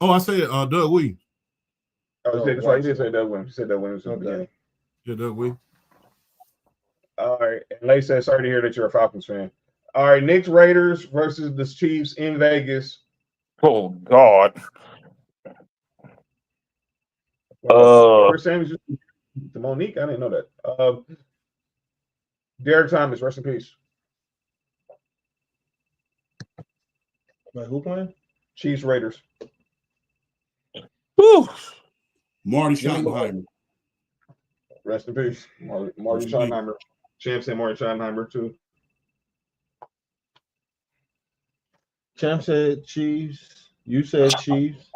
Oh, I said Doug Williams. Oh, that's right. You did say Doug Williams. You said Doug Williams in the beginning. Yeah, Doug Williams. All right. And Lay said, sorry to hear that you're a Falcons fan. All right, Knicks Raiders versus the Chiefs in Vegas. Oh God. Chris Samuels, to Monique, I didn't know that. Derek Thomas, rest in peace. Wait, who playing? Chiefs Raiders. Woo. Marty Schottenheimer. Rest in peace. Marty Schottenheimer. Champ said Marty Schottenheimer too. Champ said Chiefs. You said Chiefs.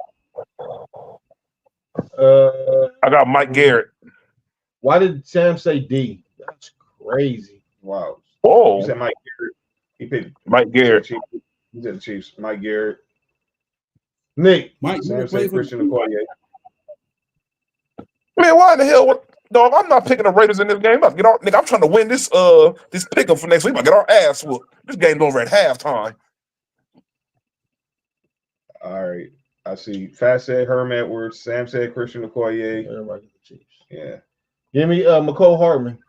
I got Mike Garrett. Why did Sam say D? That's crazy. Wow. Whoa. You said Mike Garrett. He picked Mike Garrett. He said the Chiefs. Mike Garrett. Nick. Mike Sam Garrett said played for Christian the Chiefs. Okoye. Man, why in the hell, dog? I'm not picking the Raiders in this game. Nigga, I'm trying to win this pickup for next week. I get our ass whooped. This game's over at halftime. All right. I see. Fat said Herm Edwards. Sam said Christian Okoye. Everybody get the Chiefs. Yeah. Give me McCole Hardman.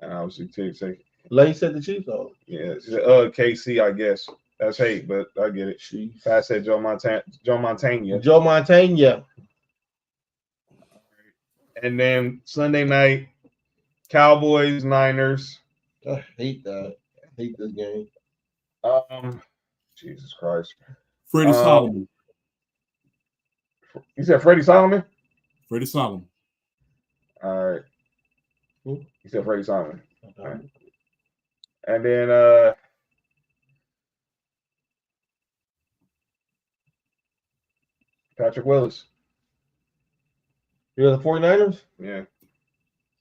And obviously Tig said. Lay said the Chiefs. Oh. Yeah. KC, I guess. That's hate, but I get it. Chiefs. Fat said Joe Montana. Joe Montana. And then Sunday night, Cowboys, Niners. I hate that. I hate this game. Jesus Christ. Freddie Solomon. You said Freddie Solomon? Freddie Solomon. All right. Who? You said Freddie Solomon. Okay. All right. And then Patrick Willis. You're the 49ers? Yeah.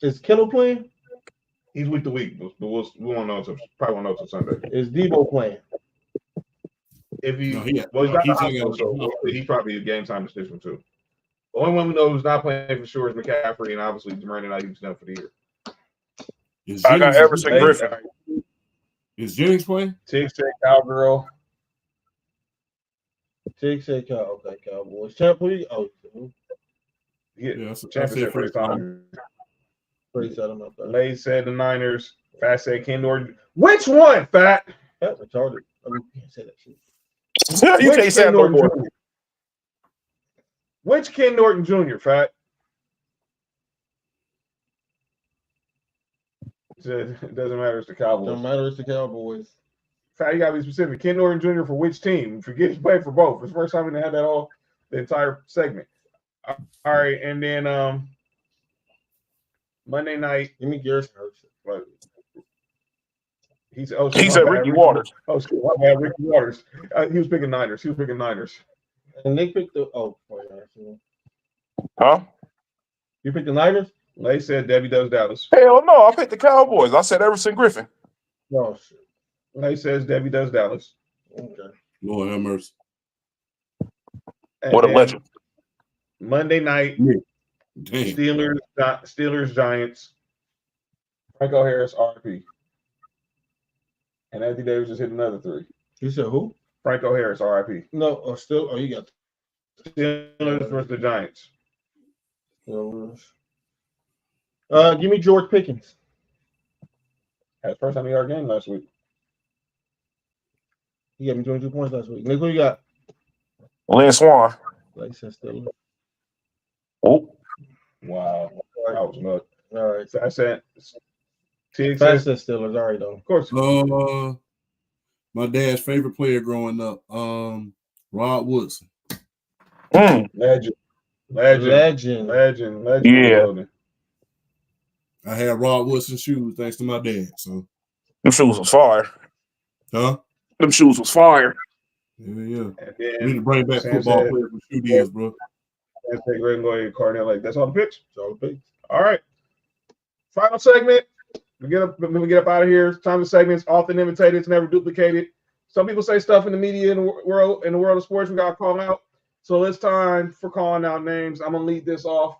Is Kittle playing? He's week to week, but we won't know until probably won't know until Sunday. Is Debo playing? If he, No, he's not the hospital, so he's probably a game time decision too. The only one we know who's not playing for sure is McCaffrey, and obviously Brandon Ayuk's done for the year. I got Everson Griffin. Is Jennings playing? Tig said Cowgirl. Tig said Cowboys. Champ, please. Oh, Yeah, I Champ said said Freddie Solomon. pretty set him up. Lay said the Niners. Fat said Ken Norton. Which one, Fat? That's retarded. I mean, you can't say that shit. You can't say no more. Which Ken Norton Jr., Fat? It doesn't matter. It's the Cowboys. Don't matter. It's the Cowboys. Fat, you gotta be specific. Ken Norton Jr. for which team? Forget he played for both. It's the first time we had that the entire segment. All right, and then Monday night. Give me Garrison. He said Ricky Waters. Oh, excuse me, Ricky Waters. He was picking Niners. And they picked the 49ers. Huh? You picked the Niners? Lay said Debbie does Dallas. Hell no, I picked the Cowboys. I said Everson Griffin. No shit. Lay says Debbie does Dallas. Okay. Lord have mercy. And What a legend. Monday night, Damn. Steelers, Giants. Franco Harris, RP. And Anthony Davis just hit another 3. You said who? Franco Harris, RIP. No, you got Steelers versus the Giants. Give me George Pickens. Had his first time in our game last week. He got me 22 points last week. Nick, who you got? Lynn Swan. Like said Steelers. Oh. Wow. That was nuts. All right. So I said Tig Fast said said Steelers. All right, though. of course. My dad's favorite player growing up, Rod Woodson. Legend. Yeah. I had Rod Woodson shoes thanks to my dad. So them shoes was fire. Huh? Them shoes was fire. Yeah. And We need to bring back football players from shoe deals, bro. Let's take Greg and go ahead, Cardinal. Like that's all the picks. That's all the picks. All right. Final segment. We get up out of here. It's time for segments. Often imitated, it's never duplicated. Some people say stuff in the media in the world of sports we got to call out. So it's time for calling out names. I'm gonna lead this off.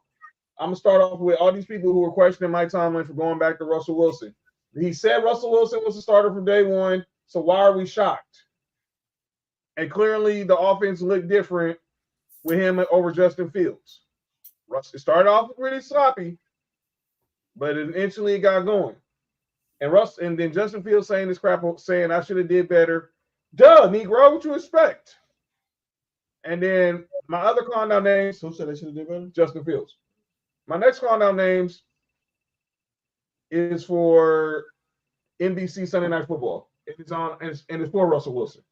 I'm gonna start off with all these people who were questioning Mike Tomlin for going back to Russell Wilson. He said Russell Wilson was the starter from day one. So why are we shocked? And clearly the offense looked different with him over Justin Fields. It started off really sloppy, but eventually it got going. And then Justin Fields saying this crap, saying I should have did better. Duh, Negro, what you expect? And then my other call down names. Who said I should have did better? Justin Fields. My next call down names is for NBC Sunday Night Football. It's for Russell Wilson.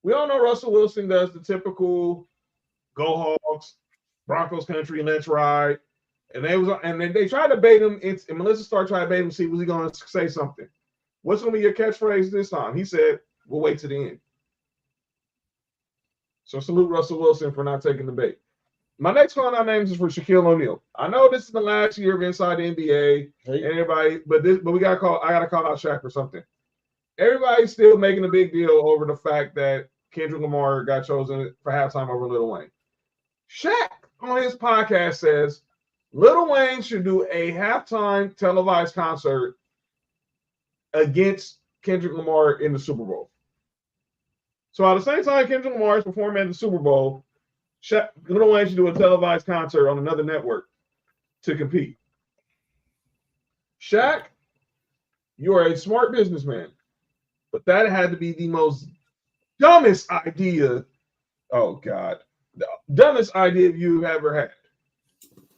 We all know Russell Wilson does the typical go Hogs, Broncos country, let's ride. And they tried to bait him. And Melissa started trying to bait him, see was he going to say something. What's going to be your catchphrase this time? He said, "We'll wait to the end." So salute Russell Wilson for not taking the bait. My next call out names is for Shaquille O'Neal. I know this is the last year of inside the NBA, and everybody, but I gotta call out Shaq for something. everybody's still making a big deal over the fact that Kendrick Lamar got chosen for halftime over Lil Wayne. Shaq on his podcast says Lil Wayne should do a halftime televised concert against Kendrick Lamar in the Super Bowl. So at the same time Kendrick Lamar is performing at the Super Bowl, Lil Wayne should do a televised concert on another network to compete. Shaq, you are a smart businessman, but that had to be the most dumbest idea. Oh God, the dumbest idea you've ever had.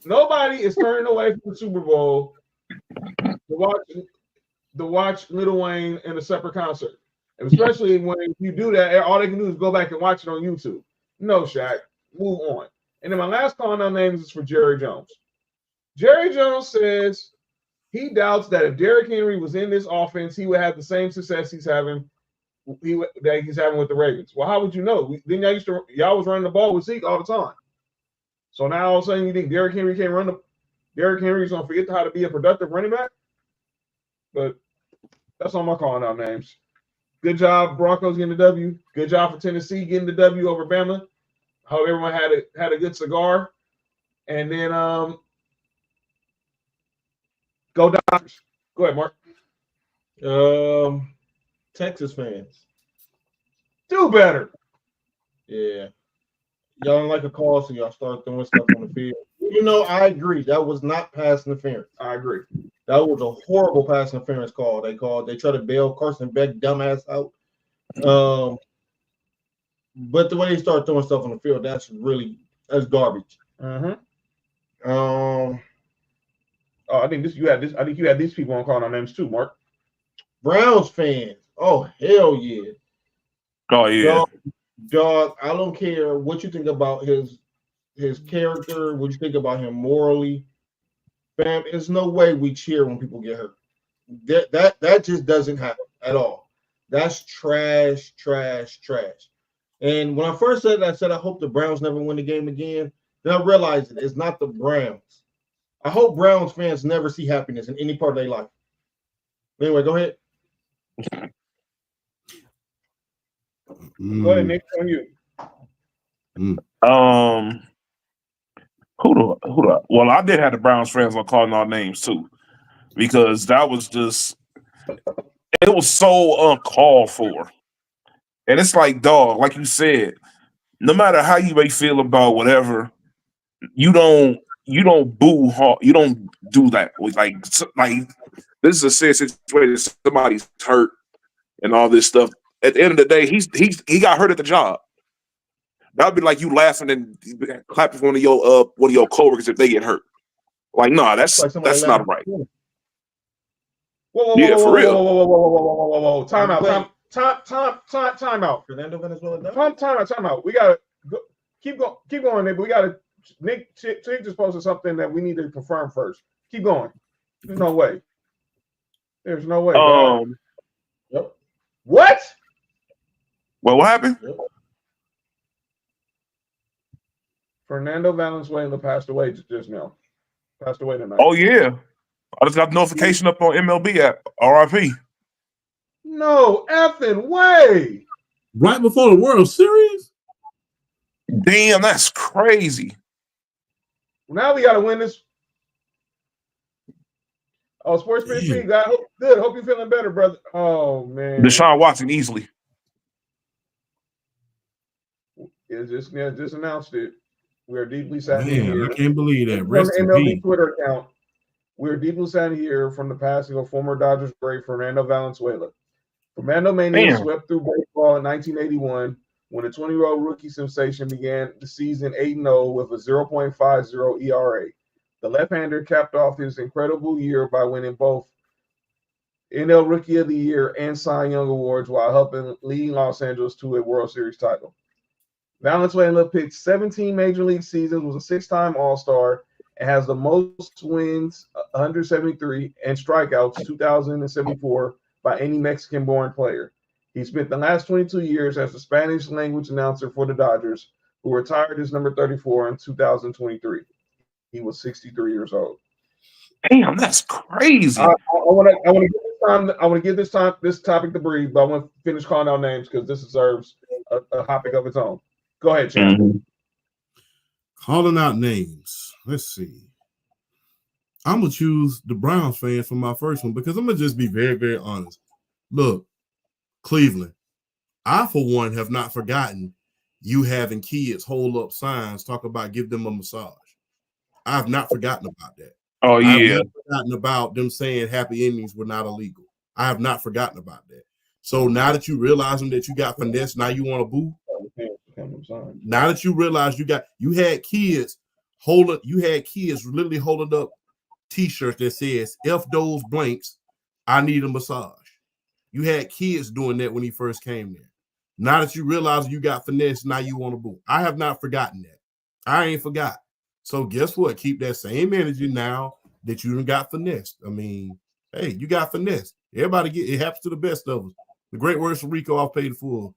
Nobody is turning away from the Super Bowl to watch Lil Wayne in a separate concert, and especially when you do that, all they can do is go back and watch it on YouTube. No, Shaq, move on. And then my last call on names is for Jerry Jones. Jerry Jones says he doubts that if Derrick Henry was in this offense, he would have the same success he's having with the Ravens. Well, how would you know? Y'all was running the ball with Zeke all the time. So now all of a sudden you think Derrick Henry can't run Derrick Henry's gonna forget how to be a productive running back? But that's all my calling out names. Good job, Broncos getting the W. Good job for Tennessee getting the W over Bama. Hope everyone had a good cigar. And then go Dodgers. Go ahead, Mark. Texas fans. Do better. Yeah. Y'all don't like a call, so y'all start throwing stuff on the field. Even though I agree, that was not pass interference. I agree. That was a horrible pass interference call. They tried to bail Carson Beck dumbass out. But the way they start throwing stuff on the field, that's garbage. Oh, I think you had these people on calling our names too, Mark. Browns fans. Oh, hell yeah. Oh yeah. Dog, I don't care what you think about his character, what you think about him morally. Fam, there's no way we cheer when people get hurt. That just doesn't happen at all. That's trash. And when I first said that, I said I hope the Browns never win the game again. Then I realized it's not the Browns. I hope Browns fans never see happiness in any part of their life. Anyway, go ahead. Go ahead, Nick. On you. Who do I? Well, I did have the Browns fans on calling our names too, because that was it was so uncalled for. And it's like, dog, like you said, no matter how you may feel about whatever, you don't boo hard. You don't do that. Like this is a serious situation. Somebody's hurt and all this stuff. At the end of the day, he got hurt at the job. That'd be like you laughing and clapping for one of your coworkers if they get hurt. Like, no, that's not right. Whoa, for real. Whoa. Time out. Time out. Fernando Venezuela. Time out. We gotta keep going, Nick. We gotta. Nick just posted something that we need to confirm first. Keep going. There's no way. Yep. What? Well, what happened? Yep. Fernando Valenzuela passed away just now. Passed away tonight. Oh yeah, I just got notification up on MLB app. RIP. No effing way. Right before the World Series? Damn, that's crazy. Now we gotta win this. Oh, SportsPSP, good. Hope you're feeling better, brother. Oh man. Deshaun Watson easily. It just announced it. We are deeply saddened Man, I can't believe that. From Rest the in MLB peace. Twitter account. We are deeply saddened here from the passing of former Dodgers great Fernando Valenzuela. Fernando Mania swept through baseball in 1981 when the 20-year-old rookie sensation began the season 8-0 with a 0.50 ERA. The left-hander capped off his incredible year by winning both NL Rookie of the Year and Cy Young awards while helping lead Los Angeles to a World Series title. Valenzuela pitched 17 major league seasons, was a six-time All-Star, and has the most wins, 173, and strikeouts, 2,074, by any Mexican-born player. He spent the last 22 years as the Spanish-language announcer for the Dodgers, who retired as number 34 in 2023. He was 63 years old. Damn, that's crazy. I want to time. I want to give this topic to breathe, but I want to finish calling out names because this deserves a topic of its own. Go ahead, Champ. Mm-hmm. Calling out names. Let's see. I'm gonna choose the Browns fans for my first one because I'm gonna just be very, very honest. Look, Cleveland, I for one have not forgotten you having kids hold up signs, talk about give them a massage. I have not forgotten about that. Oh I have yeah. not forgotten about them saying happy endings were not illegal. I have not forgotten about that. So now that you realizing that you got finesse, now you want to boo. Now that you realize you had kids literally holding up T-shirts that says "F those blanks, I need a massage." You had kids doing that when he first came there. Now that you realize you got finesse, now you want to boo. I have not forgotten that. I ain't forgot. So guess what? Keep that same energy now that you done got finesse. I mean, hey, you got finesse. Everybody it happens to the best of us. The great words from Rico, I've paid full.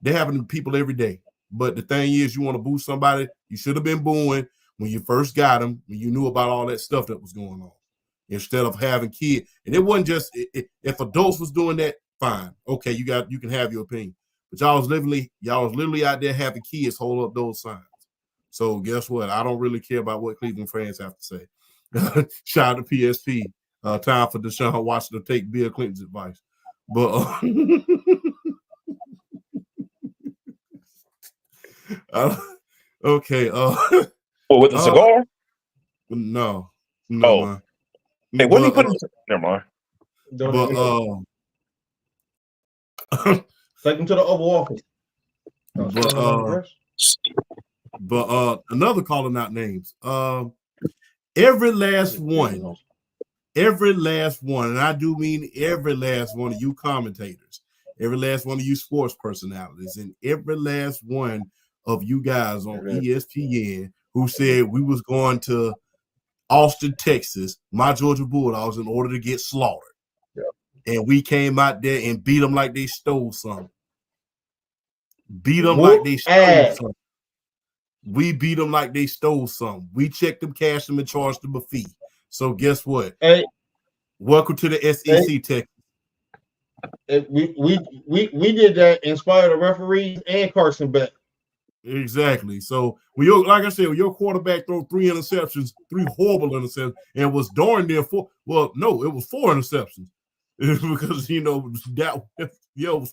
They happen to people every day. But the thing is, you want to boo somebody, you should have been booing when you first got them, when you knew about all that stuff that was going on. Instead of having kids. And it wasn't just if adults was doing that, fine. Okay, you can have your opinion. But y'all was literally out there having kids hold up those signs. So guess what? I don't really care about what Cleveland fans have to say. Shout out to PSP. Time for Deshaun Watson to take Bill Clinton's advice. But okay. With the cigar? No, man. Hey, what did he put in? Never mind. Take him to the Oval Office. But another calling out names. Every last one, and I do mean every last one of you commentators, every last one of you sports personalities, and every last one of you guys on ESPN who said we was going to Austin, Texas, my Georgia Bulldogs, in order to get slaughtered. Yeah. And we came out there and beat them like they stole something. We beat them like they stole something. We checked them, cashed them, and charged them a fee. So guess what? Hey, welcome to the SEC, Texas. We did that in spite of the referees and Carson Beck. Exactly. So when your quarterback threw 3 interceptions, 3 horrible interceptions, and was darn near 4. Well, no, it was 4 interceptions because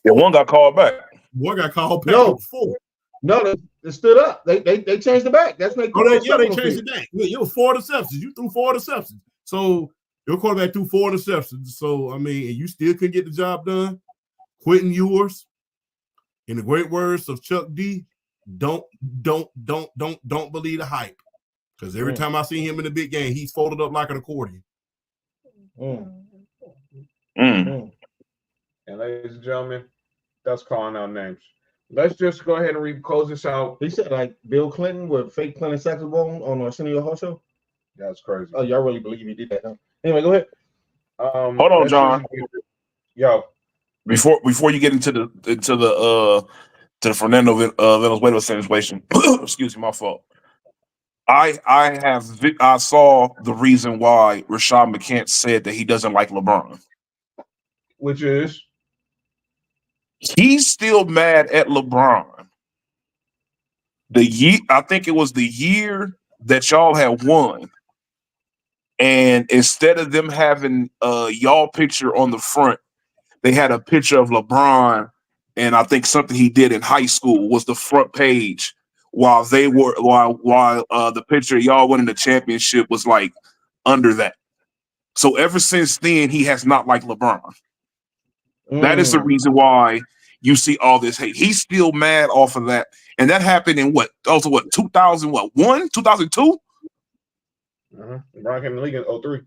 one got called back. One got called back. No, 4. No, they stood up. They changed the back. That's what they changed it back. It was 4 interceptions. You threw 4 interceptions. So your quarterback threw 4 interceptions. So I mean, and you still couldn't get the job done. Quentin Ewers, in the great words of Chuck D, don't believe the hype. Because every time I see him in the big game, he's folded up like an accordion. And ladies and gentlemen, that's calling out names. Let's just go ahead and close this out. He said like Bill Clinton with fake Clinton saxophone on Arsenio Hall show. That's crazy. Oh, y'all really believe he did that? Huh? Anyway, go ahead. Hold on, John. Before you get into the Fernando Venezuela situation, excuse me, my fault. I saw the reason why Rashad McCants said that he doesn't like LeBron, which is he's still mad at LeBron. I think it was the year that y'all had won, and instead of them having y'all picture on the front, they had a picture of LeBron, and I think something he did in high school was the front page, while the picture of y'all winning the championship was like under that. So ever since then, he has not liked LeBron. That is the reason why you see all this hate. He's still mad off of that, and that happened in 2001, 2002. LeBron came in the league in 2003.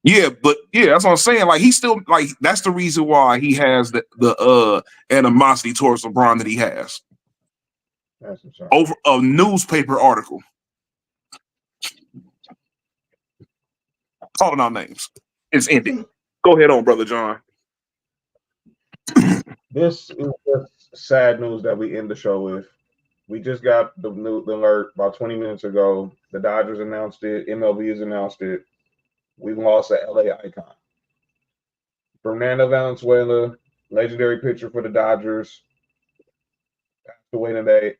Yeah, but that's what I'm saying. Like, he's still like, that's the reason why he has the animosity towards LeBron that he has. Over a newspaper article. Calling out names. It's ending. Go ahead on, Brother John. This is just sad news that we end the show with. We just got the alert about 20 minutes ago. The Dodgers announced it. MLB has announced it. We lost an LA icon. Fernando Valenzuela, legendary pitcher for the Dodgers, passed away today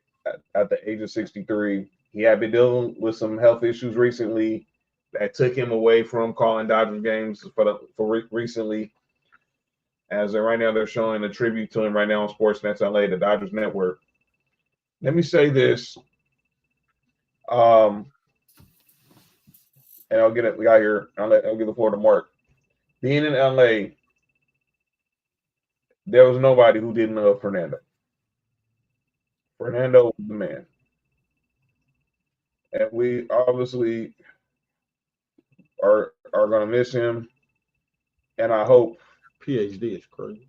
at the age of 63. He had been dealing with some health issues recently that took him away from calling Dodgers games for recently. As right now, they're showing a tribute to him right now on Sportsnet LA, the Dodgers Network. Let me say this, and I'll get it. We got here. I'll give the floor to Mark. Being in LA, there was nobody who didn't love Fernando. Fernando was the man, and we obviously are going to miss him. And I hope PhD is crazy.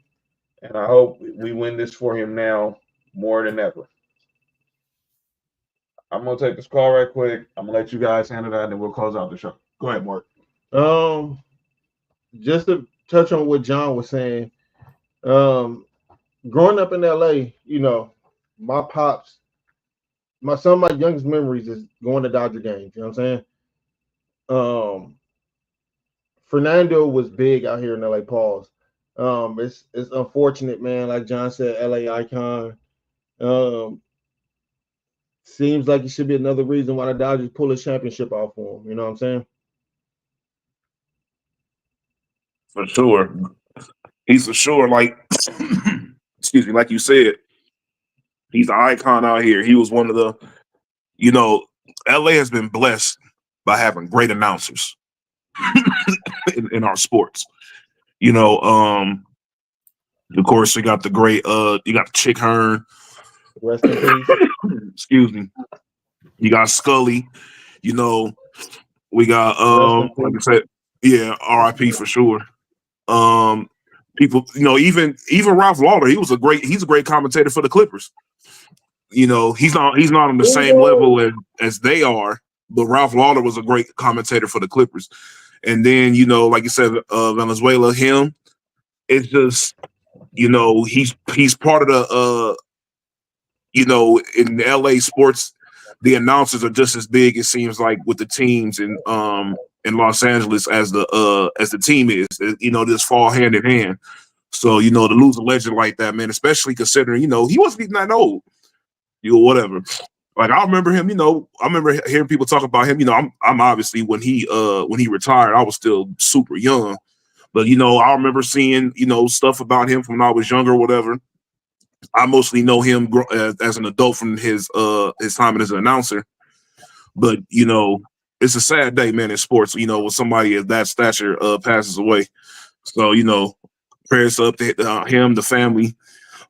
And I hope we win this for him now more than ever. I'm going to take this call right quick. I'm going to let you guys handle that, and then we'll close out the show. Go ahead, Mark. Just to touch on what John was saying, growing up in LA, you know, my pops, some of my youngest memories is going to Dodger games. You know what I'm saying? Fernando was big out here in LA. Pause. It's unfortunate, man. Like John said, LA icon. Seems like it should be another reason why the Dodgers pull a championship off for him. You know what I'm saying? For sure. He's for sure, like, excuse me, like you said, he's an icon out here. He was one of the, you know, LA has been blessed by having great announcers in our sports. You know, of course, you got the great, you got Chick Hearn. Rest in peace. Excuse me. You got Scully. You know, we got, like I said, yeah, RIP for sure. People, you know, even Ralph Lauder, he's a great commentator for the Clippers. You know, he's not on the same level as they are, but Ralph Lauder was a great commentator for the Clippers. And then, you know, like you said, Venezuela, him, it's just, you know, he's part of the you know, in the LA sports, the announcers are just as big, it seems like, with the teams in Los Angeles as the team is. You know, just fall hand in hand. So, you know, to lose a legend like that, man, especially considering, you know, he wasn't even that old. You know, whatever. Like, I remember him, you know, I remember hearing people talk about him. You know, I'm obviously when he retired, I was still super young. But, you know, I remember seeing, you know, stuff about him from when I was younger or whatever. I mostly know him as an adult from his time as an announcer. But, you know, it's a sad day, man, in sports, you know, when somebody of that stature passes away. So, you know, prayers up to him, the family,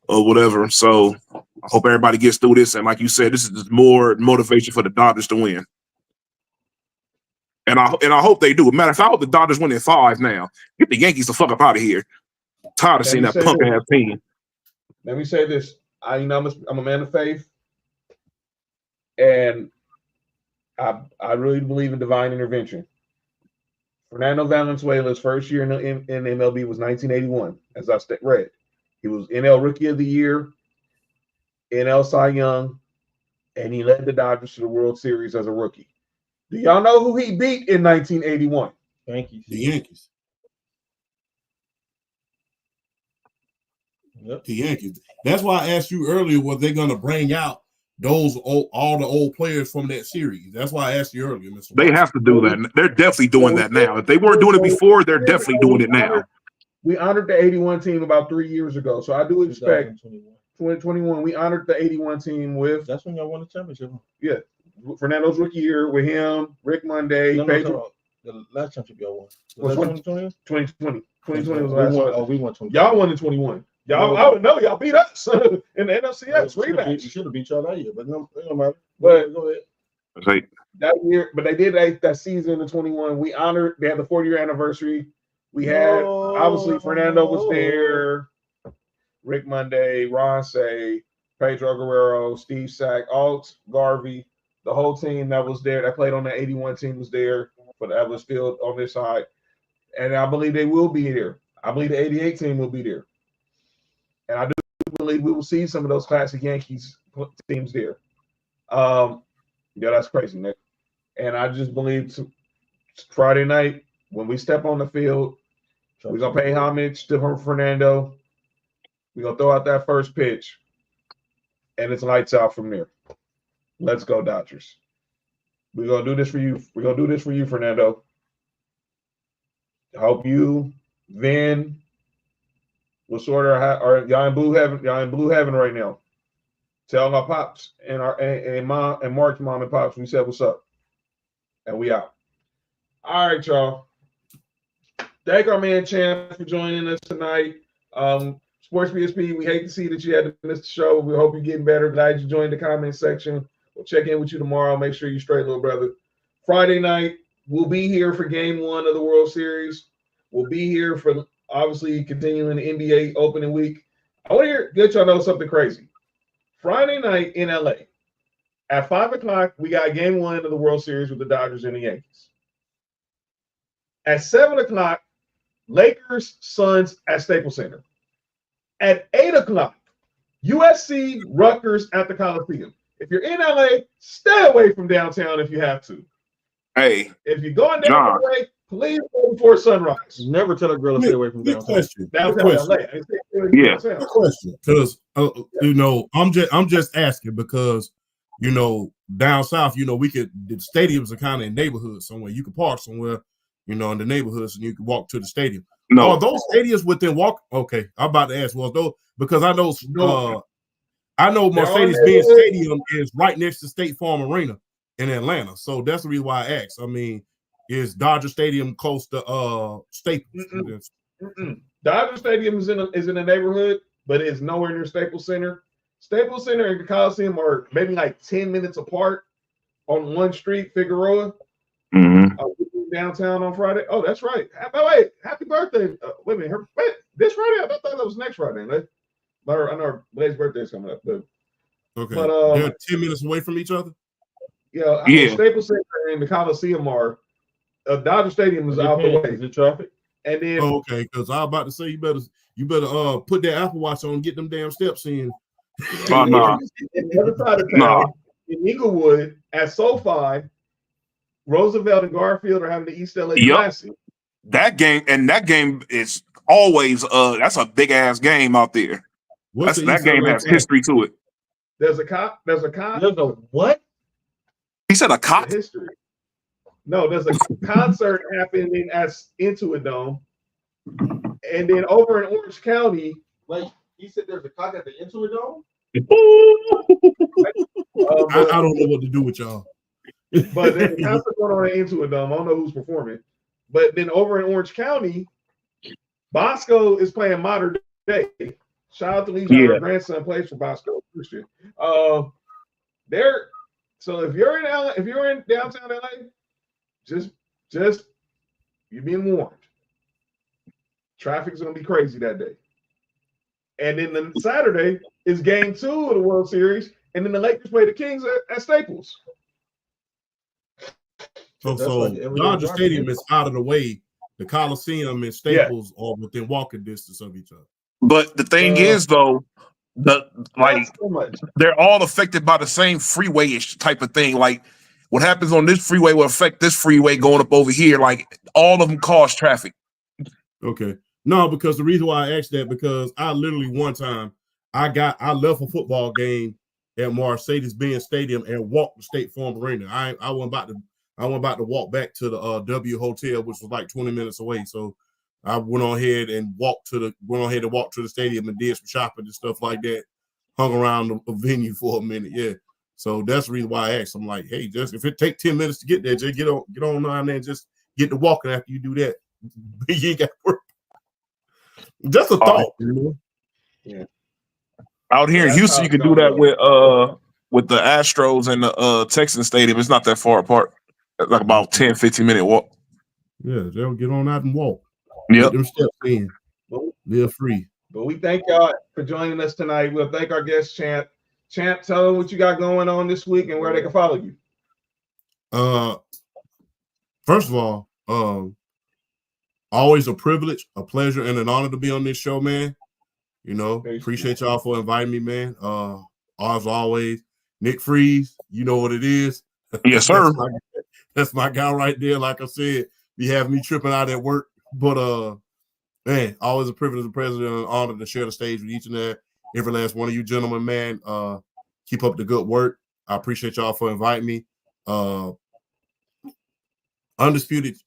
or whatever. So I hope everybody gets through this. And like you said, this is just more motivation for the Dodgers to win. And I hope they do. Matter of fact, I hope the Dodgers win in 5 now. Get the Yankees the fuck up out of here. Tired of seeing that punk ass team. Let me say this. I'm a man of faith, and I really believe in divine intervention. Fernando Valenzuela's first year in MLB was 1981, as I read. He was NL Rookie of the Year, NL Cy Young, and he led the Dodgers to the World Series as a rookie. Do y'all know who he beat in 1981? Yankees. The Yankees. Yep. The Yankees. That's why I asked you earlier, were they going to bring out all the old players from that series? That's why I asked you earlier, Mr. They have to do that. They're definitely doing that now. If they weren't doing it before, they're definitely doing it now. We honored the 81 team about 3 years ago, so I do expect 2021. We honored the 81 team with. That's when y'all won the championship. Yeah, Fernando's rookie year with him, Rick Monday, Pedro. The last championship y'all won. Was 2020? 2020. 2020 was the last one. Oh, we won 2020. Y'all won in 21. Y'all, I would know y'all beat us in the NLCS rematch. You should have beat y'all that year, but no matter. But go ahead. Right. That year, but they did that season in 21. We honored. They had the 40-year anniversary. We had obviously Fernando was there, Rick Monday, Ron Say, Pedro Guerrero, Steve Sack, Alt, Garvey, the whole team that was there that played on the 81 team was there, but that was still on this side. And I believe they will be there. I believe the 88 team will be there. And I do believe we will see some of those classic Yankees teams there. Yeah, that's crazy, Nick. And I just believe Friday night, when we step on the field We're going to pay homage to Fernando. We're going to throw out that first pitch, and it's lights out from there. Let's go, Dodgers. We're going to do this for you. We're going to do this for you, Fernando. I hope you, Vin, will sort of y'all in blue heaven right now. Tell our pops and mom and Mark's mom and pops we said what's up. And we out. All right, y'all. Thank our man Champ for joining us tonight. SportsPSP, we hate to see that you had to miss the show. We hope you're getting better. Glad you joined the comment section. We'll check in with you tomorrow. Make sure you're straight, little brother. Friday night, we'll be here for game 1 of the World Series. We'll be here for obviously continuing the NBA opening week. I want to let y'all know something crazy. Friday night in LA at 5 o'clock, we got game 1 of the World Series with the Dodgers and the Yankees. At 7 o'clock, Lakers, Suns at Staples Center. At 8 o'clock, USC, Rutgers at the Coliseum. If you're in LA, stay away from downtown if you have to. Hey, if you're going down LA, please go before sunrise. Never tell a girl to stay away from downtown. Question. LA. Yeah. Good question. Because I'm just asking because down south, the stadiums are kind of in neighborhoods somewhere. You can park somewhere, in the neighborhoods, and you can walk to the stadium. No, are those stadiums within walk? Okay, I'm about to ask. Well, those because I know Mercedes-Benz Stadium is right next to State Farm Arena in Atlanta, so that's the reason why I asked. I mean, is Dodger Stadium close to Staples? Dodger Stadium is in the neighborhood, but it's nowhere near Staples Center. Staples Center and the Coliseum are maybe like 10 minutes apart on one street, Figueroa. Downtown on Friday. Oh, that's right. By the way, happy birthday. Wait a minute. This Friday? I thought that was next Friday. I know Blake's birthday is coming up. But they're 10 minutes away from each other? Yeah. Staples Center and the Coliseum are Dodger Stadium is out the way. The traffic. And then okay, because I was about to say you better put that Apple Watch on and get them damn steps in. No. The other side of town, in Inglewood at SoFi, Roosevelt and Garfield are having the East LA Classic. That game is always that's a big ass game out there. That game has history to it. There's a what? He said a cop? History. No, there's a concert happening at Intuit Dome. And then over in Orange County. Like he said there's a cock at the Intuit Dome? I don't know what to do with y'all. But there's a concert going on into it, Dome. I don't know who's performing. But then over in Orange County, Bosco is playing Modern Day. Shout out to Legion. Our grandson plays for Bosco Christian. So if you're in LA, if you're in downtown LA, just you're being warned. Traffic's gonna be crazy that day. And then the Saturday is game 2 of the World Series, and then the Lakers play the Kings at Staples. So Dodger Stadium is out of the way. The Coliseum and Staples are within walking distance of each other. But the thing is, though, they're all affected by the same freeway-ish type of thing. Like what happens on this freeway will affect this freeway going up over here. Like all of them cause traffic. Okay. No, because the reason why I asked that because I literally one time I left a football game at Mercedes-Benz Stadium and walked to State Farm Arena. I wasn't about to walk back to the W Hotel, which was like 20 minutes away. So I went on ahead and walked to the stadium and did some shopping and stuff like that. Hung around the venue for a minute. Yeah. So that's the reason why I asked. I'm like, hey, just if it take 10 minutes to get there, just get on down there and just get to walking after you do that. You ain't got to work. Just a thought, Yeah. Out here in Houston, you can do that with the Astros and the Texans Stadium. It's not that far apart. It's like about 10, 15-minute walk. Yeah, they'll get on out and walk. Yep. Get them steps in. They're free. But we thank y'all for joining us tonight. We'll thank our guest, Champ. Champ, tell them what you got going on this week and where they can follow you. First of all, always a privilege, a pleasure, and an honor to be on this show, man. Appreciate y'all for inviting me, man. As always, Nick Freeze, you know what it is. Yes, sir. That's my guy right there. Like I said, be having me tripping out at work. But Man, always a privilege and president and an honor to share the stage with each and every last one of you gentlemen, man. Keep up the good work. I appreciate y'all for inviting me. Undisputed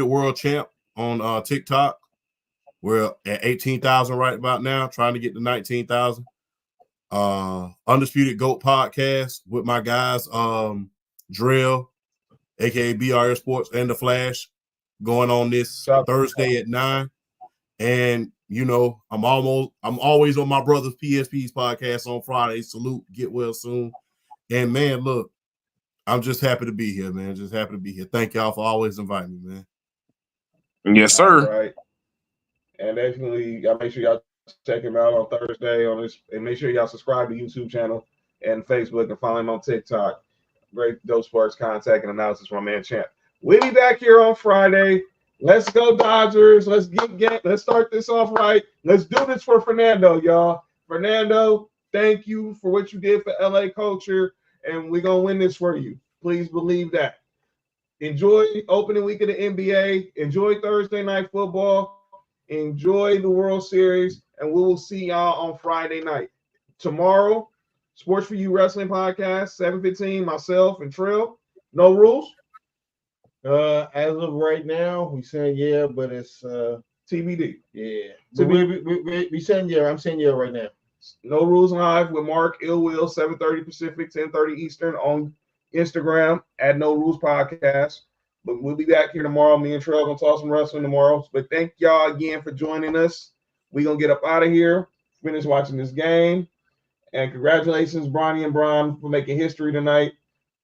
World Champ on TikTok. We're at 18,000 right about now, trying to get to 19,000. Undisputed GOAT podcast with my guys, Drill, aka BRS Sports, and The Flash, going on this Thursday at 9. And you know, I'm always on my brother's PSP's podcast on Friday. Salute, get well soon. And man, look, I'm just happy to be here, man. Just happy to be here. Thank y'all for always inviting me, man. Yes, sir. All right. And definitely, y'all make sure y'all check him out on Thursday on this, and make sure y'all subscribe to YouTube channel and Facebook, and follow him on TikTok. Great dope sports contact and analysis from my man Champ. We'll be back here on Friday. Let's go Dodgers. Let's let's start this off right. Let's do this for Fernando, y'all. Fernando, thank you for what you did for LA culture, and we're gonna win this for you. Please believe that. Enjoy opening week of the NBA. Enjoy Thursday night football. Enjoy the World Series, and we will see y'all on Friday night. Tomorrow, Sports4U Wrestling Podcast, 7:15, myself and Trill. No rules? As of right now, we saying yeah, but it's TBD. Yeah. So we saying yeah. I'm saying yeah right now. No Rules Live with Mark Illwill, 7:30 Pacific, 10:30 Eastern on Instagram at No Rules Podcast. But we'll be back here tomorrow. Me and Trill gonna talk some wrestling tomorrow. But thank y'all again for joining us. We're gonna get up out of here, finish watching this game. And congratulations, Bronny and Bron, for making history tonight.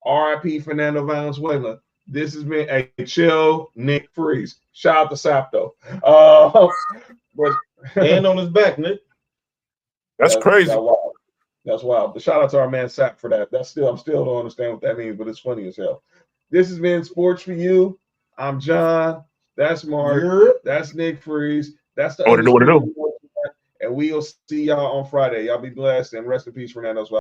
RIP Fernando Valenzuela. This has been a chill Nick Freeze. Shout out to Sapto. And on his back, Nick. That's crazy. Wild. That's wild. But shout out to our man Sap for that. I'm still don't understand what that means, but it's funny as hell. This has been Sports4U. I'm John. That's Mark. That's Nick Freeze. That's the what to do. And we'll see y'all on Friday. Y'all be blessed, and rest in peace, Fernando.